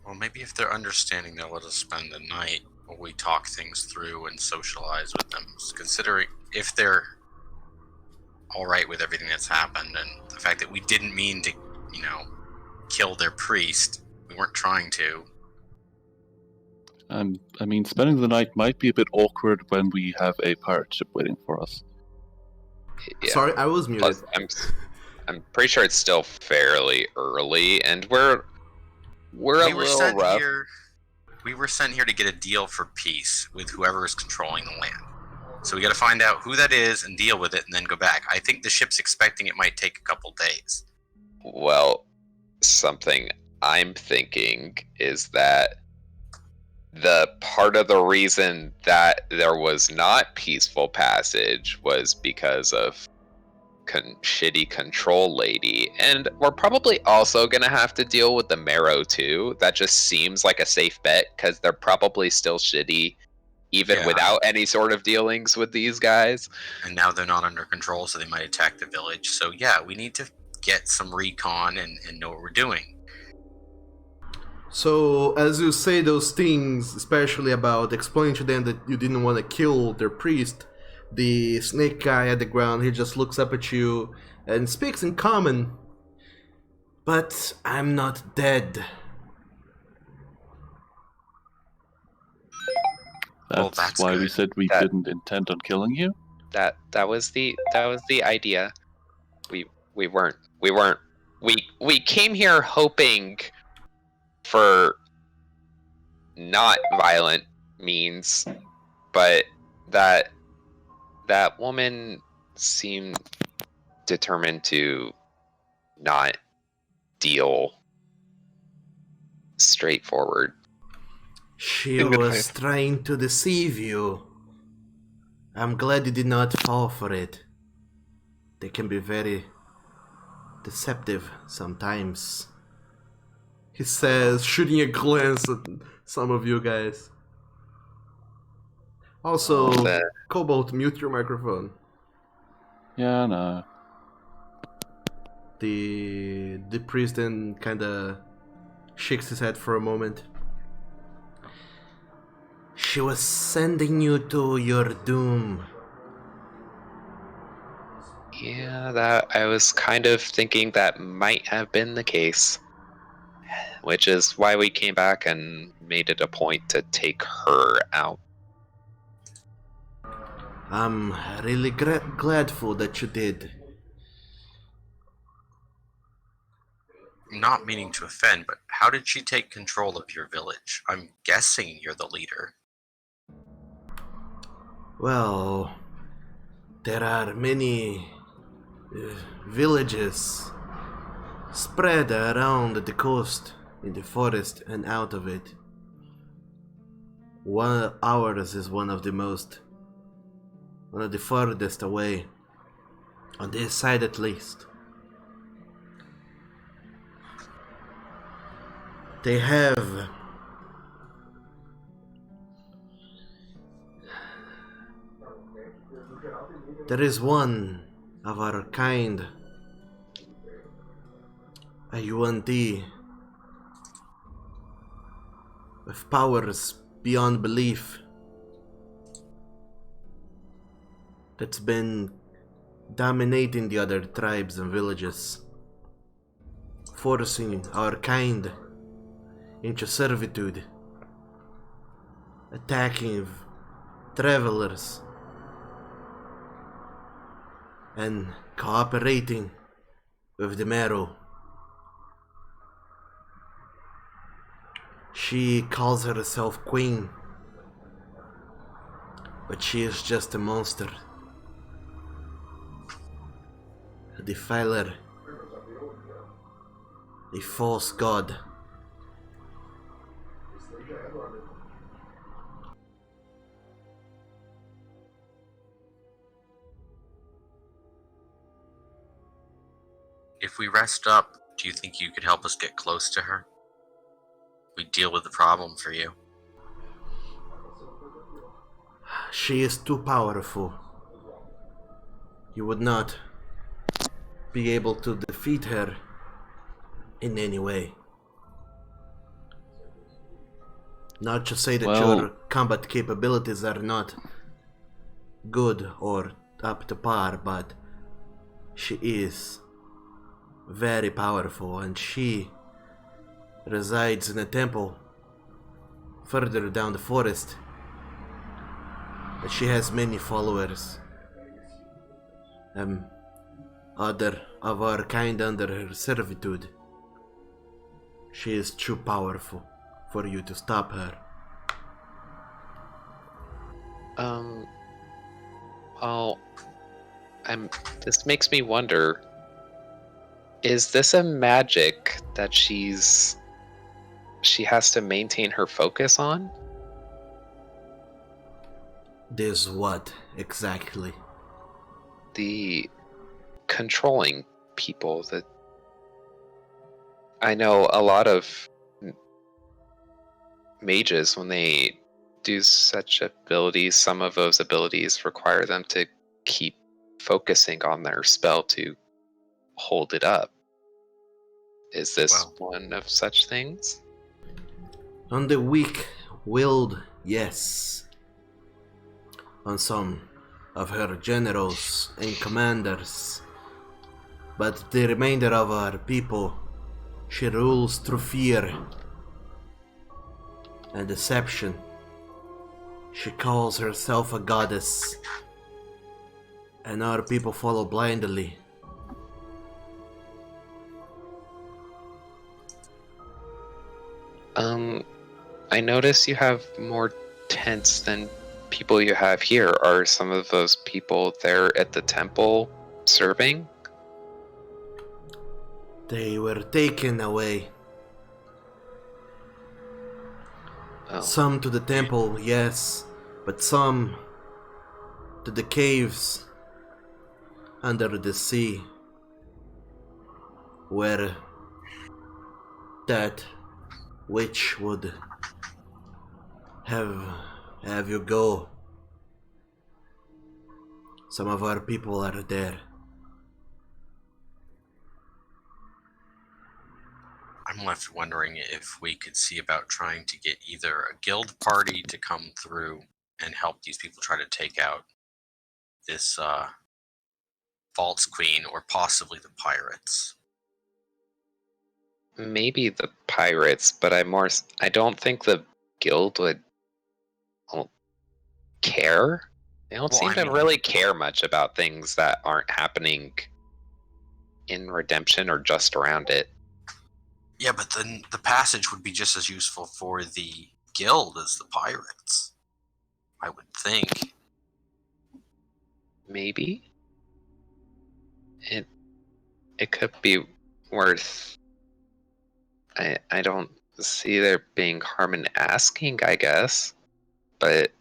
Well, maybe if they're understanding, they'll let us spend the night while we talk things through and socialize with them. Considering if they're all right with everything that's happened and the fact that we didn't mean to, kill their priest. We weren't trying to. I mean, spending the night might be a bit awkward when we have a pirate ship waiting for us. Yeah. Sorry, I was muted. Plus, I'm pretty sure it's still fairly early, and we're a little rough. We were sent here to get a deal for peace with whoever is controlling the land. So we got to find out who that is and deal with it, and then go back. I think the ship's expecting it might take a couple days. Well, something I'm thinking is that the part of the reason that there was not peaceful passage was because of shitty control lady, and we're probably also gonna have to deal with the Marrow too. That just seems like a safe bet because they're probably still shitty even without any sort of dealings with these guys. And now they're not under control, so they might attack the village. So yeah, we need to get some recon and know what we're doing. So, as you say those things, especially about explaining to them that you didn't want to kill their priest, the snake guy at the ground, he just looks up at you and speaks in common. But I'm not dead. That's why we said we didn't intend on killing you. That was the idea. We came here hoping for not violent means, but that that woman seemed determined to not deal straightforward. She In good was faith. trying to deceive you. I'm glad you did not fall for it. They can be very deceptive sometimes. He says, shooting a glance at some of you guys. Also, Cobalt, mute your microphone. Yeah, no. The priest then kinda shakes his head for a moment. She was sending you to your doom. Yeah, that I was kind of thinking that might have been the case. Which is why we came back and made it a point to take her out. I'm really gladful that you did. Not meaning to offend, but how did she take control of your village? I'm guessing you're the leader. Well, there are many villages spread around the coast, in the forest and out of it. Ours is one of the farthest away, on this side at least. They have there is one of our kind, a UNT, with powers beyond belief, that's been dominating the other tribes and villages, forcing our kind into servitude, attacking travelers, and cooperating with the Marrow. She calls herself Queen, but she is just a monster. A defiler. A false god. If we rest up, do you think you could help us get close to her? We deal with the problem for you. She is too powerful. You would not be able to defeat her in any way. Not to say that your combat capabilities are not good or up to par, but she is very powerful, and she resides in a temple further down the forest. But she has many followers. Other of our kind under her servitude. She is too powerful for you to stop her. Well, this makes me wonder, is this a magic that she has to maintain her focus on? This what, exactly? The controlling people. That I know a lot of mages, when they do such abilities, some of those abilities require them to keep focusing on their spell to hold it up. Is this one of such things? On the weak-willed, yes. On some of her generals and commanders. But the remainder of our people, she rules through fear and deception. She calls herself a goddess, and our people follow blindly. I notice you have more tents than people you have here, are some of those people there at the temple serving? They were taken away. Oh, Some to the temple, yes, but some to the caves under the sea, where that witch would have you go. Some of our people are there. I'm left wondering if we could see about trying to get either a guild party to come through and help these people try to take out this false queen, or possibly the pirates. maybe the pirates, but I don't think the guild would care. They don't Well, seem I to mean- really care much about things that aren't happening in Redemption or just around it. Yeah, but then the passage would be just as useful for the guild as the pirates, I would think. Maybe it could be worth. I don't see there being harm in asking, I guess, but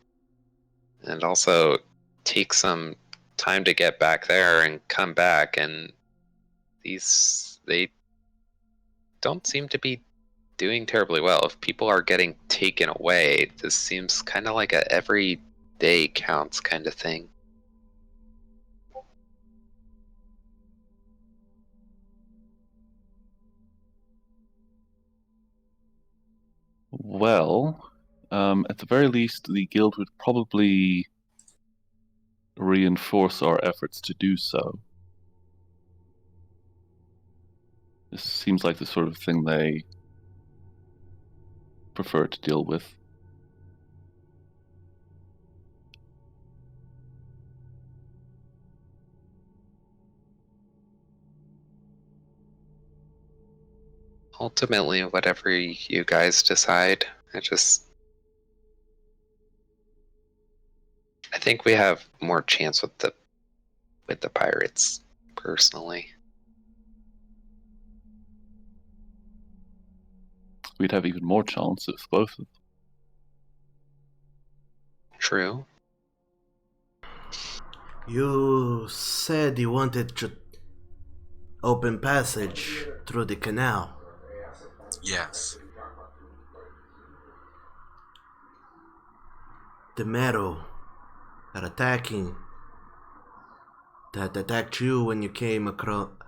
it also takes some time to get back there and come back, and they don't seem to be doing terribly well. If people are getting taken away, this seems kind of like a every day counts kind of thing. Well, at the very least, the guild would probably reinforce our efforts to do so. This seems like the sort of thing they prefer to deal with. Ultimately, whatever you guys decide, I think we have more chance with the pirates, personally. We'd have even more chance if both of them. True. You said you wanted to open passage through the canal. Yes. The Meadow are attacking. That attacked you when you came upon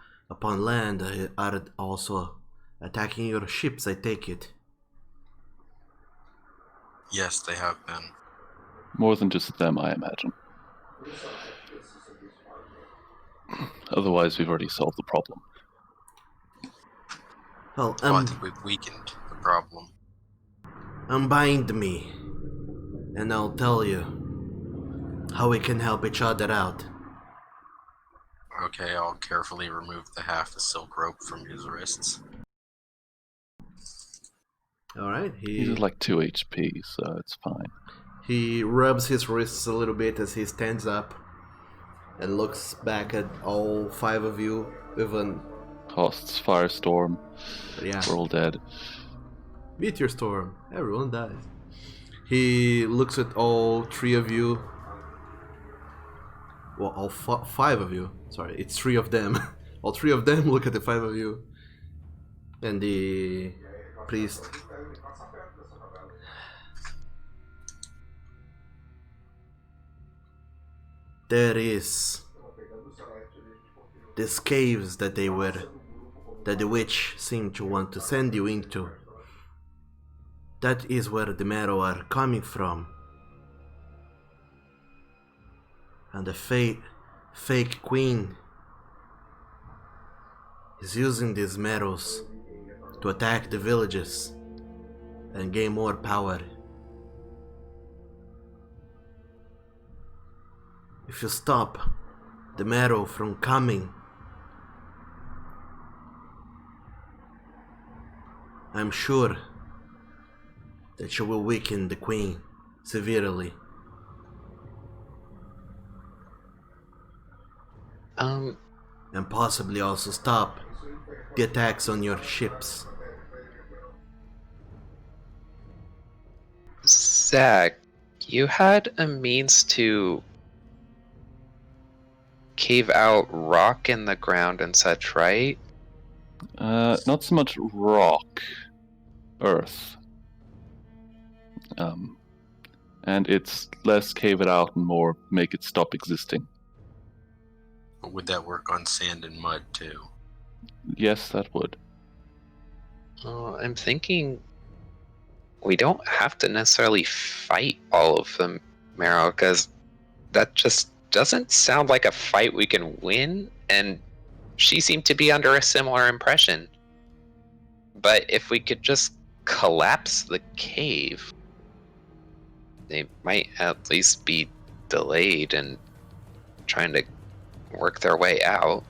land are also attacking your ships, I take it. Yes, they have been. More than just them, I imagine. Otherwise, we've already solved the problem. Well, I think we've weakened the problem. unbind me, and I'll tell you how we can help each other out. Okay, I'll carefully remove the half a silk rope from his wrists. Alright, He's at like 2 HP, so it's fine. he rubs his wrists a little bit as he stands up and looks back at all 5 of you with an... Costs Firestorm. Yeah. We're all dead. Meteor storm. Everyone dies. He looks at all 3 of you. Well, all 5 of you. Sorry, it's 3 of them. All 3 of them look at the 5 of you. And the priest. There is these caves that the witch seemed to want to send you into. That is where the Marrow are coming from. And the fake queen is using these Marrows to attack the villages and gain more power. If you stop the Marrow from coming, I'm sure that you will weaken the queen severely. and possibly also stop the attacks on your ships. Zach, you had a means to cave out rock in the ground and such, right? Not so much rock, earth. And it's less cave it out and more make it stop existing. But would that work on sand and mud too? Yes, that would. Well, I'm thinking we don't have to necessarily fight all of them, Marrow, because that just doesn't sound like a fight we can win, and she seemed to be under a similar impression. But if we could just collapse the cave, they might at least be delayed and trying to work their way out.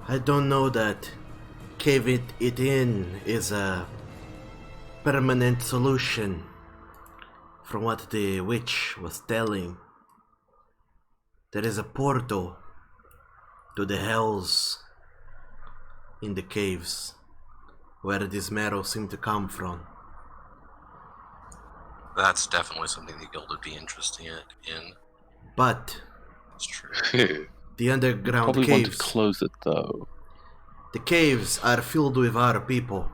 I don't know that caving it in is a permanent solution. From what the witch was telling, there is a portal to the hells in the caves where this marrow seemed to come from. That's definitely something the guild would be interested in. But It's true. the underground Probably want caves, to close it though. the caves are filled with our people,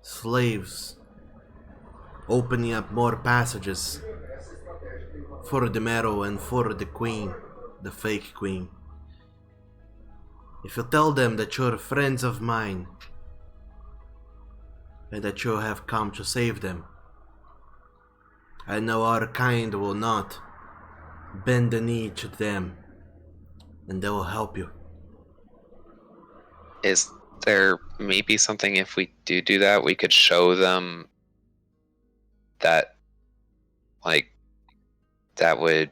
slaves, opening up more passages for the marrow and for the queen, the fake queen. If you tell them that you're friends of mine and that you have come to save them, I know our kind will not bend the knee to them, and they will help you. Is there maybe something, if we do that, we could show them that, like, that would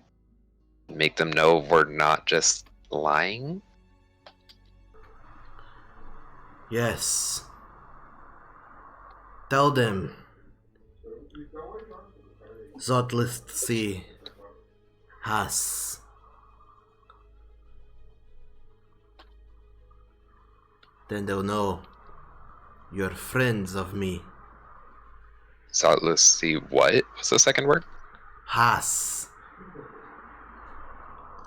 make them know we're not just lying? Yes. Tell them Zotlist see us. Then they'll know you're friends of me. So let's see, what was the second word? Has.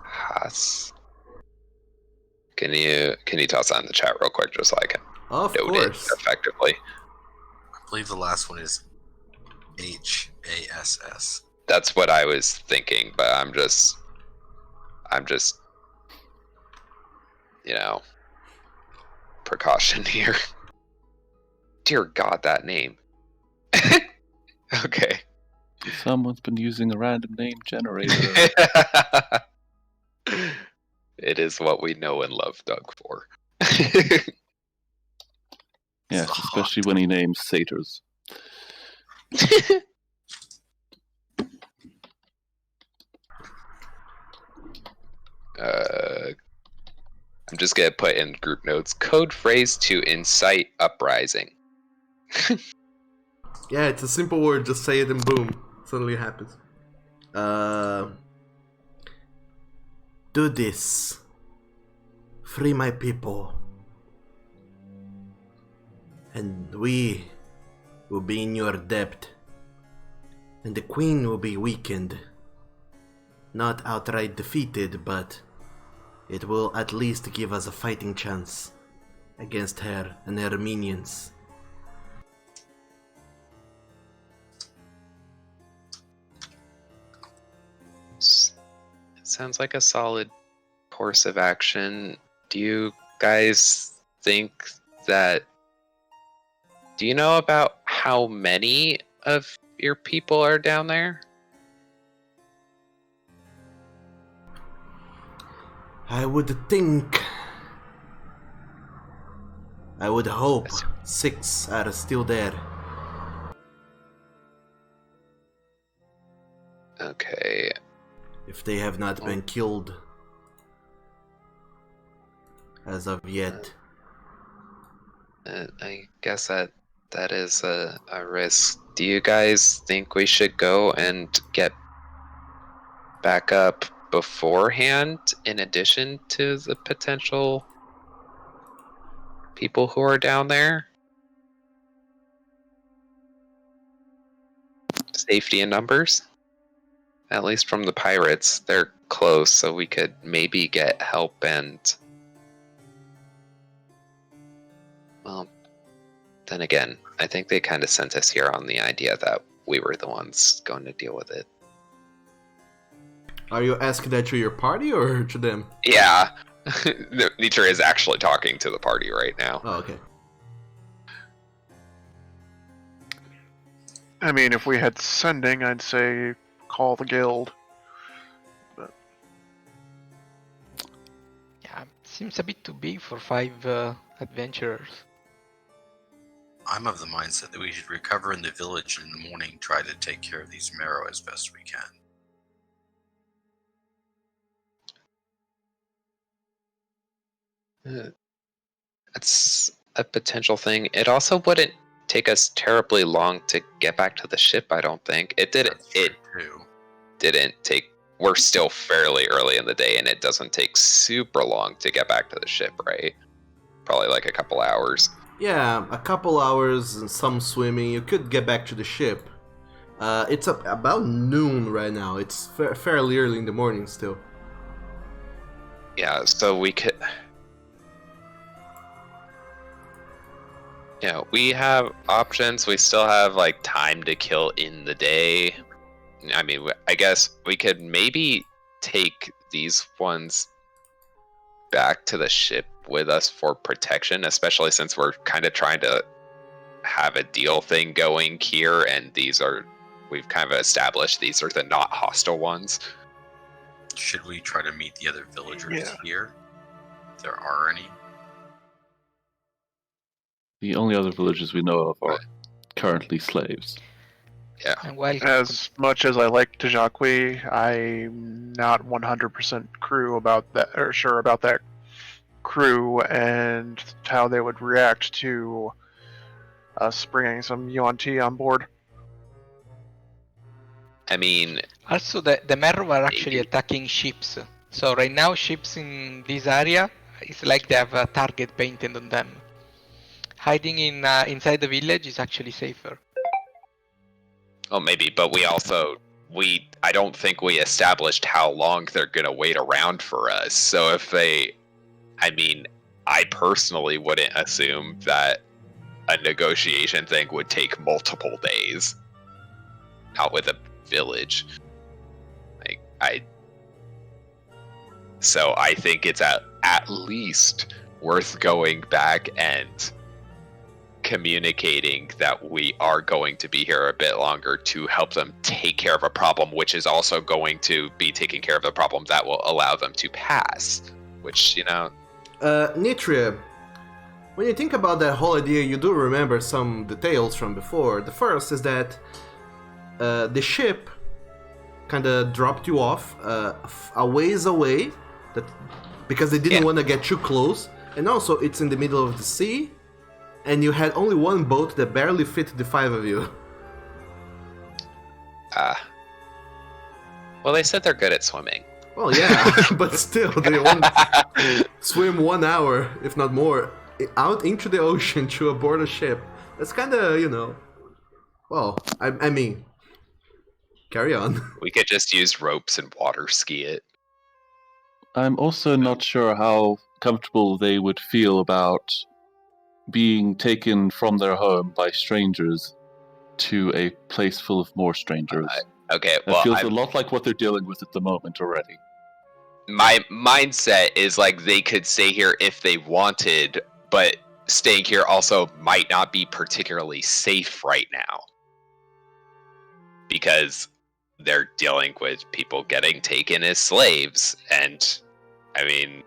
Has. Can you toss that in the chat real quick just so I can Of note course. it effectively? I believe the last one is HASS. That's what I was thinking, but I'm just precaution here. Dear God, that name. Okay. Someone's been using a random name generator. It is what we know and love Doug for. Yes, especially when he names satyrs. I'm just gonna put in group notes code phrase to incite uprising. Yeah, it's a simple word, just say it and boom. Suddenly it happens. Do this. Free my people. And we will be in your debt. And the queen will be weakened. Not outright defeated, but it will at least give us a fighting chance against her and her minions. Sounds like a solid course of action. Do you guys think that... Do you know about how many of your people are down there? I would think... I would hope 6 are still there. Okay. If they have not been killed as of yet. I guess that is a risk. Do you guys think we should go and get back up beforehand in addition to the potential people who are down there? Safety in numbers? At least from the pirates. They're close, so we could maybe get help and... Well, then again, I think they kind of sent us here on the idea that we were the ones going to deal with it. Are you asking that to your party or to them? Yeah. Nietzsche is actually talking to the party right now. Oh, okay. I mean, if we had sending, I'd say call the guild. But Yeah, seems a bit too big for 5 adventurers. I'm of the mindset that we should recover in the village in the morning, try to take care of these marrow as best we can. That's a potential thing. It also wouldn't take us terribly long to get back to the ship, I don't think. It didn't. That's true, It too. didn't take... We're still fairly early in the day, and it doesn't take super long to get back to the ship, right? Probably like a couple hours. Yeah, a couple hours and some swimming. You could get back to the ship. It's about noon right now. It's fairly early in the morning still. Yeah, so we could... Yeah, we have options. We still have, like, time to kill in the day. I mean, I guess we could maybe take these ones back to the ship with us for protection, especially since we're kind of trying to have a deal thing going here, and we've kind of established these are the not hostile ones. Should we try to meet the other villagers Yeah. here? If there are any. The only other villages we know of are Right. currently slaves. Yeah. And while as much as I like Tajaqui, I'm not 100% sure about that crew and how they would react to us bringing some UNT on board. I mean, also the Merrow are actually Maybe. attacking ships. So right now ships in this area, it's like they have a target painted on them. Hiding in inside the village is actually safer. well, maybe, but I don't think we established how long they're gonna wait around for us. So I personally wouldn't assume that a negotiation thing would take multiple days. Not with a village. So I think it's at least worth going back and communicating that we are going to be here a bit longer to help them take care of a problem, which is also going to be taking care of the problem that will allow them to pass. Which, Nitria, when you think about that whole idea, you do remember some details from before. The first is that the ship kind of dropped you off a ways away, because they didn't want to get too close, and also it's in the middle of the sea, and you had only one boat that barely fit the 5 of you. Well, they said they're good at swimming. Well, yeah, but still, they want to swim 1 hour, if not more, out into the ocean to aboard a ship. That's kind of, well, I mean, carry on. We could just use ropes and water ski it. I'm also not sure how comfortable they would feel about being taken from their home by strangers to a place full of more strangers. Okay, It feels a lot like what they're dealing with at the moment already. My mindset is like they could stay here if they wanted, but staying here also might not be particularly safe right now. Because they're dealing with people getting taken as slaves, and I mean,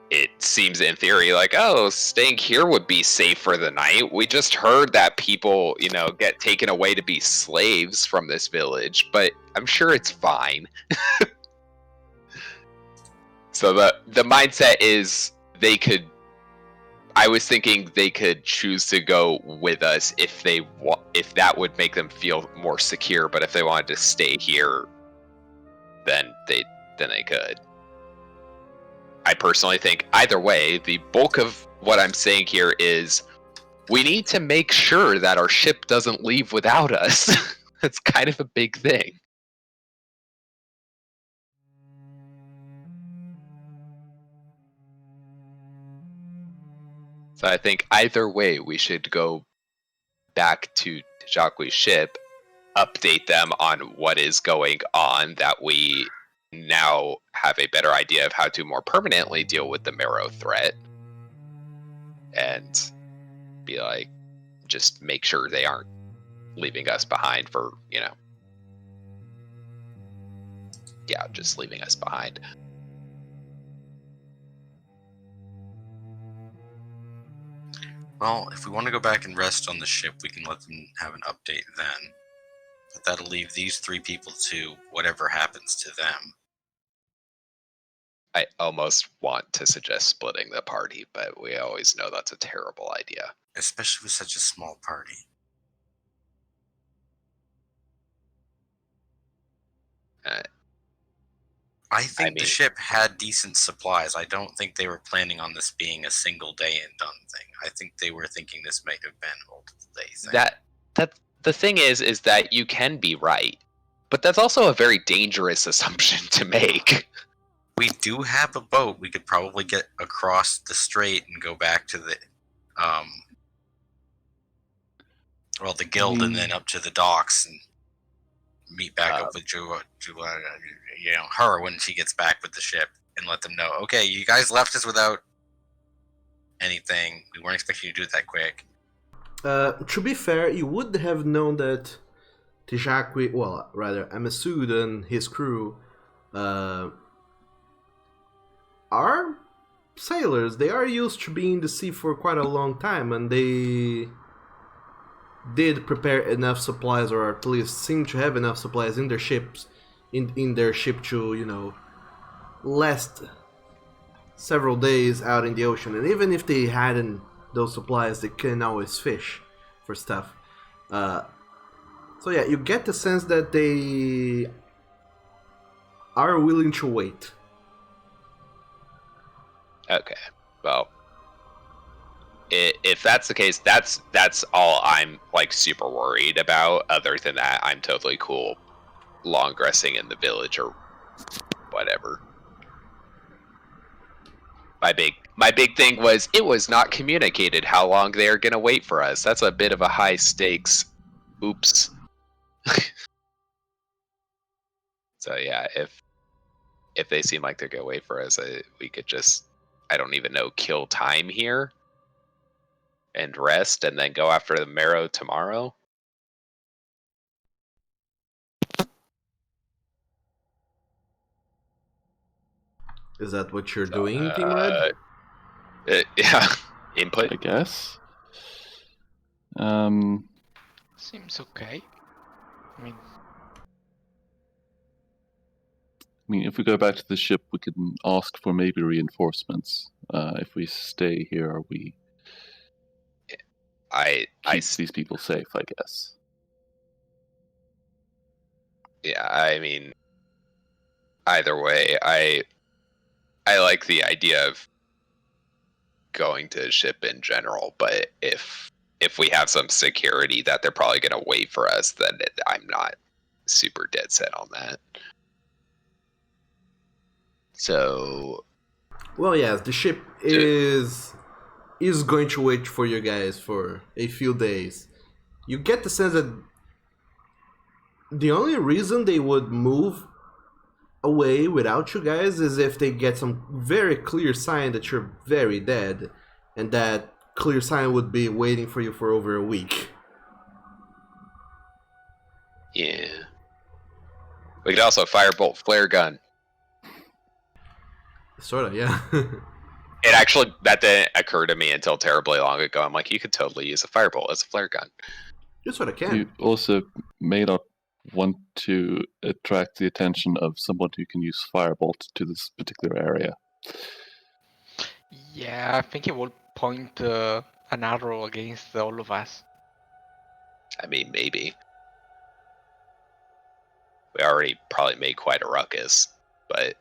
it seems in theory like, oh, staying here would be safe for the night. We just heard that people, get taken away to be slaves from this village, but I'm sure it's fine. So the mindset is I was thinking they could choose to go with us if that would make them feel more secure, but if they wanted to stay here, then than they could. I personally think either way, the bulk of what I'm saying here is we need to make sure that our ship doesn't leave without us. That's kind of a big thing. So I think either way, we should go back to Jacques' ship, update them on what is going on, that we now have a better idea of how to more permanently deal with the Marrow threat, and be like, just make sure they aren't leaving us behind for, just leaving us behind. Well, if we want to go back and rest on the ship, we can let them have an update then. But that'll leave these 3 people to whatever happens to them. I almost want to suggest splitting the party, but we always know that's a terrible idea. Especially with such a small party. I think the ship had decent supplies. I don't think they were planning on this being a single day and done thing. I think they were thinking this might have been a multiple day thing. That the thing is that you can be right, but that's also a very dangerous assumption to make. We do have a boat. We could probably get across the strait and go back to the the guild, and then up to the docks and meet back up with her when she gets back with the ship, and let them know, okay, you guys left us without anything. We weren't expecting you to do it that quick. To be fair, you would have known that Tijakwi, well, rather, Amasud and his crew are sailors. They are used to being in the sea for quite a long time, and they did prepare enough supplies, or at least seem to have enough supplies in their ships, in their ship to, last several days out in the ocean. And even if they hadn't those supplies, they can always fish for stuff. So yeah, you get the sense that they are willing to wait. Okay, well, if that's the case, that's all I'm super worried about. Other than that, I'm totally cool long resting in the village or whatever. My big thing was it was not communicated how long they're gonna wait for us. That's a bit of a high stakes. Oops. So yeah, if they seem like they're gonna wait for us, we could just, I don't even know, kill time here and rest, and then go after the Marrow tomorrow. Is that what you're doing, Team Red? Yeah, input. I guess. Seems okay. I mean, if we go back to the ship, we can ask for maybe reinforcements. If we stay here, we keep these people safe, I guess. Yeah, I mean, either way, I like the idea of going to a ship in general, but if we have some security that they're probably going to wait for us, then I'm not super dead set on that. So, well, yes, the ship is going to wait for you guys for a few days. You get the sense that the only reason they would move away without you guys is if they get some very clear sign that you're very dead, and that clear sign would be waiting for you for over a week. Yeah. We could also firebolt flare gun. Sorta, yeah. It actually, that didn't occur to me until terribly long ago. I'm like, you could totally use a firebolt as a flare gun. You sorta can. You also may not want to attract the attention of someone who can use firebolt to this particular area. Yeah, I think it will point an arrow against all of us. I mean, maybe. We already probably made quite a ruckus, but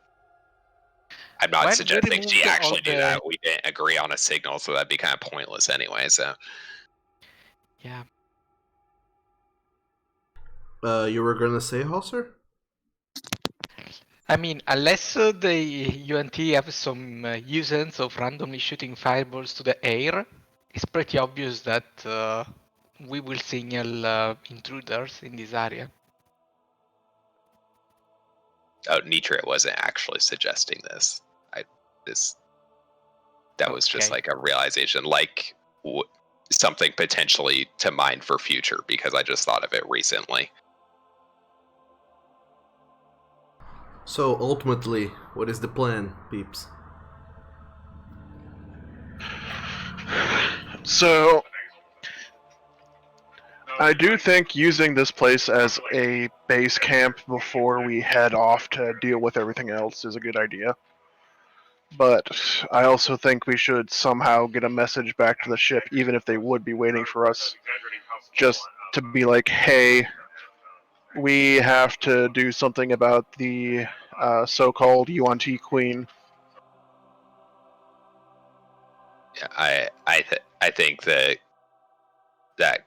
I'm not When we suggesting she removed all actually do the- that. We didn't agree on a signal, so that'd be kind of pointless anyway. So Yeah. You were gonna say, Hosser? I mean, unless the UNT have some usance of randomly shooting fireballs to the air, it's pretty obvious that we will signal intruders in this area. oh, Nitria wasn't actually suggesting this. That was just Okay. like a realization, like something potentially to mine for future, because I just thought of it recently. So ultimately, what is the plan, peeps? So, I do think using this place as a base camp before we head off to deal with everything else is a good idea. But I also think we should somehow get a message back to the ship, even if they would be waiting for us, just to be like, hey, we have to do something about the so-called UNT Queen. Yeah, I think that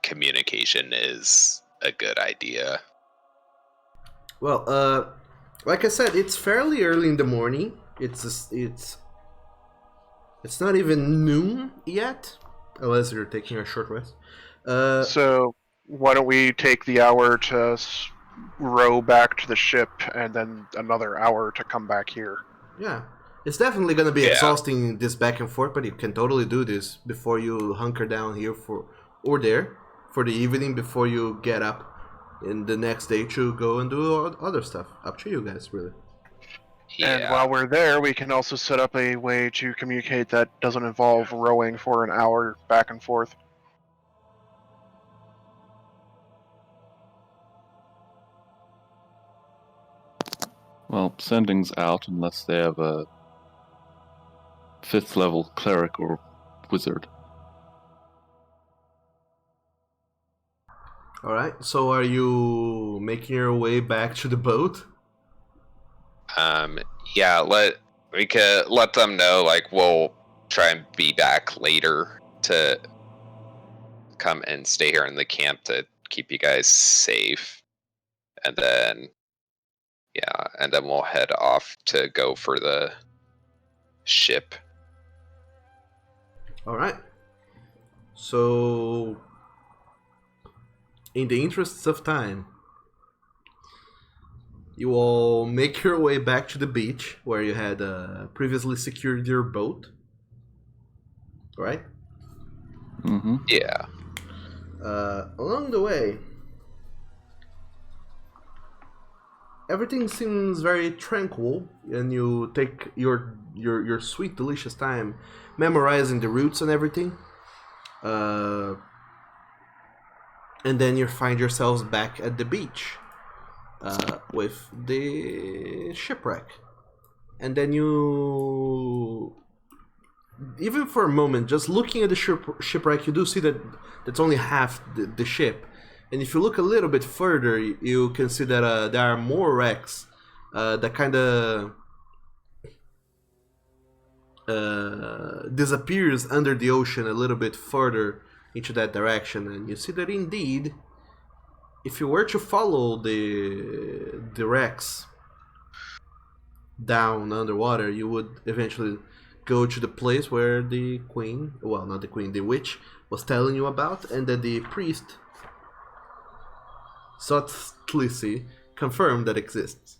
communication is a good idea. Well, like I said, it's fairly early in the morning. It's not even noon yet, unless you're taking a short rest. So why don't we take the hour to row back to the ship and then another hour to come back here? Yeah, it's definitely gonna be Yeah. exhausting this back and forth, but you can totally do this before you hunker down here or there for the evening before you get up in the next day to go and do other stuff. Up to you guys, really. And Yeah. while we're there, we can also set up a way to communicate that doesn't involve rowing for an hour back and forth. Well, sending's out unless they have a 5th level cleric or wizard. All right. So, are you making your way back to the boat? Yeah, we could let them know, like, we'll try and be back later to come and stay here in the camp to keep you guys safe. And then we'll head off to go for the ship. All right. So, in the interests of time, you all make your way back to the beach where you had previously secured your boat. Right? Mm-hmm. Yeah. Along the way, everything seems very tranquil, and you take your sweet, delicious time memorizing the routes and everything. And then you find yourselves back at the beach with the shipwreck. And then you, even for a moment, just looking at the shipwreck, you do see that that's only half the ship. And if you look a little bit further, you can see that there are more wrecks that kind of disappears under the ocean a little bit further into that direction. And you see that indeed, if you were to follow the wrecks down underwater, you would eventually go to the place where the queen, well, not the queen, the witch was telling you about, and that the priest Sotlisi confirmed that exists.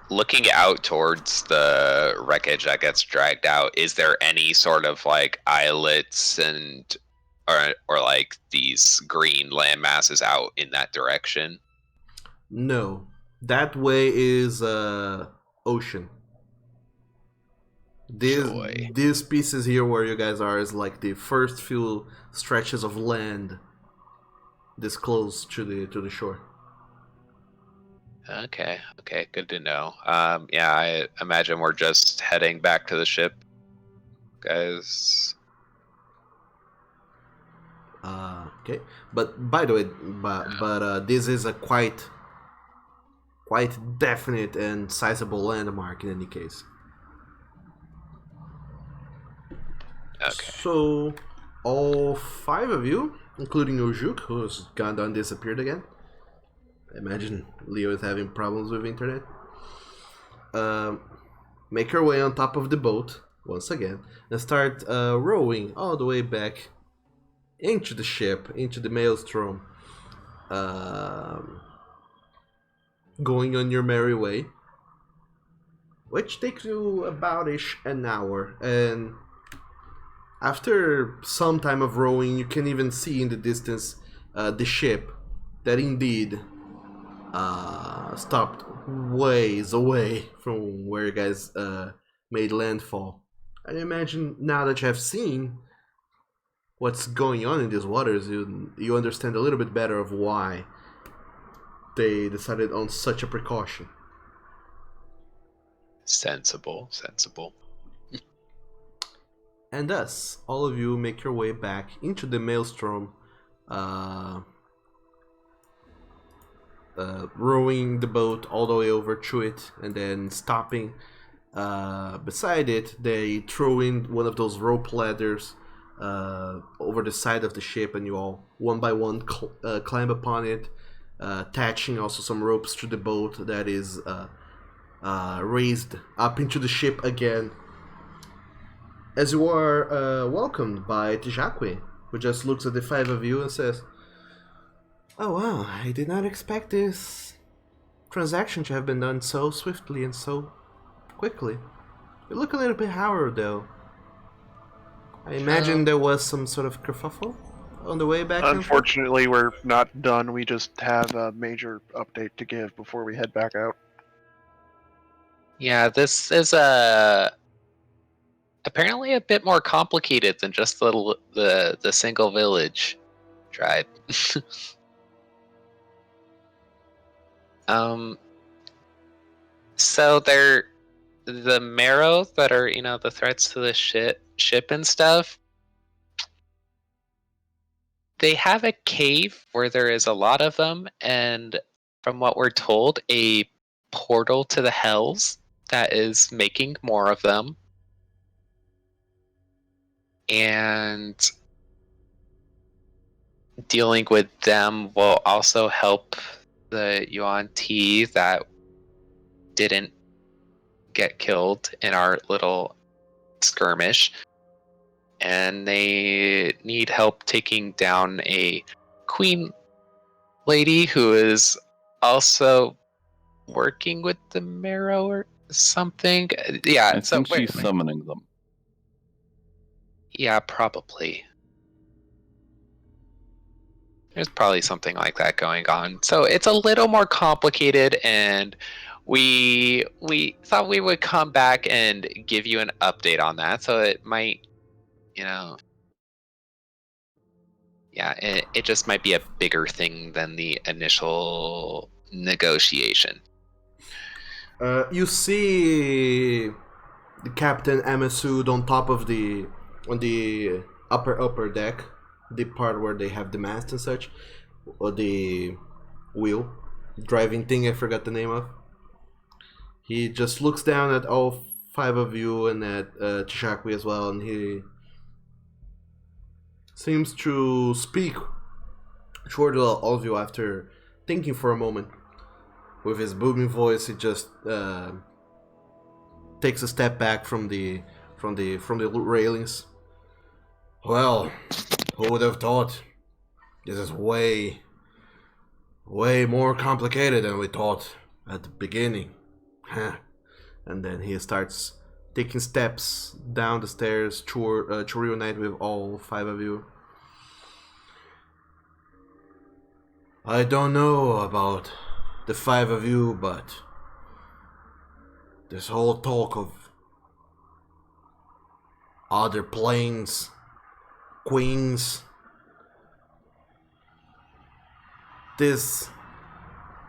Looking out towards the wreckage that gets dragged out, is there any sort of like islets and or like these green land masses out in that direction? No, that way is ocean. Joy. These pieces here where you guys are is like the first few stretches of land this close to the shore. Okay, good to know. Yeah, I imagine we're just heading back to the ship, guys. Okay, but by the way, but this is a quite quite definite and sizable landmark in any case. Okay. So, all 5 of you, including Ojuk, who's gone down disappeared again. I imagine Leo is having problems with internet. Make your way on top of the boat once again and start rowing all the way back into the ship, into the maelstrom, going on your merry way, which takes you about-ish an hour. And after some time of rowing, you can even see in the distance the ship that indeed stopped ways away from where you guys made landfall. I imagine now that you have seen what's going on in these waters, you understand a little bit better of why they decided on such a precaution. Sensible. And thus, all of you make your way back into the maelstrom, rowing the boat all the way over to it, and then stopping beside it. They throw in one of those rope ladders over the side of the ship, and you all, one by one, climb upon it, attaching also some ropes to the boat that is raised up into the ship again. As you are welcomed by Tijakwe, who just looks at the 5 of you and says, "Oh wow, I did not expect this transaction to have been done so swiftly and so quickly. You look a little bit harrowed though. I imagine there was some sort of kerfuffle on the way back." Unfortunately, we're not done. We just have a major update to give before we head back out. Yeah, this is apparently a bit more complicated than just the single village tribe. So they're the marrow that are, the threats to the ship and stuff. They have a cave where there is a lot of them, and from what we're told, a portal to the hells that is making more of them. And dealing with them will also help the Yuan Ti that didn't get killed in our little skirmish. And they need help taking down a queen lady who is also working with the marrow or something. Yeah, I think she's summoning them. Yeah, probably. There's probably something like that going on. So it's a little more complicated, and we thought we would come back and give you an update on that. So it might, it just might be a bigger thing than the initial negotiation. You see the Captain Amasud on top of the upper deck, the part where they have the mast and such, or the wheel driving thing I forgot the name of. He just looks down at all 5 of you and at Tijakwe as well, and he seems to speak toward all of you after thinking for a moment. With his booming voice, he just takes a step back from the railings. "Well, who would have thought? This is way more complicated than we thought at the beginning." And then he starts taking steps down the stairs to reunite with all 5 of you. "I don't know about the 5 of you, but this whole talk of other planes, queens, this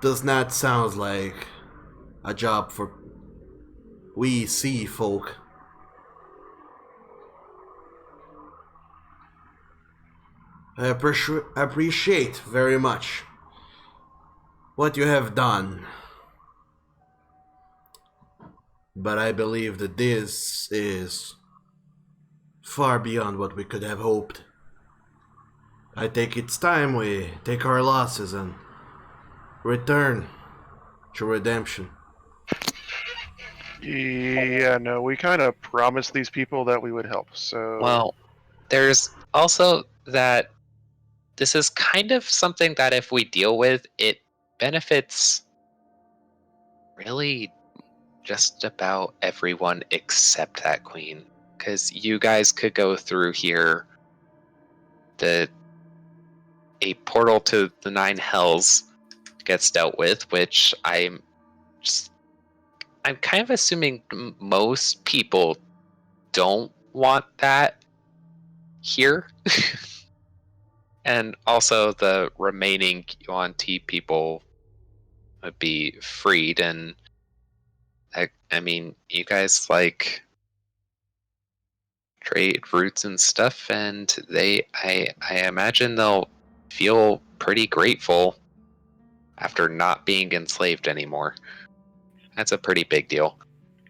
does not sound like a job for we sea folk. I appreciate very much what you have done But I believe that this is far beyond what we could have hoped. I think it's time we take our losses and return to redemption. Yeah, no, we kind of promised these people that we would help, so... Well, there's also that this is kind of something that if we deal with, it benefits really just about everyone except that queen. Because you guys could go through here, a portal to the Nine Hells gets dealt with, which I'm kind of assuming most people don't want that here. And also the remaining Yuan Ti people would be freed, and I mean, you guys like trade routes and stuff, and I imagine they'll feel pretty grateful after not being enslaved anymore. That's a pretty big deal.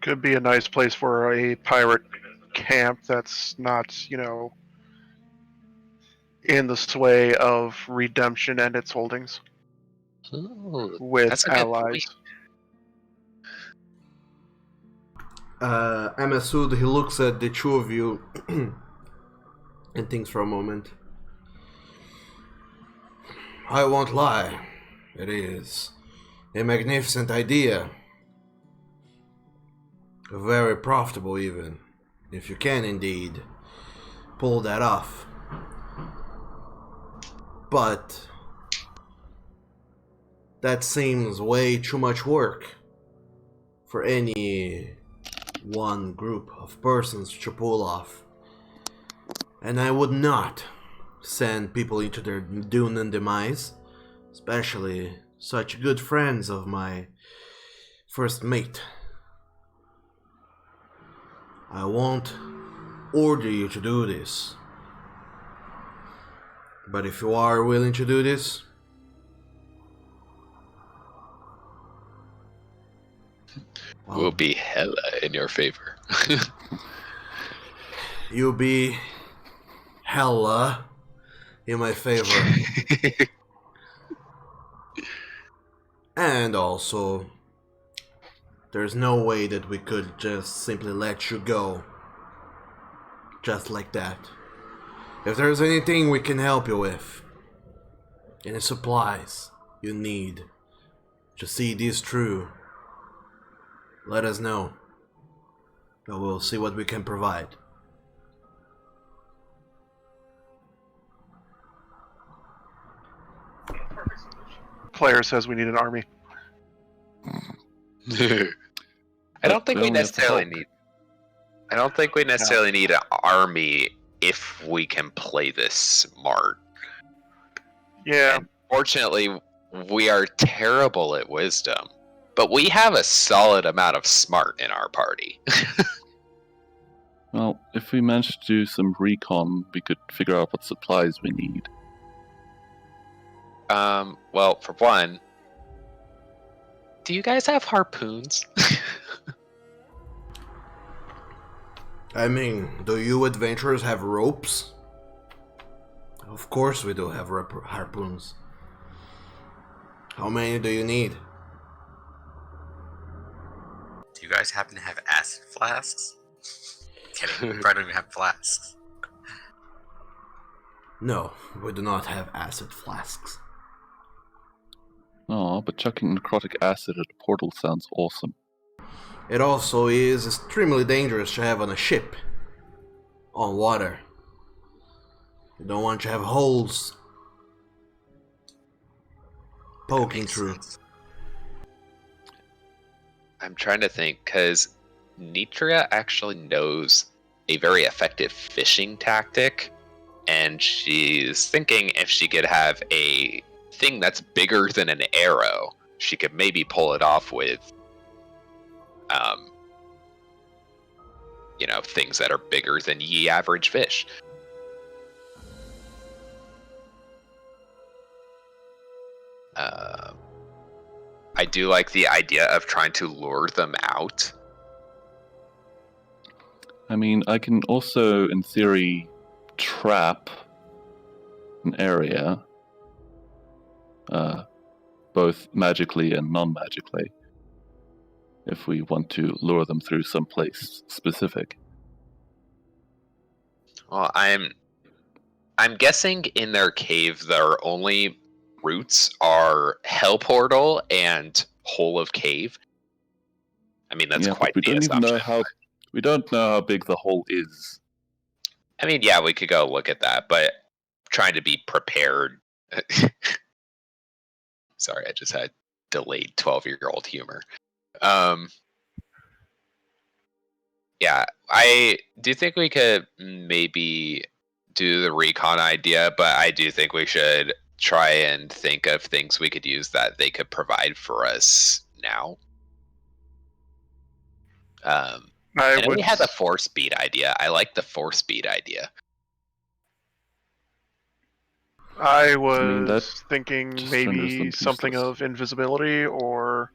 Could be a nice place for a pirate camp that's not, in the sway of redemption and its holdings Ooh, with that's a good allies. Amasud, he looks at the two of you and thinks for a moment. I won't lie, it is a magnificent idea. Very profitable even, if you can indeed pull that off. But that seems way too much work for any one group of persons to pull off. And I would not send people into their doom and demise, especially such good friends of my first mate. I won't order you to do this. But if you are willing to do this, Will be hella in your favor. you'll be hella in my favor. And also, there's no way that we could just simply let you go. Just like that. If there's anything we can help you with, any supplies you need to see this through, let us know. And we'll see what we can provide. Claire says we need an army. I don't think we only have to necessarily help. need. I don't think we necessarily need an army if we can play this smart. Yeah, And fortunately, we are terrible at wisdom, but we have a solid amount of smart in our party. Well, if we manage to do some recon, we could figure out what supplies we need. Well, for one, do you guys have harpoons? I mean, do you adventurers have ropes? Of course we do have harpoons. How many do you need? Do you guys happen to have acid flasks? Kidding. We probably don't even have flasks. No, we do not have acid flasks. Oh, but chucking necrotic acid at a portal sounds awesome. It also is extremely dangerous to have on a ship. On water. You don't want to have holes poking Makes through. sense. I'm trying to think, because Nitria actually knows a very effective fishing tactic, and she's thinking if she could have a thing that's bigger than an arrow, she could maybe pull it off with, things that are bigger than ye average fish. I do like the idea of trying to lure them out I mean, I can also, in theory, trap an area, both magically and non-magically, if we want to lure them through some place specific. Well, I'm guessing in their cave their only routes are Hell Portal and Hole of Cave. I mean, that's Yeah, quite but we the don't even assumption. know how. We don't know how big the hole is. I mean, yeah, we could go look at that, but trying to be prepared. Sorry, I just had delayed 12-year-old humor. Yeah, I do think we could maybe do the recon idea, but I do think we should try and think of things we could use that they could provide for us now. I know we had the force speed idea. I like the force speed idea. I mean, that was thinking just renders them maybe something useless. of invisibility or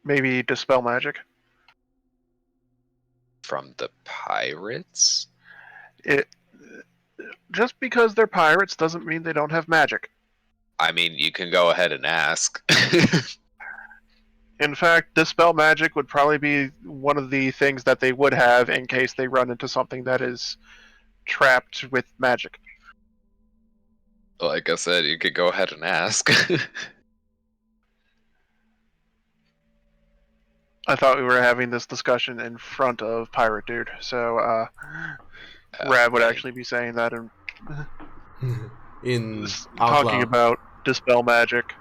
maybe dispel magic. From the pirates? It just because they're pirates doesn't mean they don't have magic. I mean, you can go ahead and ask. In fact, dispel magic would probably be one of the things that they would have in case they run into something that is trapped with magic. Like I said, you could go ahead and ask. I thought we were having this discussion in front of Pirate Dude, so Rad would actually be saying that and In talking outlaw. about dispel magic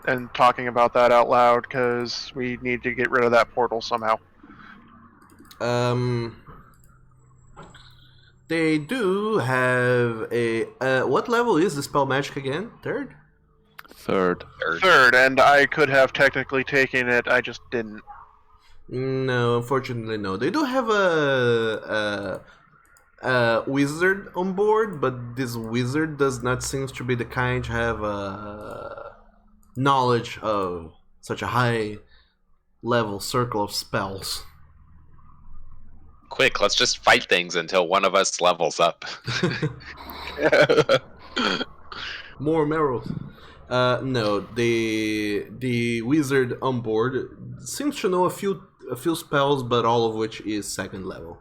and talking about that out loud because we need to get rid of that portal somehow. They do have a. What level is the spell magic again? Third? Third. Third, and I could have technically taken it, I just didn't. No, unfortunately, no. They do have a wizard on board, but this wizard does not seem to be the kind to have knowledge of such a high level circle of spells. Quick, let's just fight things until one of us levels up. More marrows. No, the wizard on board seems to know a few spells, but all of which is second level.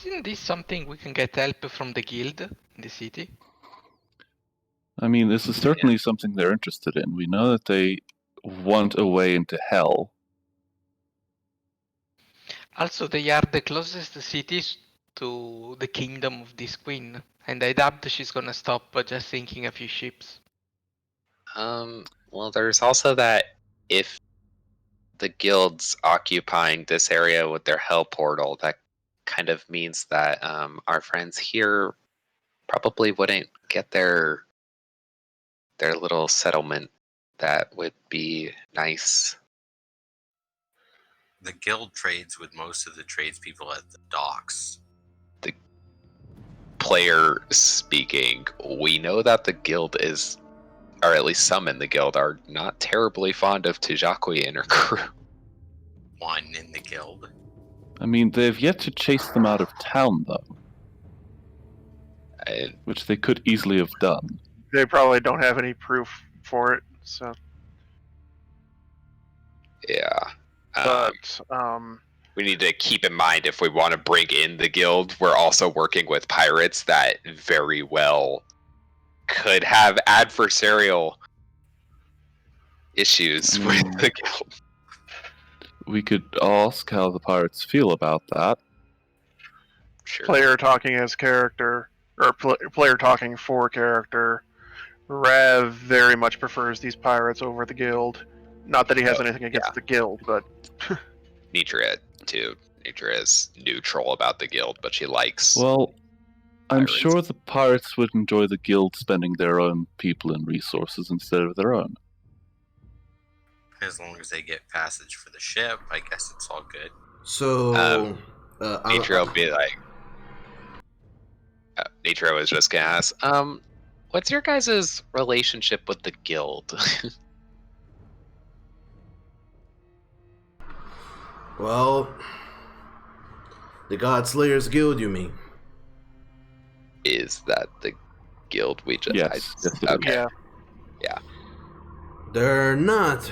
Isn't this something we can get help from the guild in the city? I mean, this is certainly something they're interested in. We know that they want a way into hell. Also, they are the closest cities to the kingdom of this queen, and I doubt she's gonna stop just sinking a few ships. Well, there's also that if the guild's occupying this area with their hell portal, that kind of means that our friends here probably wouldn't get their little settlement. That would be nice. The guild trades with most of the tradespeople at the docks. The player speaking, we know that the guild is, or at least some in the guild, are not terribly fond of Tijakui and her crew. One in the guild. I mean, they've yet to chase them out of town, though. Which they could easily have done. They probably don't have any proof for it, so. Yeah. But, we need to keep in mind if we want to bring in the guild, we're also working with pirates that very well could have adversarial issues with the guild. We could ask how the pirates feel about that. Sure. Player talking as character, or player talking for character, Rav very much prefers these pirates over the guild. Not that he has anything against the guild, but... Nitria, too. Nitria is neutral about the guild, but she likes... Well, I'm pirates. sure the pirates would enjoy the guild spending their own people and resources instead of their own. As long as they get passage for the ship, I guess it's all good. So... Nitria will be like... Nitria was just gonna ask, what's your guys' relationship with the guild? Well, the Godslayers Guild, you mean? Is that the guild we just? Yes, yes, it is. Okay. Yeah. They're not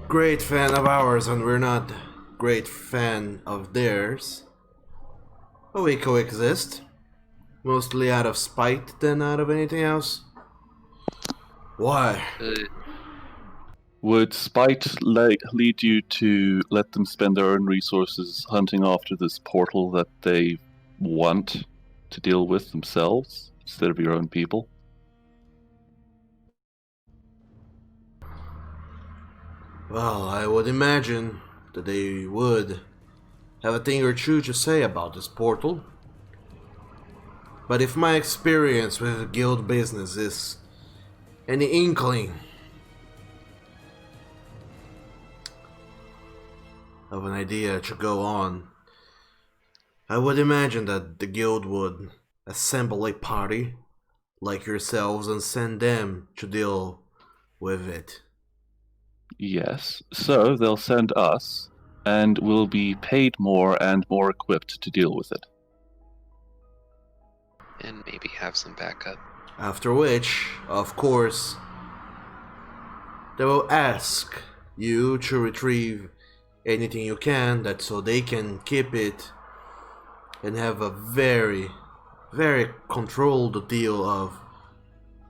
great fan of ours, and we're not great fan of theirs. But we coexist. Mostly out of spite than out of anything else. Why? Would spite lead you to let them spend their own resources hunting after this portal that they want to deal with themselves instead of your own people? Well, I would imagine that they would have a thing or two to say about this portal. But if my experience with guild business is any inkling of an idea to go on, I would imagine that the guild would assemble a party like yourselves and send them to deal with it. Yes, so they'll send us, and we'll be paid more and more equipped to deal with it. And maybe have some backup. After which, of course, they will ask you to retrieve anything you can, that so they can keep it and have a very, very controlled deal of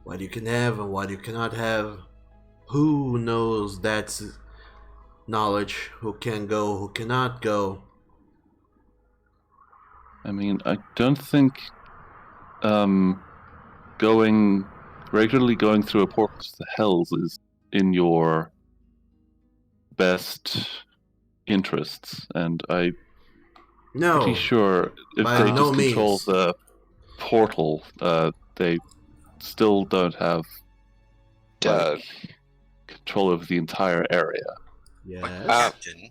what you can have and what you cannot have. Who knows that's knowledge, who can go, who cannot go. I mean, I don't think regularly going through a portal to the Hells is in your best interests, and I'm pretty sure if by they no just control means. the portal, they still don't have control of the entire area. Yes. Captain,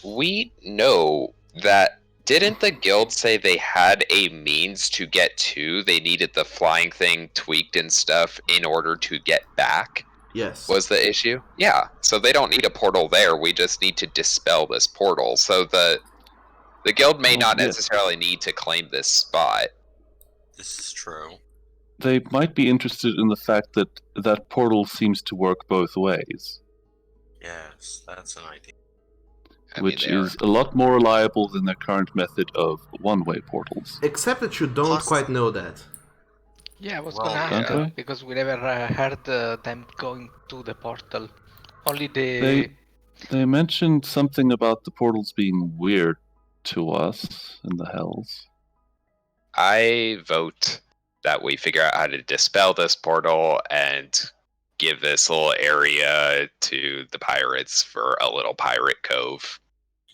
We know that. Didn't the guild say they had a means to get to? They needed the flying thing tweaked and stuff in order to get back? Yes. Was the issue? Yeah. So they don't need a portal there. We just need to dispel this portal. So the guild may not necessarily need to claim this spot. this is true. They might be interested in the fact that that portal seems to work both ways, Yes, that's an idea. which is a lot more reliable than their current method of one-way portals. Except that you don't Plus- quite know that. Yeah, I was Well, gonna ask okay. because we never heard them going to the portal. Only the They mentioned something about the portals being weird to us in the Hells. I vote that we figure out how to dispel this portal and give this little area to the pirates for a little pirate cove.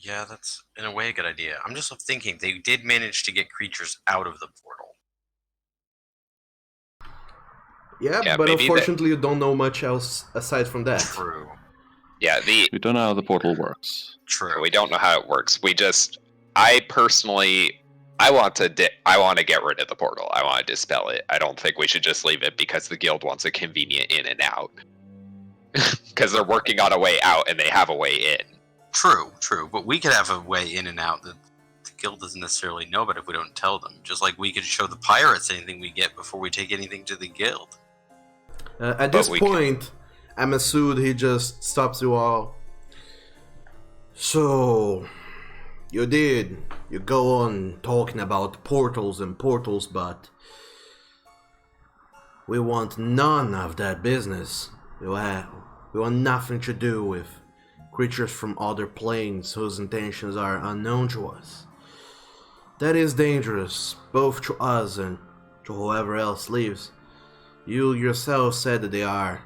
Yeah, that's in a way a good idea. I'm just thinking they did manage to get creatures out of the portal. Yeah, but unfortunately you don't know much else aside from that. True. Yeah, We don't know how the portal works. True. we don't know how it works. I personally, I want to get rid of the portal. I want to dispel it. I don't think we should just leave it because the guild wants a convenient in and out. Because they're working on a way out and they have a way in. True. But we could have a way in and out that the guild doesn't necessarily know about if we don't tell them. Just like we could show the pirates anything we get before we take anything to the guild. At this point, Amasud, he just stops you all. So, you go on talking about portals and portals, but we want none of that business. We want nothing to do with creatures from other planes whose intentions are unknown to us. That is dangerous, both to us and to whoever else lives. You yourself said that they are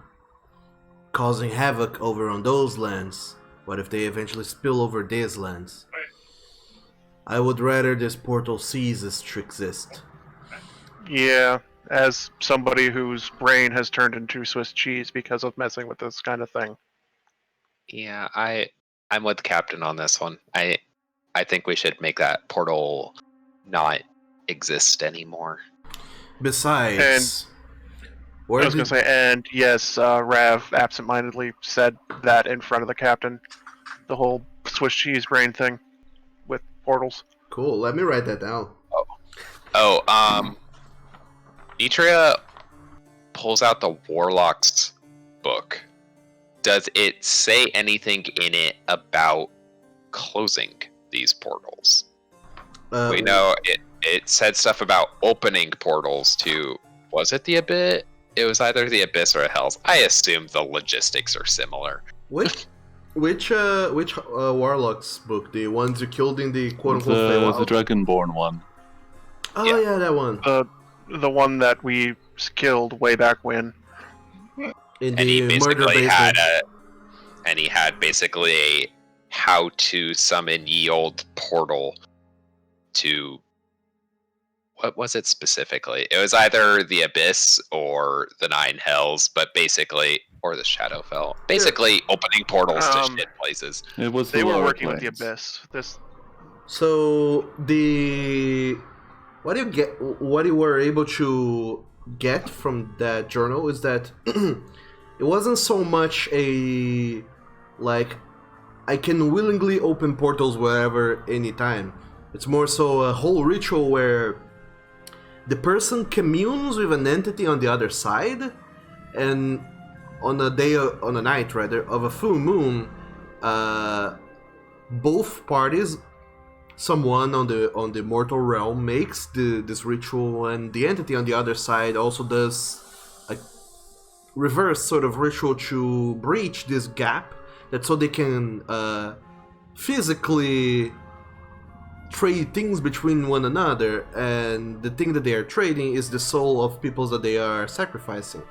causing havoc over on those lands. What if they eventually spill over these lands? I would rather this portal ceases to exist. Yeah, as somebody whose brain has turned into Swiss cheese because of messing with this kind of thing. Yeah, I'm with the captain on this one. I think we should make that portal not exist anymore. Besides, I was going to say, and yes, Rav absentmindedly said that in front of the captain. The whole Swiss cheese brain thing with portals. Cool. Let me write that down. Nitria pulls out the Warlock's book. Does it say anything in it about closing these portals? We know it said stuff about opening portals to, was it the Abyss? It was either the Abyss or Hells. I assume the logistics are similar. Which Warlock's book? The ones you killed in the quote-unquote the Dragonborn one. Oh Yeah. yeah, that one. The one that we killed way back when. In And he the murder basically basement. had basically a how to summon ye old portal to, what was it specifically? It was either the Abyss or the Nine Hells, but basically, or the Shadowfell. Basically, opening portals to shit places. It was They the were lower working with the planes. Abyss. So what you were able to get from that journal is that it wasn't so much a like I can willingly open portals wherever, anytime. It's more so a whole ritual where the person communes with an entity on the other side, and on a night rather of a full moon, both parties, someone on the mortal realm makes this ritual, and the entity on the other side also does a reverse sort of ritual to breach this gap, that so they can physically trade things between one another, and the thing that they are trading is the soul of people that they are sacrificing.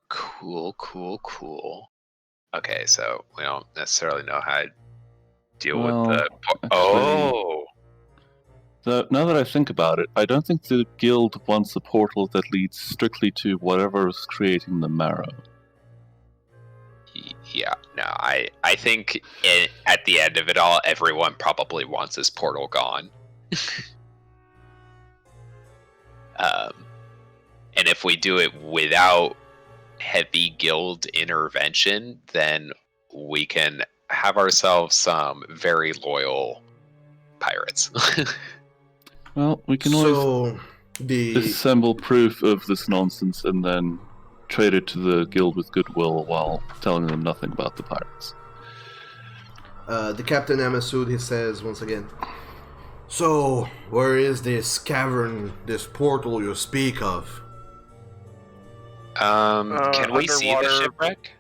Cool. Okay, so we don't necessarily know how to deal Well, with the... actually- Oh! So now that I think about it, I don't think the guild wants a portal that leads strictly to whatever is creating the marrow. Yeah, no, I think at the end of it all, everyone probably wants this portal gone. And if we do it without heavy guild intervention, then we can have ourselves some very loyal pirates. Well, we can always So the assemble proof of this nonsense and then trade it to the guild with goodwill while telling them nothing about the pirates. the Captain Amasud, he says once again, so where is this cavern, this portal you speak of? Can we see the underwater. shipwreck?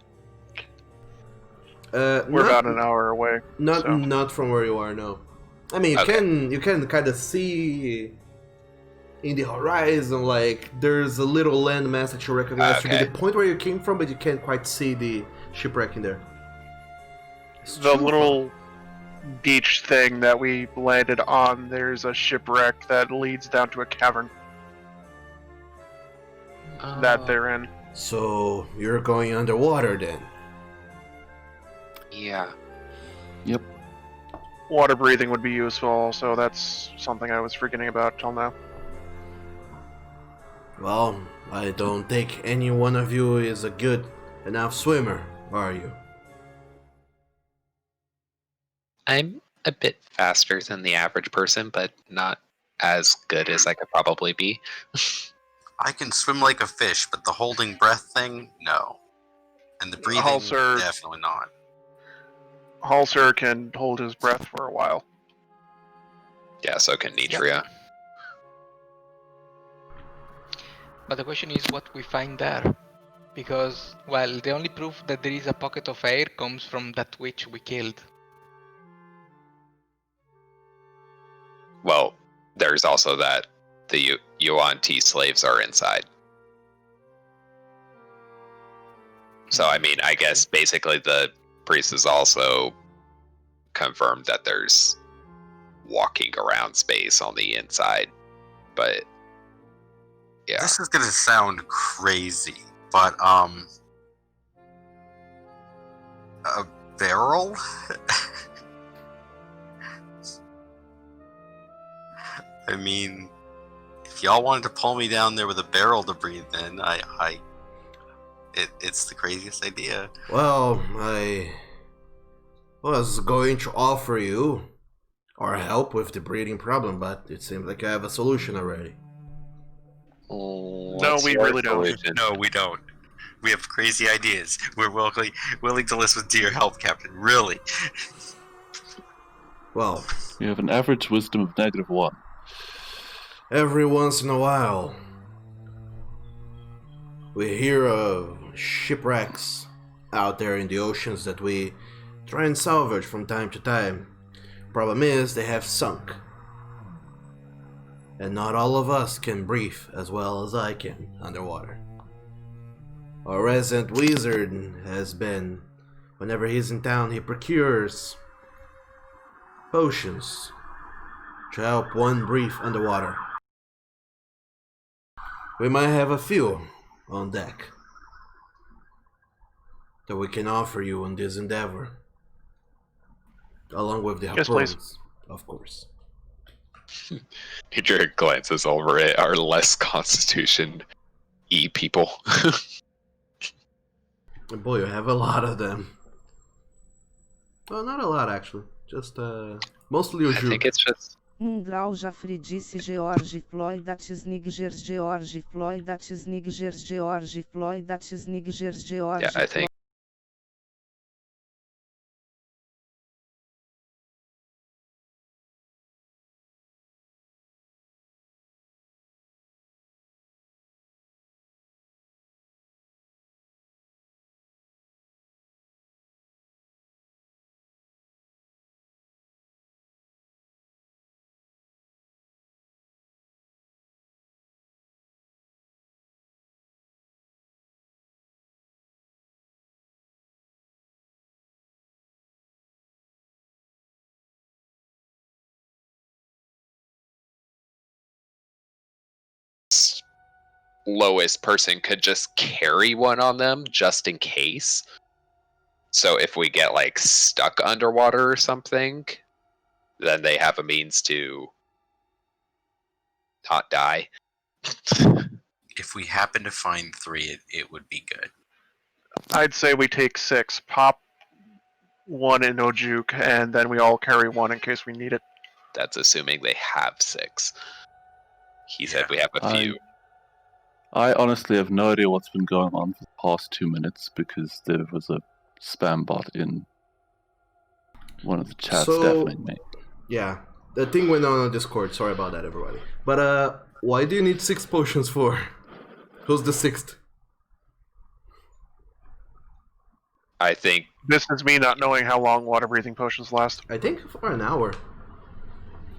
We're about an hour away. Not from where you are, no. I mean, Okay. you can kind of see in the horizon, like there's a little landmass that you recognize to be Okay. the point where you came from, but you can't quite see the shipwreck in there. It's The too little beach thing that we landed on, there's a shipwreck that leads down to a cavern that they're in. far. So you're going underwater then? Yeah. Water breathing would be useful, so that's something I was forgetting about till now. Well, I don't think any one of you is a good enough swimmer, are you? I'm a bit faster than the average person, but not as good as I could probably be. I can swim like a fish, but the holding breath thing, no. And the breathing, Halser- definitely not. Halser can hold his breath for a while. Yeah, so can Nitria. But the question is what we find there. Because, well, the only proof that there is a pocket of air comes from that witch we killed. Well, there's also that the Yuan T slaves are inside. So, I mean, I guess basically the priest has also confirmed that there's walking around space on the inside. But, yeah. This is gonna sound crazy, but a barrel? I mean, if y'all wanted to pull me down there with a barrel to breathe in, it's the craziest idea. Well, was going to offer you our help with the breeding problem, but it seems like you have a solution already. No, we really don't. No, we don't. We have crazy ideas. We're willing to listen to your help, Captain. Really. Well, You have an average wisdom of -1. every once in a while, we hear of shipwrecks out there in the oceans that we try and salvage from time to time. Problem is, they have sunk. And not all of us can breathe as well as I can underwater. Our resident wizard has been, whenever he's in town, he procures potions to help one breathe underwater. We might have a few on deck that we can offer you on this endeavor, along with the Yes, harpoons, please. of course. Jared glances over at our less constitution people. Boy, you have a lot of them. Well, not a lot actually. Just mostly I Uju. think it's just Grau Jafri disse George Ploy dates Nigers George Ploy dates Nigers George Ploy dates Nigers George. yeah. I think lowest person could just carry one on them just in case. So if we get like stuck underwater or something, then they have a means to not die. If we happen to find 3, it would be good. I'd say we take 6, pop 1 in Ojuk, and then we all carry 1 in case we need it. That's assuming they have 6. He said Yeah. we have a few. I honestly have no idea what's been going on for the past 2 minutes because there was a spam bot in one of the chats So- deafening me. Yeah, the thing went on Discord. Sorry about that, everybody. But why do you need 6 potions for? Who's the 6th? I think This is me not knowing how long water breathing potions last. I think for an hour.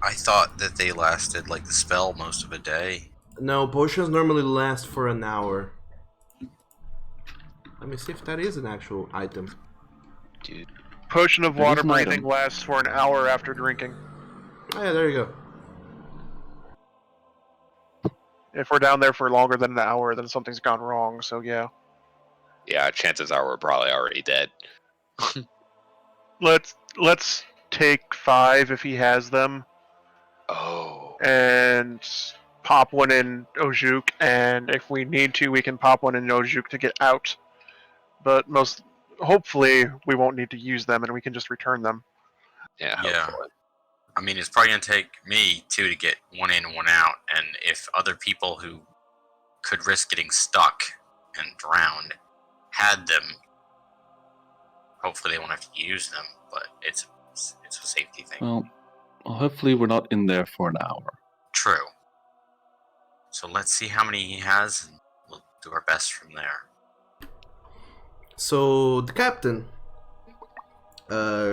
I thought that they lasted like the spell most of a day. No, potions normally last for an hour. Let me see if that is an actual item. dude, Potion of It is water an breathing item. lasts for an hour after drinking. Oh yeah, there you go. If we're down there for longer than an hour, then something's gone wrong, so yeah. yeah, chances are we're probably already dead. Let's take 5 if he has them, Oh, and pop 1 in Ojuk, and if we need to, we can pop 1 in Ojuk to get out. But hopefully, we won't need to use them, and we can just return them. yeah, Yeah. hopefully. I mean, it's probably going to take me 2 to get 1 in, 1 out. And if other people who could risk getting stuck and drowned had them, hopefully they won't have to use them. But it's a safety thing. Well, hopefully we're not in there for an hour. True. So let's see how many he has, and we'll do our best from there. So the captain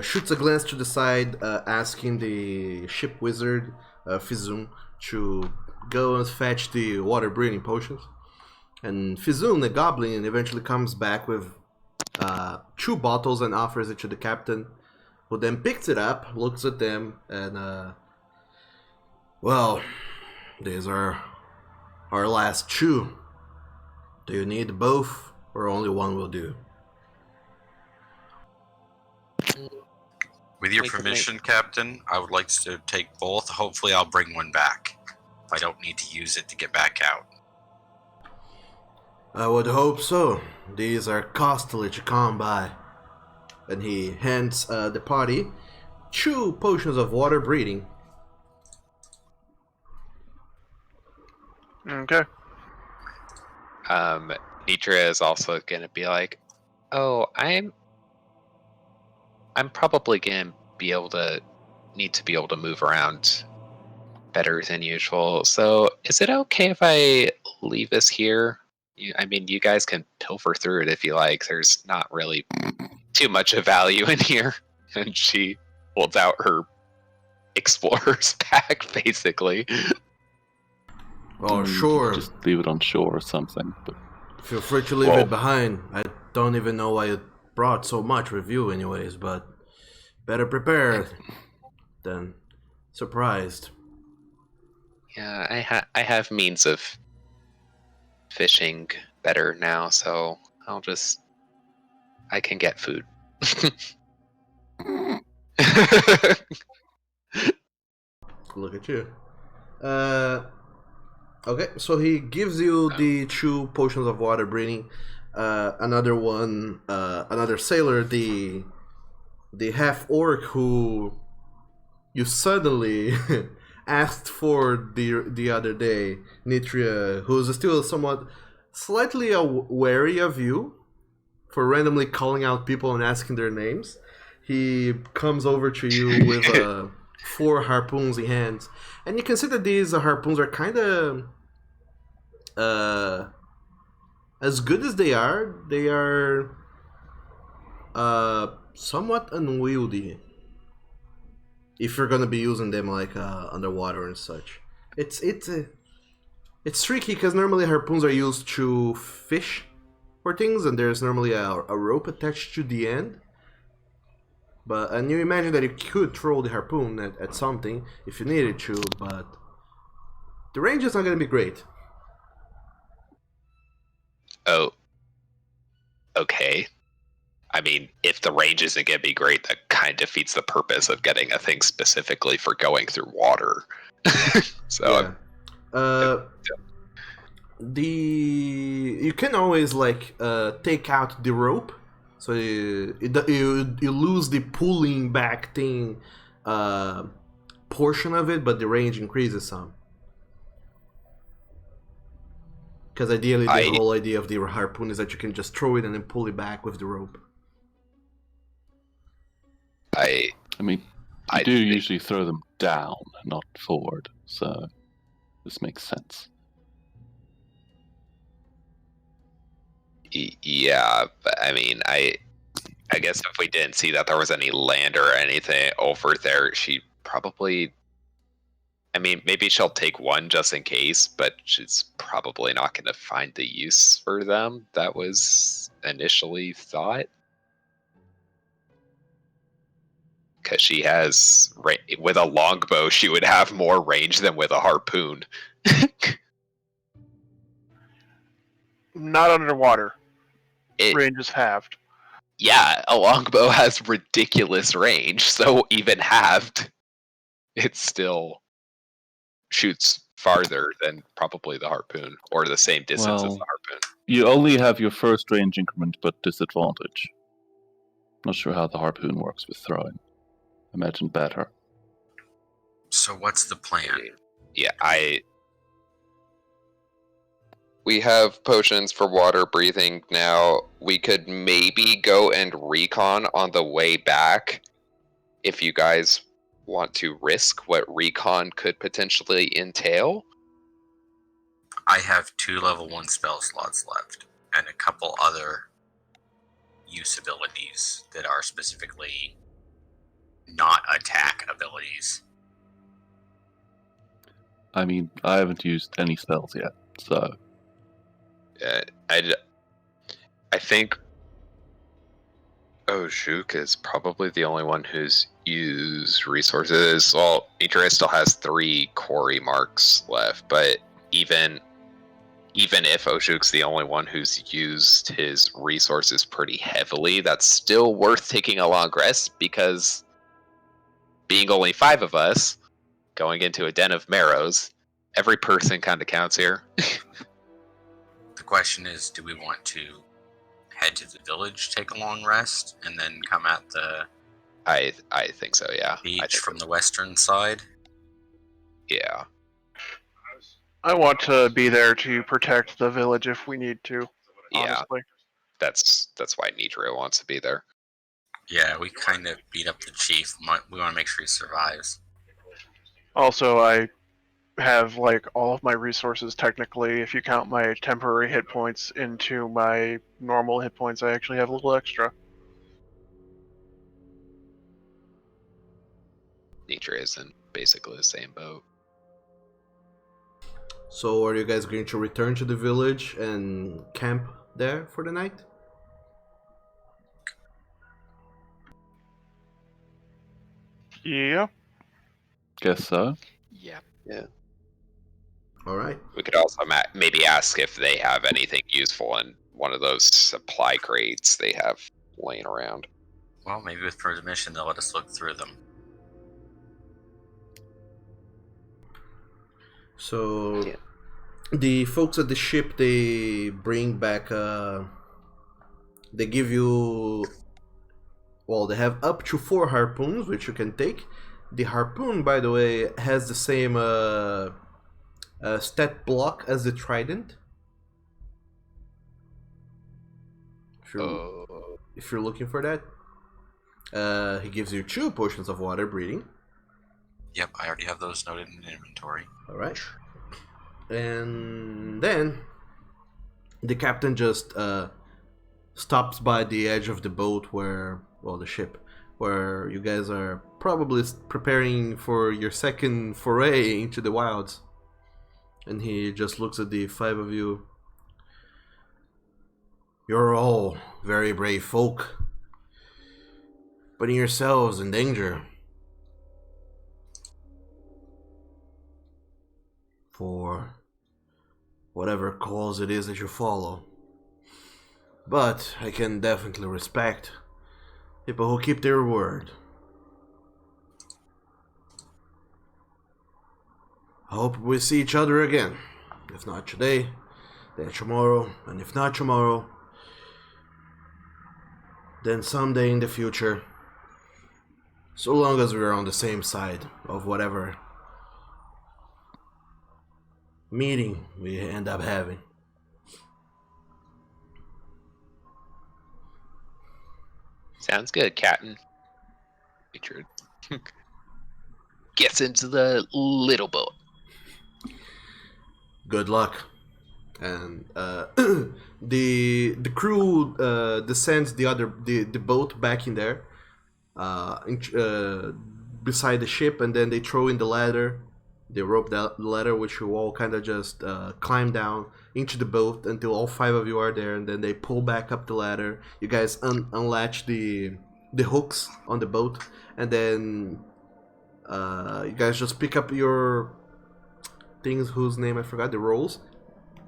shoots a glance to the side, asking the ship wizard, Fizun, to go and fetch the water breathing potions. And Fizun, the goblin, eventually comes back with 2 bottles and offers it to the captain, who then picks it up, looks at them, and well, these are our last 2. Do you need both, or only one will do? With your We can permission, Captain, I would like to take both. Hopefully, I'll bring 1 back. If I don't need to use it to get back out. I would hope so. These are costly to come by. And he hands the party 2 potions of water breathing. Okay. Nitra is also gonna be like, "Oh, I'm probably gonna need to be able to move around better than usual. So, is it okay if I leave this here? You guys can pilfer through it if you like. There's not really too much of value in here." And she holds out her explorer's pack, basically. Oh, You sure. could just leave it on shore or something. But Feel free to leave it behind. I don't even know why you brought so much with you anyways, but better prepared than surprised. Yeah, I have means of fishing better now, so I can get food. Look at you. Okay, so he gives you the 2 potions of water breathing. Another sailor, the half orc who you suddenly asked for the other day, Nitria, who's still somewhat slightly wary of you for randomly calling out people and asking their names. He comes over to you with 4 harpoons in hands, and you can see that these harpoons are kind of as good as they are somewhat unwieldy if you're gonna be using them like underwater and such. It's tricky because normally harpoons are used to fish for things, and there's normally a rope attached to the end. And you imagine that you could throw the harpoon at something if you needed to, but the range is not gonna be great. Oh, okay. I mean, if the range isn't going to be great, that kind of defeats the purpose of getting a thing specifically for going through water. So, yeah. You can always take out the rope, so you lose the pulling back thing portion of it, but the range increases some. Because ideally, the whole idea of the harpoon is that you can just throw it and then pull it back with the rope. I mean, you do usually throw them down, not forward, so this makes sense. Yeah, but I mean, I guess if we didn't see that there was any land or anything over there, she probably... I mean, maybe she'll take one just in case, but she's probably not going to find the use for them that was initially thought. Because she has... With a longbow, she would have more range than with a harpoon. Not underwater. Range is halved. Yeah, a longbow has ridiculous range, so even halved, it still shoots farther than probably the harpoon, or the same distance as the harpoon. You only have your first range increment, but disadvantage. Not sure how the harpoon works with throwing. Imagine better. So what's the plan? Yeah, we have potions for water breathing now. We could maybe go and recon on the way back if you guys want to risk what recon could potentially entail. I have 2 level 1 spell slots left, and a couple other use abilities that are specifically not attack abilities. I mean, I haven't used any spells yet, so... I think Ojuk is probably the only one who's used resources. Well, Idris still has 3 quarry marks left, but even if Ojuk's the only one who's used his resources pretty heavily, that's still worth taking a long rest, because being only 5 of us going into a den of marrows, every person kind of counts here. The question is, do we want to head to the village, take a long rest, and then come at the I think so. Yeah. I beach think from the western side? Yeah. I want to be there to protect the village if we need to. Yeah. Honestly. That's why Nitro wants to be there. Yeah, we kind of beat up the chief. We want to make sure he survives. Also, I have like all of my resources technically. If you count my temporary hit points into my normal hit points, I actually have a little extra. Nitro is in basically the same boat. So are you guys going to return to the village and camp there for the night? Yeah. Guess so. Yeah. All right. We could also maybe ask if they have anything useful in one of those supply crates they have laying around. Well, maybe with permission they'll let us look through them. So Yeah. the folks at the ship, they bring back they give you, well, they have up to 4 harpoons which you can take. The harpoon, by the way, has the same stat block as the trident. If you're looking for that, he gives you 2 potions of water breathing. Yep, I already have those noted in inventory. All right, and then the captain just stops by the edge of the boat where, well, the ship, where you guys are probably preparing for your second foray into the wilds. And he just looks at the 5 of you. You're all very brave folk, putting yourselves in danger for whatever cause it is that you follow. But I can definitely respect people who keep their word. I hope we see each other again. If not today, then tomorrow, and if not tomorrow, then someday in the future. So long as we're on the same side of whatever meeting we end up having. Sounds good, Captain. Richard gets into the little boat. Good luck. And the crew descends the boat back in there, beside the ship, and then they throw in the ladder. They rope the ladder, which you all kind of just climb down into the boat until all 5 of you are there, and then they pull back up the ladder. You guys unlatch the hooks on the boat, and then you guys just pick up your things whose name I forgot, the rolls.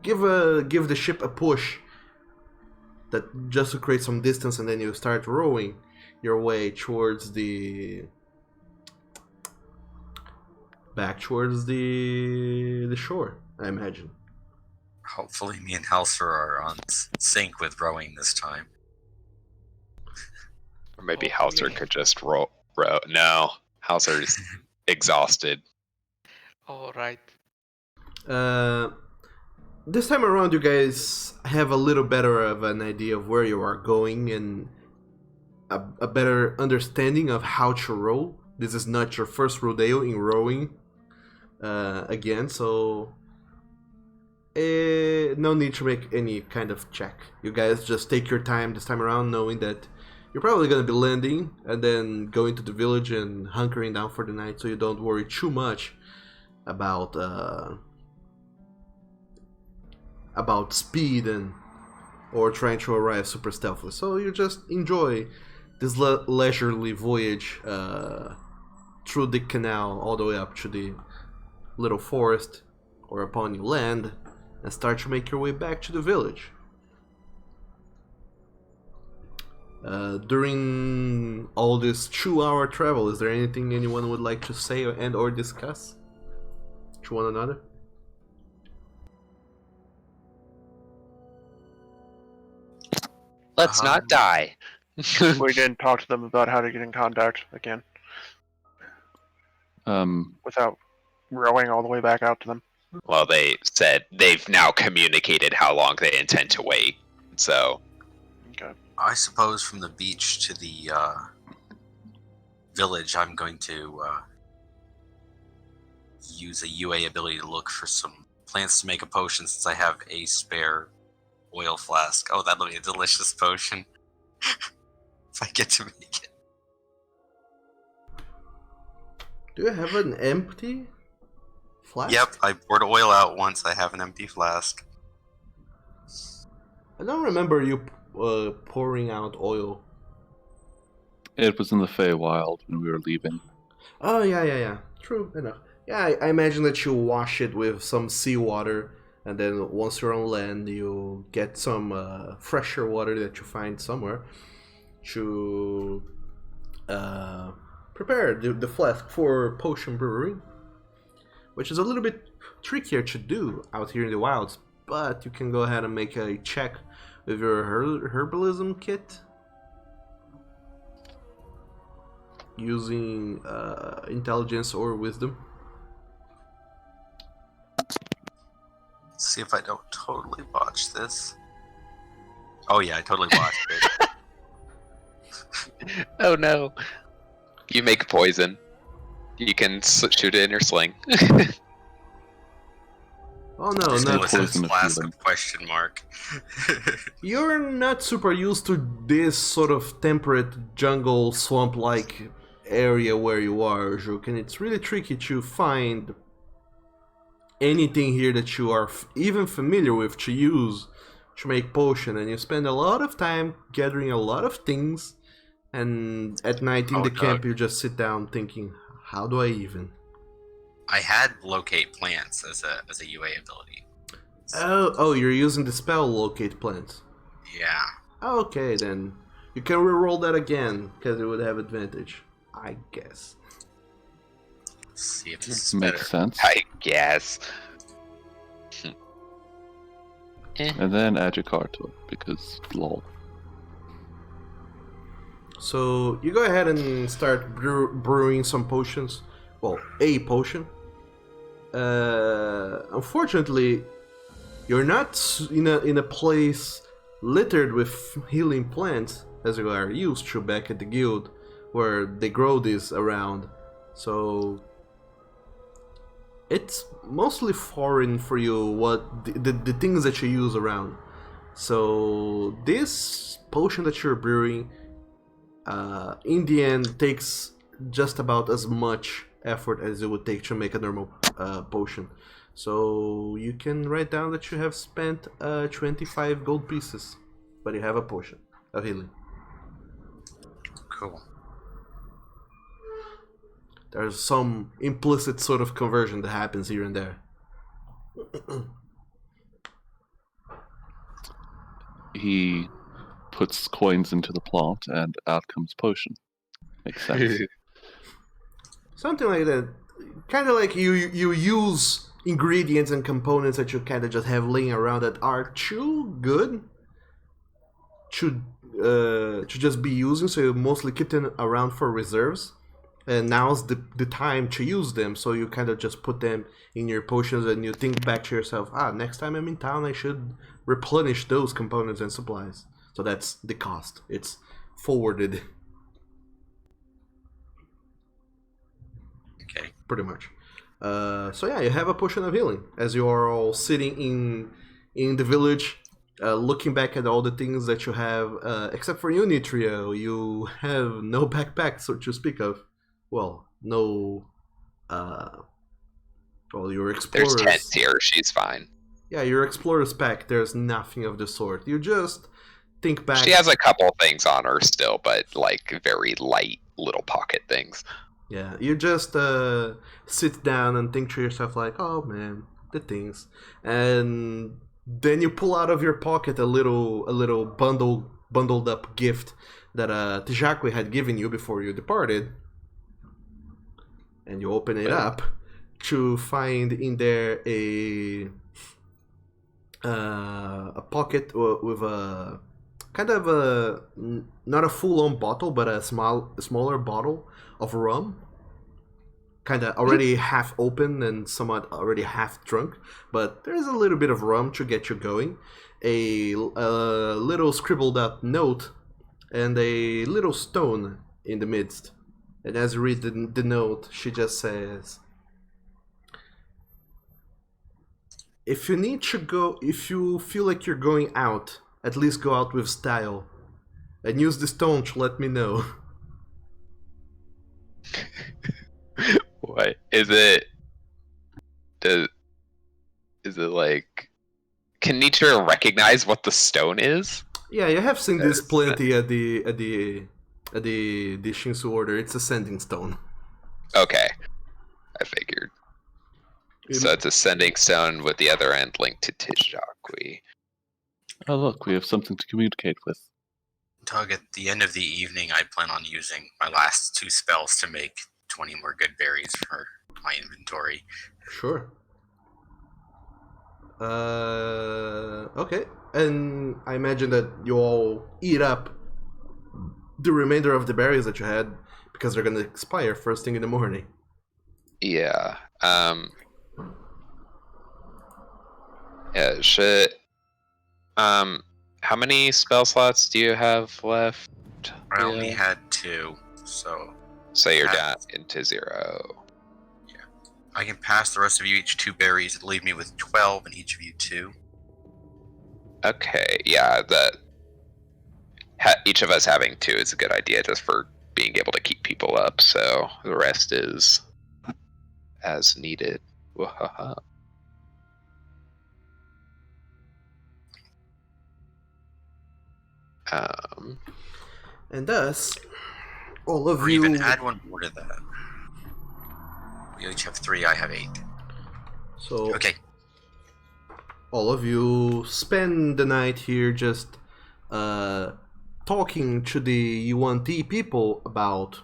Give the ship a push, that just to create some distance, and then you start rowing your way towards back towards the shore, I imagine. Hopefully me and Halser are on sync with rowing this time. Or maybe Hopefully. Hauser could just row. No, Hauser's exhausted. All right. This time around, you guys have a little better of an idea of where you are going and a better understanding of how to row. This is not your first rodeo in rowing again, so no need to make any kind of check. You guys just take your time this time around, knowing that you're probably going to be landing and then going to the village and hunkering down for the night, so you don't worry too much about speed or trying to arrive super stealthily. So you just enjoy this leisurely voyage through the canal all the way up to the little forest, or upon you land, and start to make your way back to the village. During all this 2-hour travel, is there anything anyone would like to say and or discuss to one another? Let's not die. We didn't talk to them about how to get in contact again without rowing all the way back out to them. Well, they said they've now communicated how long they intend to wait. So, Okay. I suppose from the beach to the village, I'm going to use a UA ability to look for some plants to make a potion since I have a spare oil flask. Oh, that'll be a delicious potion. If I get to make it. Do you have an empty flask? Yep, I poured oil out once. I have an empty flask. I don't remember you pouring out oil. It was in the Feywild when we were leaving. Oh, yeah. True enough. Yeah, I imagine that you wash it with some seawater, and then once you're on land, you get some fresher water that you find somewhere to prepare the flask for potion brewing, which is a little bit trickier to do out here in the wilds, but you can go ahead and make a check with your herbalism kit using intelligence or wisdom. Let's see if I don't totally botch this. Oh yeah, I totally botched it. oh no. You make poison. You can shoot it in your sling. Oh no, Just not listen poison to of flask healing. of question mark. You're not super used to this sort of temperate jungle swamp-like area where you are, Juk, and it's really tricky to find anything here that you are even familiar with to use to make potion, and you spend a lot of time gathering a lot of things, and at night in the camp you just sit down thinking, how do I even? I had locate plants as a UA ability. Oh, you're using the spell locate plants. Yeah. Okay, then you can reroll that again because it would have advantage, I guess. Let's see if this is better. Makes sense. I guess. And then add your card to it, because lol. So you go ahead and start brewing some potions. Well, a potion. Unfortunately, you're not in a place littered with healing plants as you are used to back at the guild, where they grow this around. So it's mostly foreign for you what the things that you use around. So this potion that you're brewing, in the end, takes just about as much effort as it would take to make a normal potion. So you can write down that you have spent 25 gold pieces, but you have a potion of healing. Cool. There's some implicit sort of conversion that happens here and there. He puts coins into the plant, and out comes potion. Makes sense. Something like that. Kind of like you use ingredients and components that you kind of just have laying around that are too good to just be using, so you mostly keep them around for reserves. And now's the time to use them, so you kind of just put them in your potions and you think back to yourself, next time I'm in town I should replenish those components and supplies. So that's the cost. It's forwarded. Okay. Pretty much. So yeah, you have a potion of healing as you are all sitting in the village, looking back at all the things that you have, except for you, Nitrio. You have no backpack, so to speak of. Well, no. Well, your explorers. There's tents here. She's fine. Yeah, your explorer's pack. There's nothing of the sort. You just think back. She has a couple things on her still, but like very light little pocket things. Yeah, you just sit down and think to yourself like, oh man, the things, and then you pull out of your pocket a little bundled up gift that Tijakwe had given you before you departed, and you open it up to find in there a pocket with a kind of a not a full-on bottle, but a smaller bottle of rum, kind of already half open and somewhat already half drunk, but there's a little bit of rum to get you going. A little scribbled up note and a little stone in the midst. And as you read the note, she just says, if you feel like you're going out, at least go out with style. And use the stone to let me know. What is it? Is it like? Can Nietzsche recognize what the stone is? Yeah, you have seen this plenty at the Shinsu order. It's a sending stone. Okay, I figured. So it's a sending stone with the other end linked to Tijjakwi. Oh, look, we have something to communicate with. Tug, at the end of the evening, I plan on using my last 2 spells to make 20 more good berries for my inventory. Sure. Okay. And I imagine that you all eat up the remainder of the berries that you had because they're gonna expire first thing in the morning. Yeah. Yeah. Should. How many spell slots do you have left? I only had 2, so. So you're down into 0. Yeah. I can pass the rest of you each 2 berries and leave me with 12 and each of you 2. Okay, yeah, each of us having 2 is a good idea just for being able to keep people up, so the rest is as needed. Wahaha. And thus, all of or you... even add 1 more to that. We each have 3, I have 8. So, okay. All of you spend the night here just talking to the UNT people about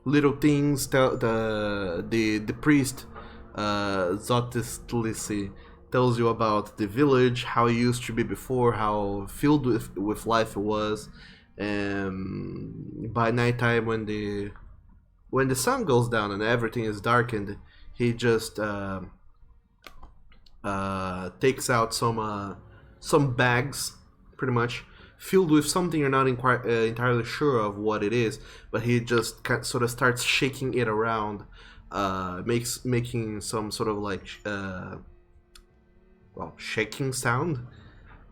little things. The priest, Zotistlisi, tells you about the village, how it used to be before, how filled with life it was. By nighttime, when the sun goes down and everything is darkened, he just takes out some bags, pretty much filled with something you're not entirely sure of what it is, but he just sort of starts shaking it around, making some sort of like shaking sound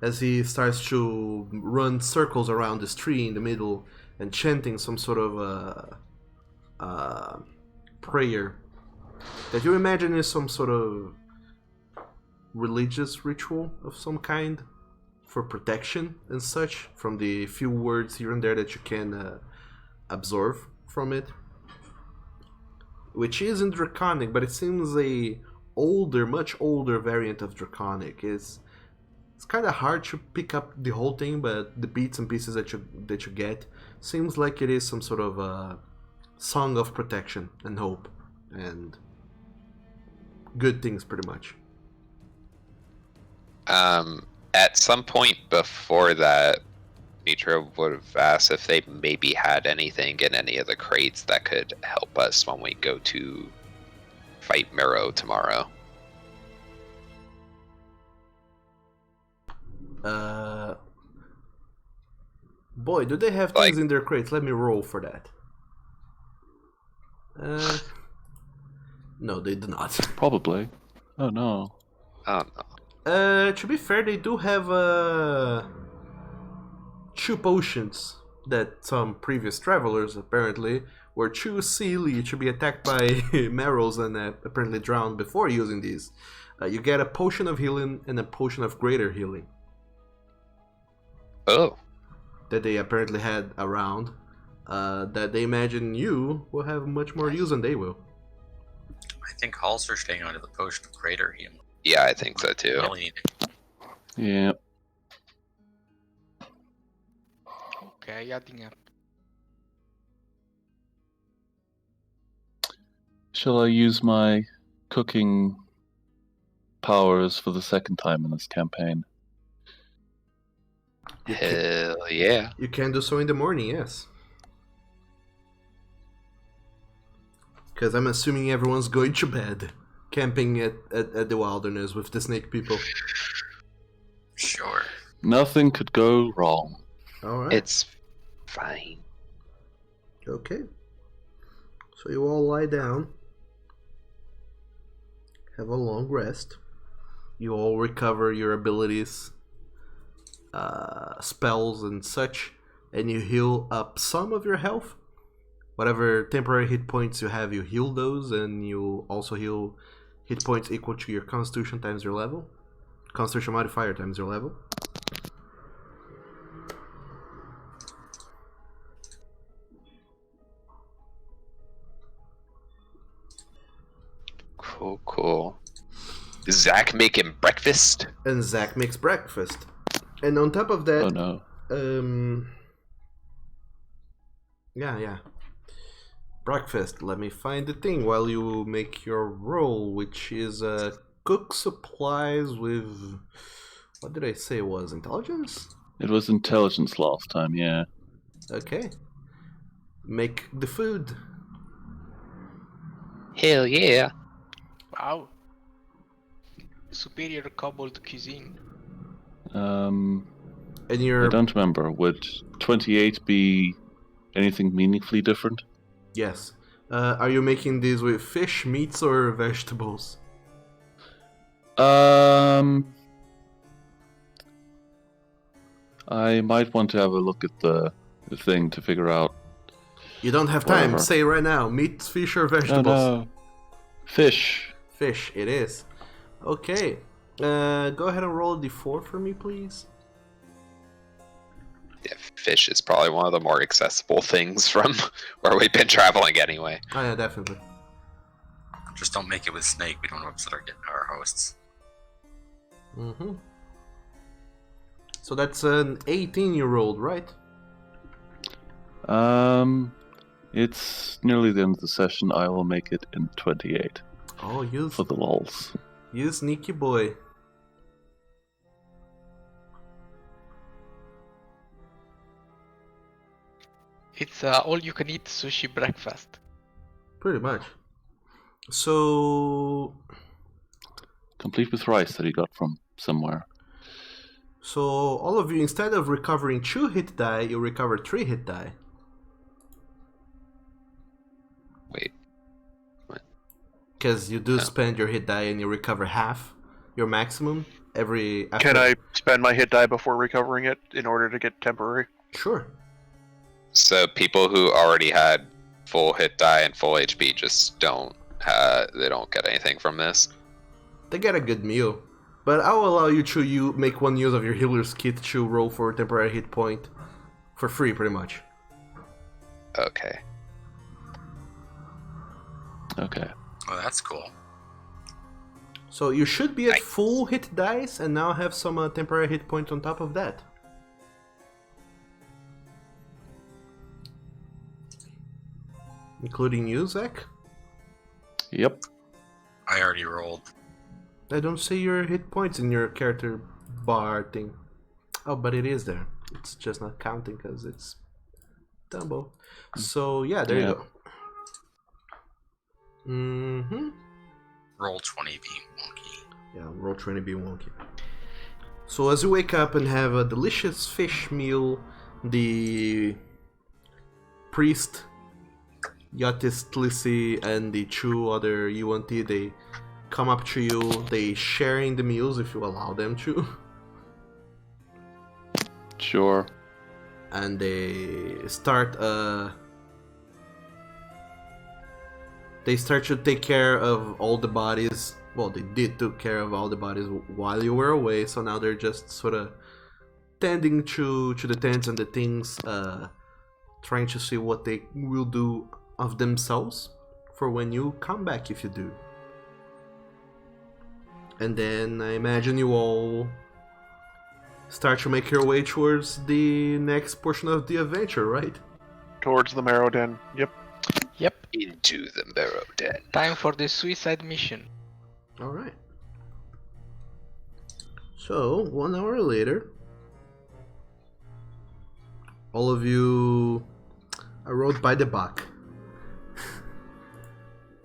as he starts to run circles around this tree in the middle and chanting some sort of prayer that you imagine is some sort of religious ritual of some kind for protection and such, from the few words here and there that you can absorb from it, which isn't Draconic, but it seems a much older variant of Draconic. It's kind of hard to pick up the whole thing, but the bits and pieces that you get seems like it is some sort of a song of protection and hope and good things, pretty much. At some point before that, Mitra would have asked if they maybe had anything in any of the crates that could help us when we go to fight Mero tomorrow. Boy, do they have things in their crates? Let me roll for that. No, they do not. Probably. Oh no. Oh no. To be fair, they do have 2 potions that some previous travelers apparently were too silly to be attacked by marrows and apparently drowned before using these. You get a potion of healing and a potion of greater healing. Oh. That they apparently had around. That they imagine you will have much more use than they will. I think Halls are staying under the potion of greater healing. Yeah, I think so too. Really need it. Yeah. Okay, adding up. Shall I use my cooking powers for the second time in this campaign? Hell yeah. You can do so in the morning, yes. Because I'm assuming everyone's going to bed, camping at the wilderness with the snake people. Sure. Nothing could go wrong. All right. It's fine. Okay. So you all lie down, have a long rest. You all recover your abilities, spells and such, and you heal up some of your health. Whatever temporary hit points you have, you heal those, and you also heal hit points equal to your Constitution times your level. Constitution modifier times your level. Cool. Is Zach making breakfast? And Zach makes breakfast. And on top of that, Oh no. Yeah. Breakfast. Let me find the thing while you make your roll, which is cook supplies with. What did I say it was? Intelligence? It was intelligence last time, yeah. Okay. Make the food. Hell yeah. Wow. Superior cobbled cuisine. And I your. don't remember. Would 28 be anything meaningfully different? Yes. Are you making these with fish, meats, or vegetables? I might want to have a look at the thing to figure out. You don't have time. Whatever. Say right now. Meats, fish, or Oh vegetables? no. Fish. Fish, it is. Okay. Go ahead and roll a d4 for me, please. Yeah, fish is probably one of the more accessible things from where we've been traveling anyway. Oh yeah, definitely. Just don't make it with snake. We don't want to upset our hosts. Mm-hmm. So that's an 18-year-old, right? It's nearly the end of the session. I will make it in 28 Oh, you for the lols. sneaky boy. It's all-you-can-eat sushi breakfast. Pretty much. So Complete with rice that he got from somewhere. all of you, instead of recovering 2 hit die, you recover 3 hit die. Wait. Because you do spend your hit die and you recover half your maximum every. After... Can I spend my hit die before recovering it in order to get temporary? Sure. So people who already had full hit die and full HP just don't get anything from this. They get a good meal. But I'll allow you to make one use of your healer's kit to roll for a temporary hit point. For free, pretty much. Okay. Okay. Oh, that's cool. So you should be at Nice. full hit dice and now have some temporary hit points on top of that. Including you, Zach? Yep. I already rolled. I don't see your hit points in your character bar thing. Oh, but it is there. It's just not counting because it's Dumbo. So yeah, there you Yeah. go. Mm-hmm. Roll 20 being wonky. Yeah, roll 20 be wonky. So as you wake up and have a delicious fish meal, the priest, Yatis Tlisi, and the 2 other Yuan-Ti, they come up to you, they share in the meals if you allow them to, Sure. and they start to take care of all the bodies. Well, they did take care of all the bodies while you were away, so now they're just sort of tending to the tents and the things, trying to see what they will do of themselves for when you come back, if you do. And then I imagine you all start to make your way towards the next portion of the adventure, right? Towards the Marrow Den. Yep. Yep. Into the marrow den. Time for the suicide mission. Alright. So, 1 hour later, all of you. I wrote by the buck.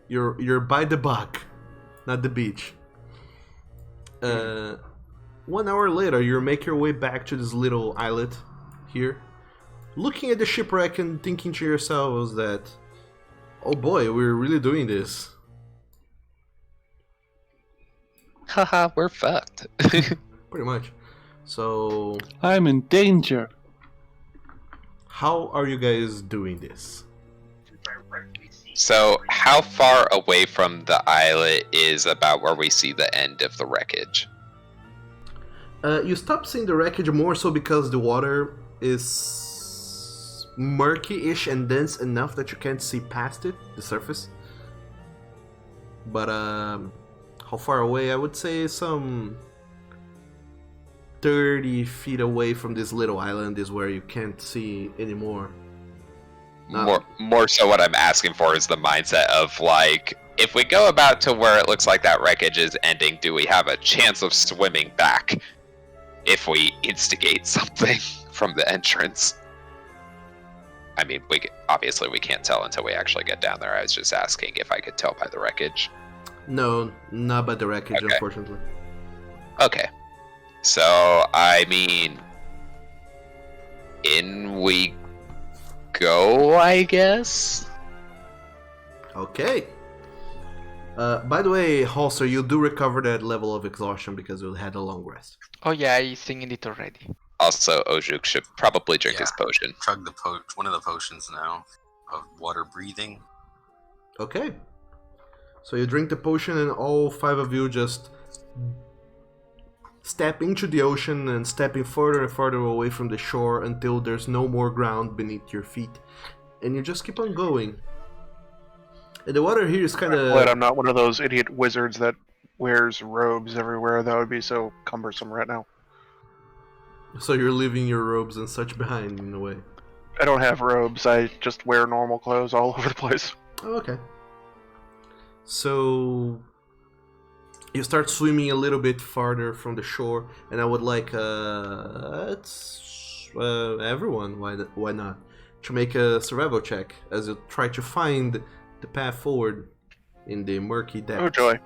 You're by the buck, not the beach. 1 hour later, you make your way back to this little islet here, looking at the shipwreck and thinking to yourselves that, oh boy, we're really doing this. Haha, we're fucked. Pretty much. So, I'm in danger. how are you guys doing this? So, how far away from the islet is about where we see the end of the wreckage? You stop seeing the wreckage more so because the water is murky-ish and dense enough that you can't see past it, the surface. But how far away? I would say some 30 feet away from this little island is where you can't see anymore. More so what I'm asking for is the mindset of, like, if we go about to where it looks like that wreckage is ending, do we have a chance of swimming back if we instigate something from the entrance? I mean, obviously we can't tell until we actually get down there. I was just asking if I could tell by the wreckage. No, not by the wreckage, Okay. unfortunately. Okay. So, I mean, in we go, I guess? Okay. By the way, Halser, you do recover that level of exhaustion because you had a long rest. Oh yeah, I singing it already. Also, Ojuk should probably drink his potion. Chug one of the potions now of water breathing. Okay. So you drink the potion and all 5 of you just step into the ocean and stepping further and further away from the shore until there's no more ground beneath your feet. And you just keep on going. And the water here is kind I'm glad of... I'm not one of those idiot wizards that wears robes everywhere. That would be so cumbersome right now. So you're leaving your robes and such behind in a way. I don't have robes. I just wear normal clothes all over the place. Oh, okay. So you start swimming a little bit farther from the shore, and I would like everyone, why not, to make a survival check as you try to find the path forward in the murky depths. Oh joy.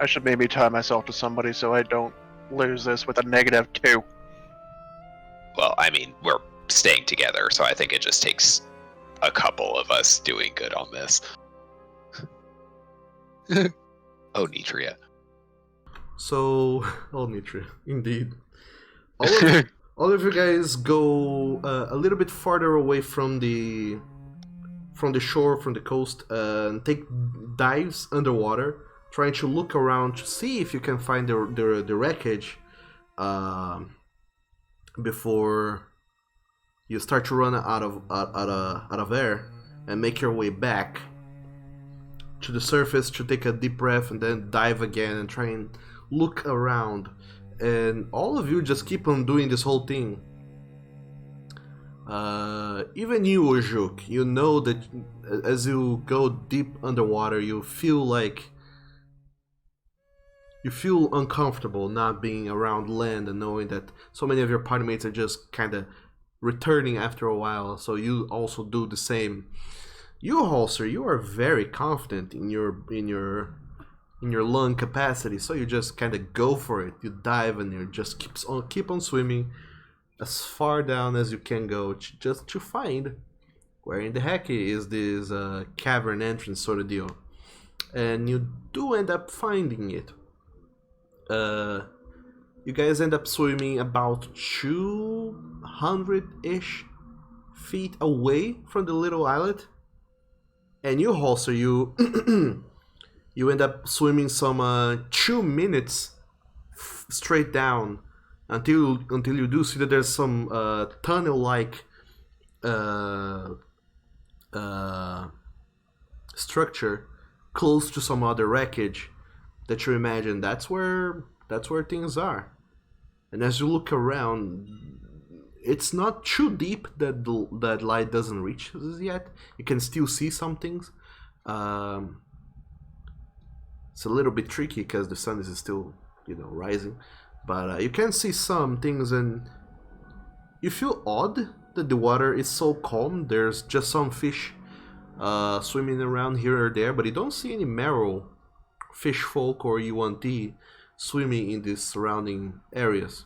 I should maybe tie myself to somebody so I don't lose this with a -2. Well, I mean, we're staying together, so I think it just takes a couple of us doing good on this. Oh, Nitria. So, oh, Nitria, indeed. All of you guys go a little bit farther away from the shore, from the coast, and take dives underwater, trying to look around to see if you can find the wreckage before you start to run out of air and make your way back to the surface to take a deep breath and then dive again and try and look around. And all of you just keep on doing this whole thing. Even you, Ojuk, you know that as you go deep underwater, you feel uncomfortable not being around land and knowing that so many of your party mates are just kind of returning after a while, so you also do the same. You, Halser, you are very confident in your lung capacity, so you just kind of go for it. You dive and you just keep on swimming as far down as you can go, just to find where in the heck is this cavern entrance sort of deal. And you do end up finding it. You guys end up swimming about 200-ish feet away from the little islet. And you, Halser, you you end up swimming some 2 minutes straight down until you do see that there's some tunnel-like structure close to some other wreckage that you imagine that's where things are. And as you look around, it's not too deep that that light doesn't reach us yet. You can still see some things. It's a little bit tricky because the sun is still, rising. But you can see some things, and you feel odd that the water is so calm. There's just some fish swimming around here or there, but you don't see any marrow, fish folk, or yuan-ti swimming in these surrounding areas.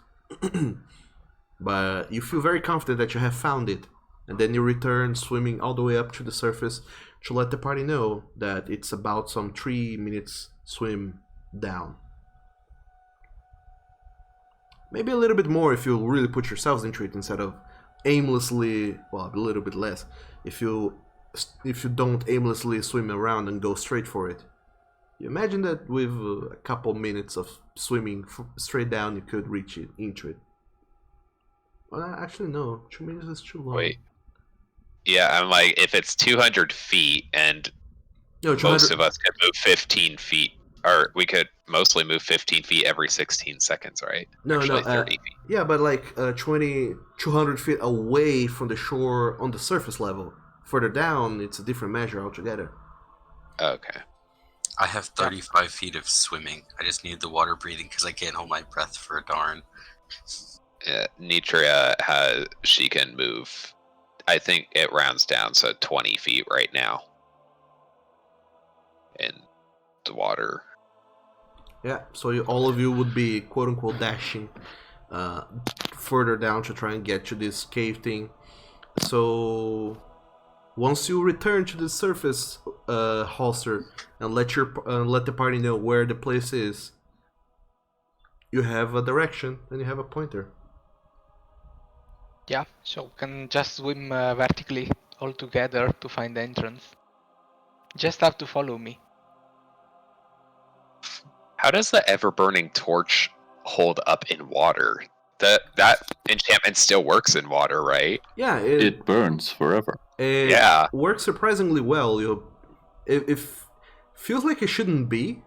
But you feel very confident that you have found it, and then you return swimming all the way up to the surface to let the party know that it's about some 3 minutes swim down. Maybe a little bit more if you really put yourselves into it instead of aimlessly, well, a little bit less if you don't aimlessly swim around and go straight for it. You imagine that with a couple minutes of swimming straight down, you could reach it, into it. Well, actually, no. 2 minutes is too long. Wait. Yeah, I'm like, if it's 200 feet and most of us could move 15 feet, or we could mostly move 15 feet every 16 seconds, right? No, Actually, no. 30 feet. Yeah, but like 200 feet away from the shore on the surface level. Further down, it's a different measure altogether. Okay. I have 35 feet of swimming. I just need the water breathing because I can't hold my breath for a darn. Nitria she can move. I think it rounds down, so 20 feet right now in the water. Yeah, so all of you would be quote-unquote dashing further down to try and get to this cave thing. So once you return to the surface, Halster, and let the party know where the place is, you have a direction and you have a pointer. Yeah, so we can just swim vertically all together to find the entrance. Just have to follow me. How does the ever-burning torch hold up in water? That enchantment still works in water, right? Yeah, It burns forever. It works surprisingly well. It feels like it shouldn't be,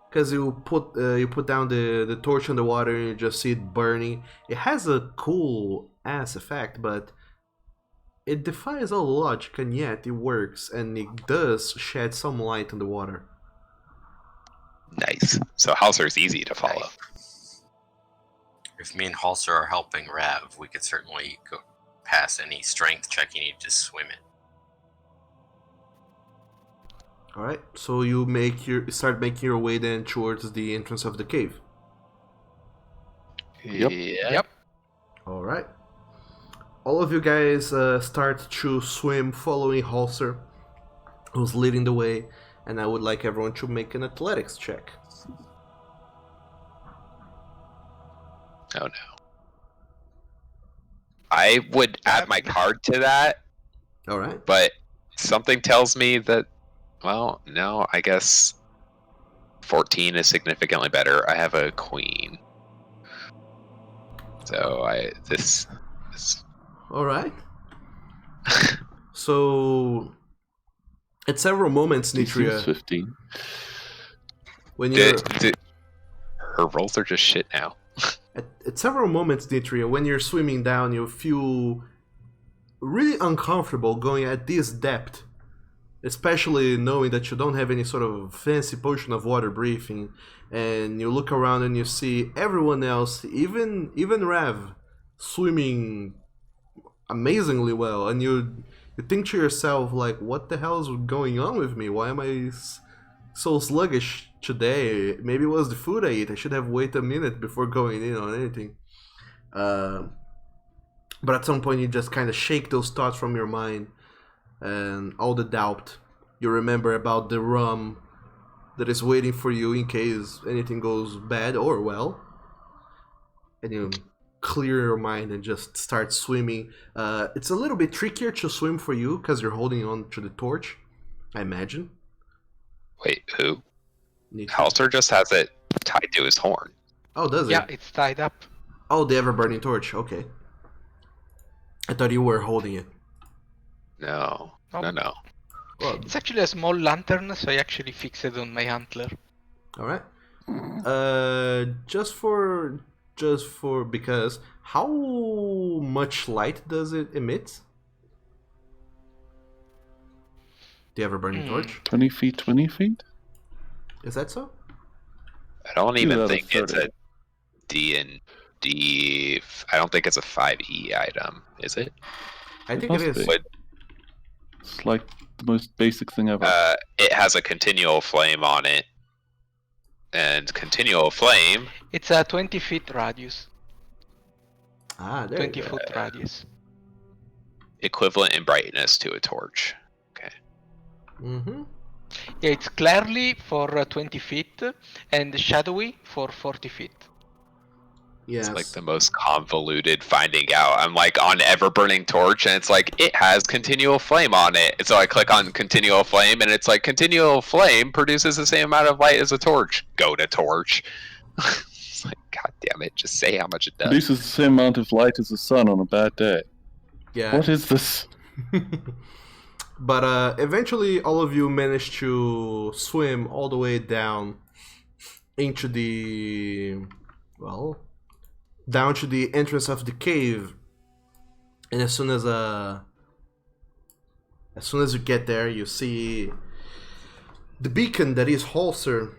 because you put down the torch on the water and you just see it burning. It has a cool ass effect, but it defies all logic, and yet it works, and it does shed some light on the water. Nice. So Hauser's easy to follow. If me and Halser are helping Rav, we could certainly go pass any strength check you need to swim it. Alright, so you start making your way then towards the entrance of the cave. Yep. Alright. All of you guys start to swim following Halser, who's leading the way, and I would like everyone to make an athletics check. Oh no. I would add my card to that. Alright. But something tells me that, well, no, I guess 14 is significantly better. I have a queen. So this Alright. So at several moments, Nitria, 15. when you're her rolls are just shit now. at several moments, Nitria, when you're swimming down, you feel really uncomfortable going at this depth, especially knowing that you don't have any sort of fancy potion of water breathing, and you look around and you see everyone else, even Rav, swimming amazingly well, and you think to yourself, like, what the hell is going on with me? Why am I so sluggish today? Maybe it was the food I ate. I should have waited a minute before going in on anything. But at some point you just kind of shake those thoughts from your mind, and all the doubt you remember about the rum that is waiting for you in case anything goes bad or well, and you clear your mind and just start swimming. It's a little bit trickier to swim for you because you're holding on to the torch, I imagine. Wait, who? Halser just has it tied to his horn. Oh, does it? Yeah, it's tied up. Oh, the ever-burning torch. Okay. I thought you were holding it. No. Nope. No. Well, It's actually a small lantern, so I actually fix it on my antler. alright. Because how much light does it emit? The ever-burning torch? 20 feet, 20 feet? Is that so? I don't Do even that think at it's 30. a I don't think it's a 5e item, is it? I think it must is. be. What- It's like the most basic thing ever. It has a continual flame on it, and continual flame. It's a 20 feet radius. Ah, there 20 you go. foot radius. Equivalent in brightness to a torch. Okay. Mm-hmm. Yeah, it's clearly for 20 feet and shadowy for 40 feet. Yes. It's like the most convoluted finding out. I'm like on ever-burning torch, and it's like it has continual flame on it. And so I click on continual flame, and it's like continual flame produces the same amount of light as a torch. Go to torch. It's like, god damn it, just say how much it does. Produces the same amount of light as the sun on a bad day. Yeah. What is this? But eventually, all of you manage to swim all the way down into the down to the entrance of the cave. And as soon as you get there, you see the beacon that is Holster.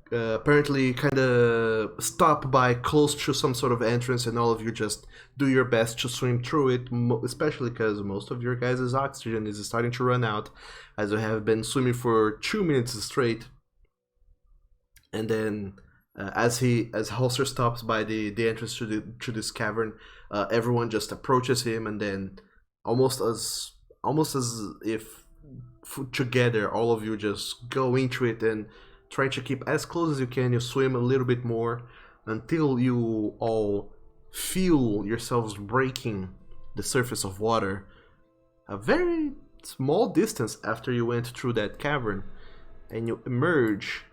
Apparently kind of stop by close to some sort of entrance, and all of you just do your best to swim through it, especially because most of your guys' oxygen is starting to run out, as you have been swimming for 2 minutes straight. And then as Holster stops by the entrance to this cavern, everyone just approaches him, and then almost as if together all of you just go into it and trying to keep as close as you can. You swim a little bit more until you all feel yourselves breaking the surface of water a very small distance after you went through that cavern, and you emerge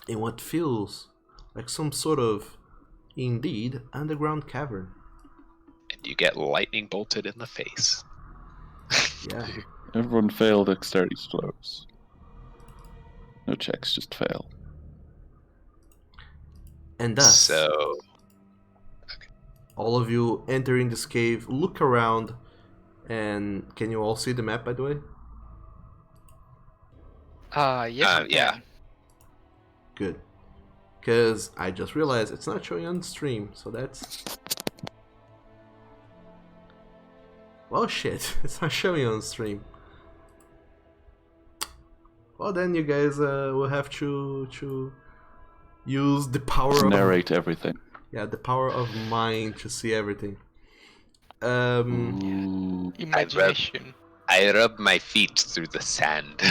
in what feels like some sort of, indeed, underground cavern. And you get lightning bolted in the face. Yeah. Everyone failed dexterity throws. No checks, just fail. And thus, So all of you enter in this cave, look around, and can you all see the map, by the way? Yes, we yeah. can. Good. Because I just realized it's not showing on the stream, so that's... Well, shit, it's not showing on the stream. Well, then you guys will have to use the power Narrate everything. Yeah, the power of mind to see everything. Ooh. Imagination. I rub my feet through the sand.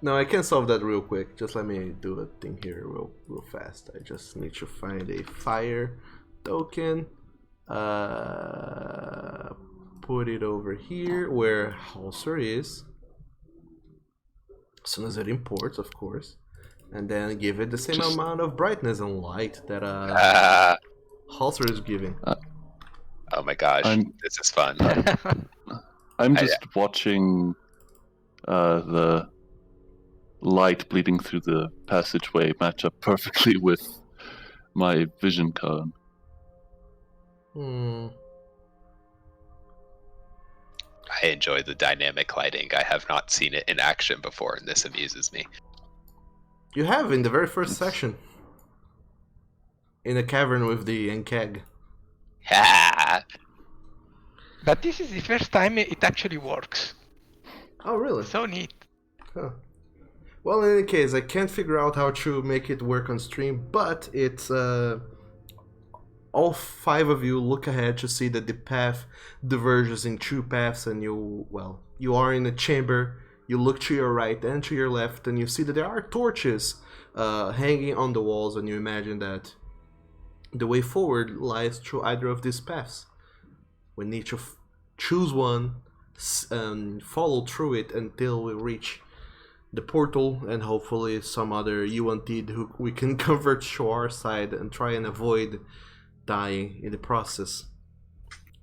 No, I can solve that real quick. Just let me do a thing here real fast. I just need to find a fire token. Put it over here where Holster is. As soon as it imports, of course. And then give it the same amount of brightness and light that Holster is giving. Oh my gosh, this is fun. I'm just watching the light bleeding through the passageway match up perfectly with my vision cone. I enjoy the dynamic lighting. I have not seen it in action before, and this amuses me. You have in the very first section. In a cavern with the Nkeg. But this is the first time it actually works. Oh, really? So neat. Huh. Well, in any case, I can't figure out how to make it work on stream, but it's all 5 of you look ahead to see that the path diverges in 2 paths, and you are in a chamber. You look to your right and to your left, and you see that there are torches hanging on the walls, and you imagine that the way forward lies through either of these paths. We need to choose one and follow through it until we reach the portal, and hopefully some other Yuan-Tid who we can convert to our side and try and avoid dying in the process.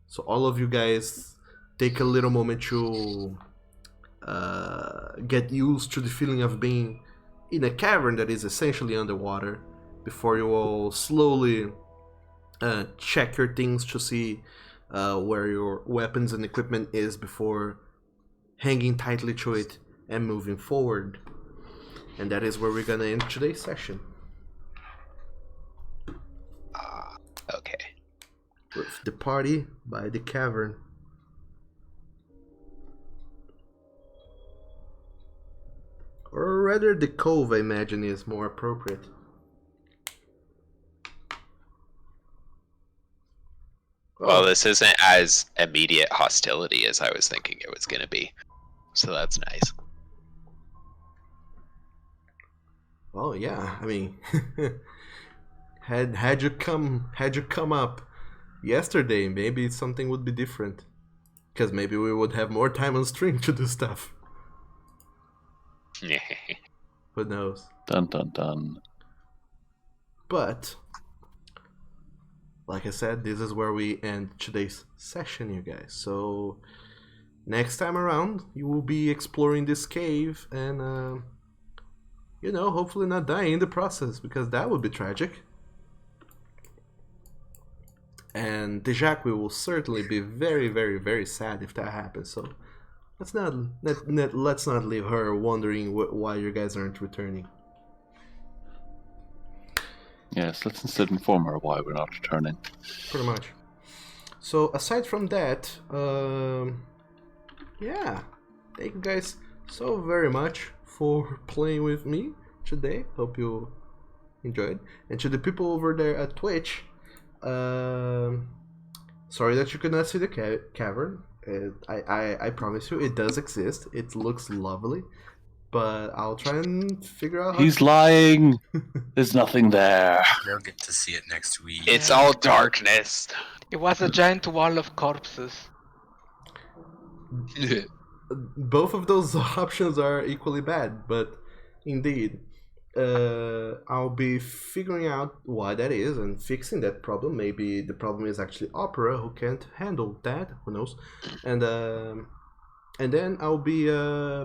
So all of you guys take a little moment to get used to the feeling of being in a cavern that is essentially underwater before you all slowly check your things to see where your weapons and equipment is before hanging tightly to it and moving forward. And that is where we're gonna end today's session. Okay. With the party by the cavern. Or rather, the cove, I imagine, is more appropriate. Well, this isn't as immediate hostility as I was thinking it was going to be. So that's nice. Well, yeah. I mean, had you come up yesterday, maybe something would be different. Because maybe we would have more time on stream to do stuff. Who knows? Dun dun dun. But, like I said, this is where we end today's session, you guys. So, next time around, you will be exploring this cave and, hopefully not dying in the process, because that would be tragic. And Dijak will certainly be very, very, very sad if that happens. So, let's not leave her wondering why you guys aren't returning. Yes, let's instead inform her why we're not returning. Pretty much. So aside from that, yeah, thank you guys so very much for playing with me today. Hope you enjoyed. And to the people over there at Twitch, sorry that you could not see the cavern. I promise you, it does exist. It looks lovely. But I'll try and figure out how He's lying! There's nothing there. They'll get to see it next week. It's all darkness. It was a giant wall of corpses. Both of those options are equally bad, but indeed, I'll be figuring out why that is and fixing that problem. Maybe the problem is actually Opera, who can't handle that. Who knows? And then I'll be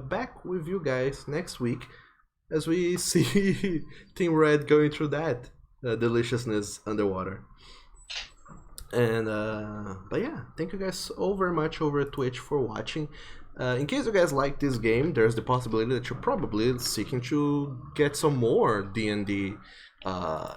back with you guys next week as we see Team Red going through that deliciousness underwater. And but yeah, thank you guys so very much over at Twitch for watching. In case you guys like this game, there's the possibility that you're probably seeking to get some more D&D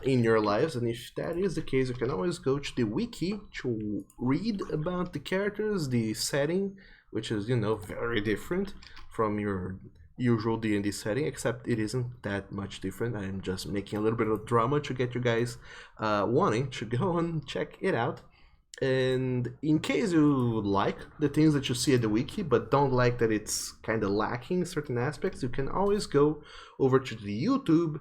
in your lives, and if that is the case, you can always go to the wiki to read about the characters, the setting, which is, very different from your usual D&D setting, except it isn't that much different. I'm just making a little bit of drama to get you guys wanting to go and check it out. And in case you like the things that you see at the wiki, but don't like that it's kind of lacking certain aspects, you can always go over to the YouTube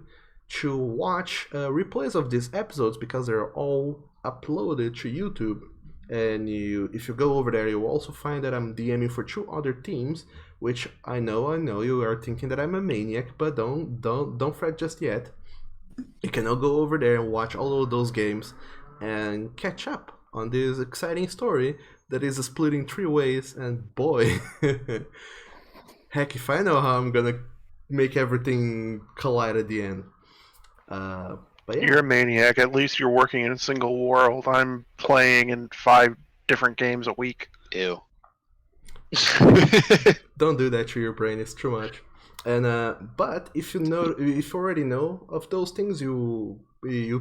to watch replays of these episodes, because they're all uploaded to YouTube. And if you go over there, you'll also find that I'm DMing for 2 other teams, which I know you are thinking that I'm a maniac, but don't fret just yet. You can now go over there and watch all of those games and catch up on this exciting story that is splitting 3 ways. And boy, heck, if I know how I'm gonna make everything collide at the end. But yeah. You're a maniac. At least you're working in a single world. I'm playing in 5 different games a week. Ew. Don't do that to your brain. It's too much. And but if you already know of those things, you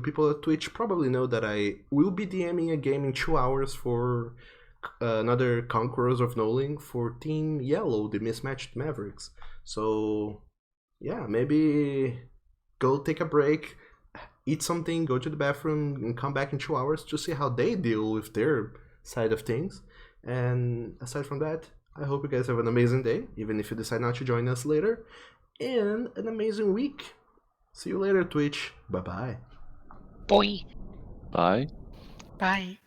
people at Twitch probably know that I will be DMing a game in 2 hours for another Conquerors of Nolyn for Team Yellow, the Mismatched Mavericks. So yeah, maybe go take a break, eat something, go to the bathroom, and come back in 2 hours to see how they deal with their side of things. And aside from that, I hope you guys have an amazing day, even if you decide not to join us later, and an amazing week. See you later, Twitch. Bye-bye. Boy. Bye. Bye.